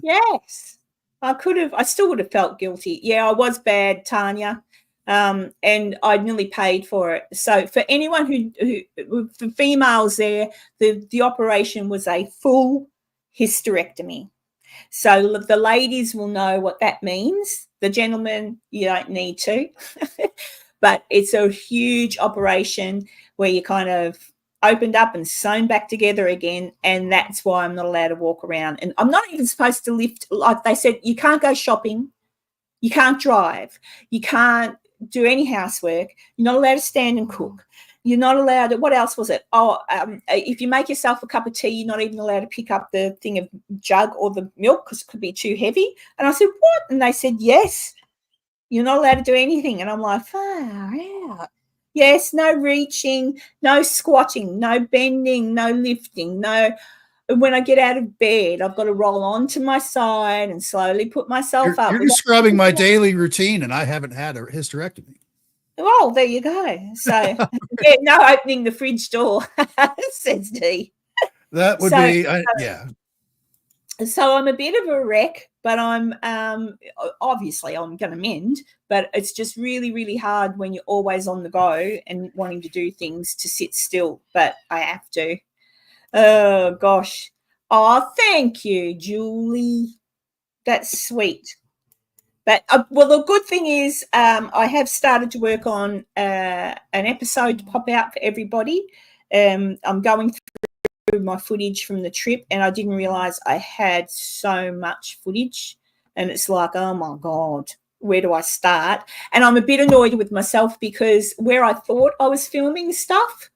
Yes, I could have. I still would have felt guilty. Yeah, I was bad, Tanya, and I nearly paid for it. So for anyone who for females there, the operation was a full hysterectomy. So the ladies will know what that means. The gentlemen, you don't need to. But it's a huge operation where you kind of opened up and sewn back together again, and that's why I'm not allowed to walk around. And I'm not even supposed to lift. Like they said, you can't go shopping, you can't drive, you can't do any housework, you're not allowed to stand and cook. You're not allowed to, what else was it? If you make yourself a cup of tea, you're not even allowed to pick up the thing of jug or the milk because it could be too heavy. And I said, what? And they said, yes, you're not allowed to do anything. And I'm like, far out. Yes, no reaching, no squatting, no bending, no lifting, no. When I get out of bed, I've got to roll onto my side and slowly put myself up. You're describing my daily routine, and I haven't had a hysterectomy. Well, there you go. So, yeah, no opening the fridge door, says Dee. That would be, yeah. So I'm a bit of a wreck, but I'm obviously I'm going to mend, but it's just really, really hard when you're always on the go and wanting to do things to sit still, but I have to. Oh, gosh. Oh, thank you, Julie. That's sweet. But, well, the good thing is I have started to work on an episode to pop out for everybody. I'm going through my footage from the trip, and I didn't realise I had so much footage. And it's like, oh, my God, where do I start? And I'm a bit annoyed with myself because where I thought I was filming stuff,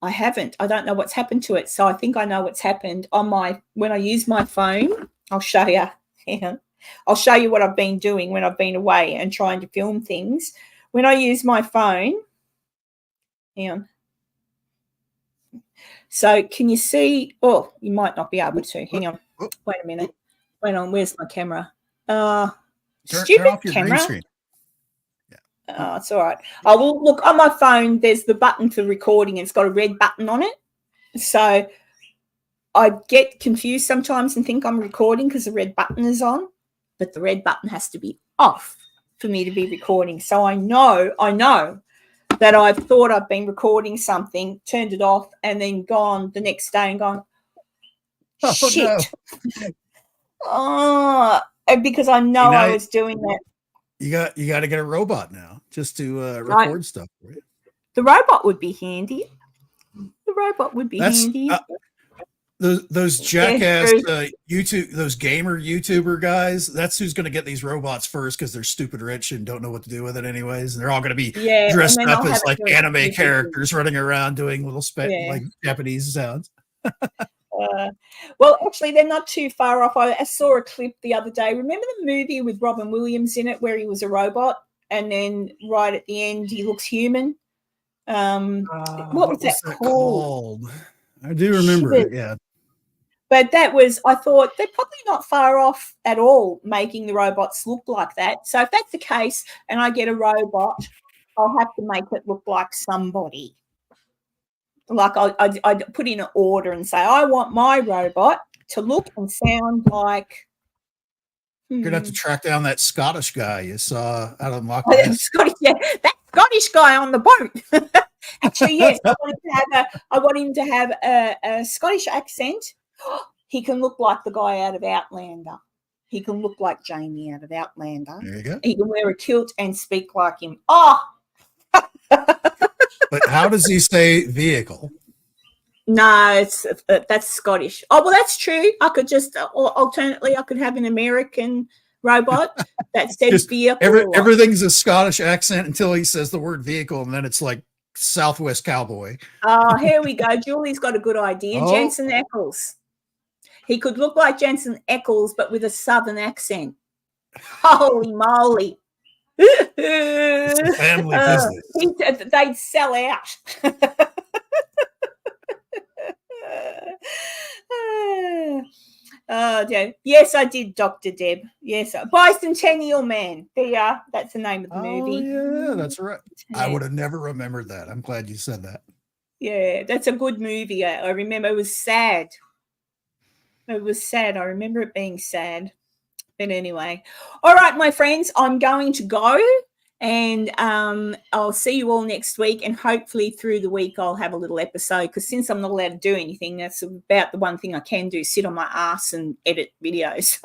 I haven't. I don't know what's happened to it. So I think I know what's happened when I use my phone. I'll show you. Yeah. I'll show you what I've been doing when I've been away and trying to film things. When I use my phone, hang on. So can you see? Oh, you might not be able to. Hang on. Wait a minute. Wait on. Where's my camera? Stupid off your camera. green screen. Oh, it's all right. Oh, well, look, on my phone, there's the button for recording. It's got a red button on it. So I get confused sometimes and think I'm recording because the red button is on, but the red button has to be off for me to be recording. So I know that I've thought I've been recording something, turned it off, and then gone the next day and gone, shit. No. Oh, because I know I was doing that. You got to get a robot now just to record stuff for you. The robot would be handy. Handy. Those jackass those gamer YouTuber guys, that's who's going to get these robots first because they're stupid rich and don't know what to do with it anyways. And they're all going to be dressed up as like anime characters running around doing little like Japanese sounds. Well, actually, they're not too far off. I saw a clip the other day. Remember the movie with Robin Williams in it where he was a robot and then right at the end he looks human? What was that called? I do remember it, yeah. But I thought they're probably not far off at all making the robots look like that. So if that's the case and I get a robot, I'll have to make it look like somebody. Like I'd put in an order and say, I want my robot to look and sound like. You're going to have to track down that Scottish guy you saw out on Loch Ness. That Scottish guy on the boat. Actually, yes, I want him to have a Scottish accent. He can look like the guy out of Outlander. He can look like Jamie out of Outlander. There you go. He can wear a kilt and speak like him. Oh. But how does he say vehicle? No, that's Scottish. Oh, well, that's true. I could just, alternately, I could have an American robot that says vehicle. Everything's a Scottish accent until he says the word vehicle, and then it's like Southwest Cowboy. Oh, here we go. Julie's got a good idea. Oh. Jensen Ackles. He could look like Jensen Ackles, but with a southern accent. Holy moly. It's a family business. They'd sell out. Oh, dear. Yes, I did, Dr. Deb. Yes, Bicentennial Man. There you are. That's the name of the movie. Yeah, that's right. I would have never remembered that. I'm glad you said that. Yeah, that's a good movie. I remember it was sad. I remember it being sad. But anyway, all right, my friends, I'm going to go and I'll see you all next week. And hopefully through the week, I'll have a little episode because since I'm not allowed to do anything, that's about the one thing I can do, sit on my ass and edit videos.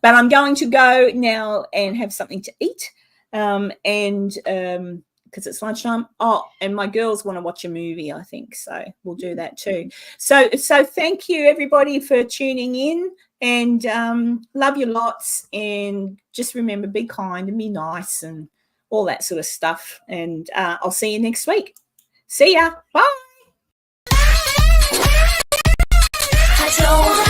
But I'm going to go now and have something to eat because it's lunchtime. Oh, and my girls want to watch a movie, I think. So we'll do that too. So thank you, everybody, for tuning in. And love you lots. And just remember, be kind and be nice and all that sort of stuff. And I'll see you next week. See ya. Bye. I don't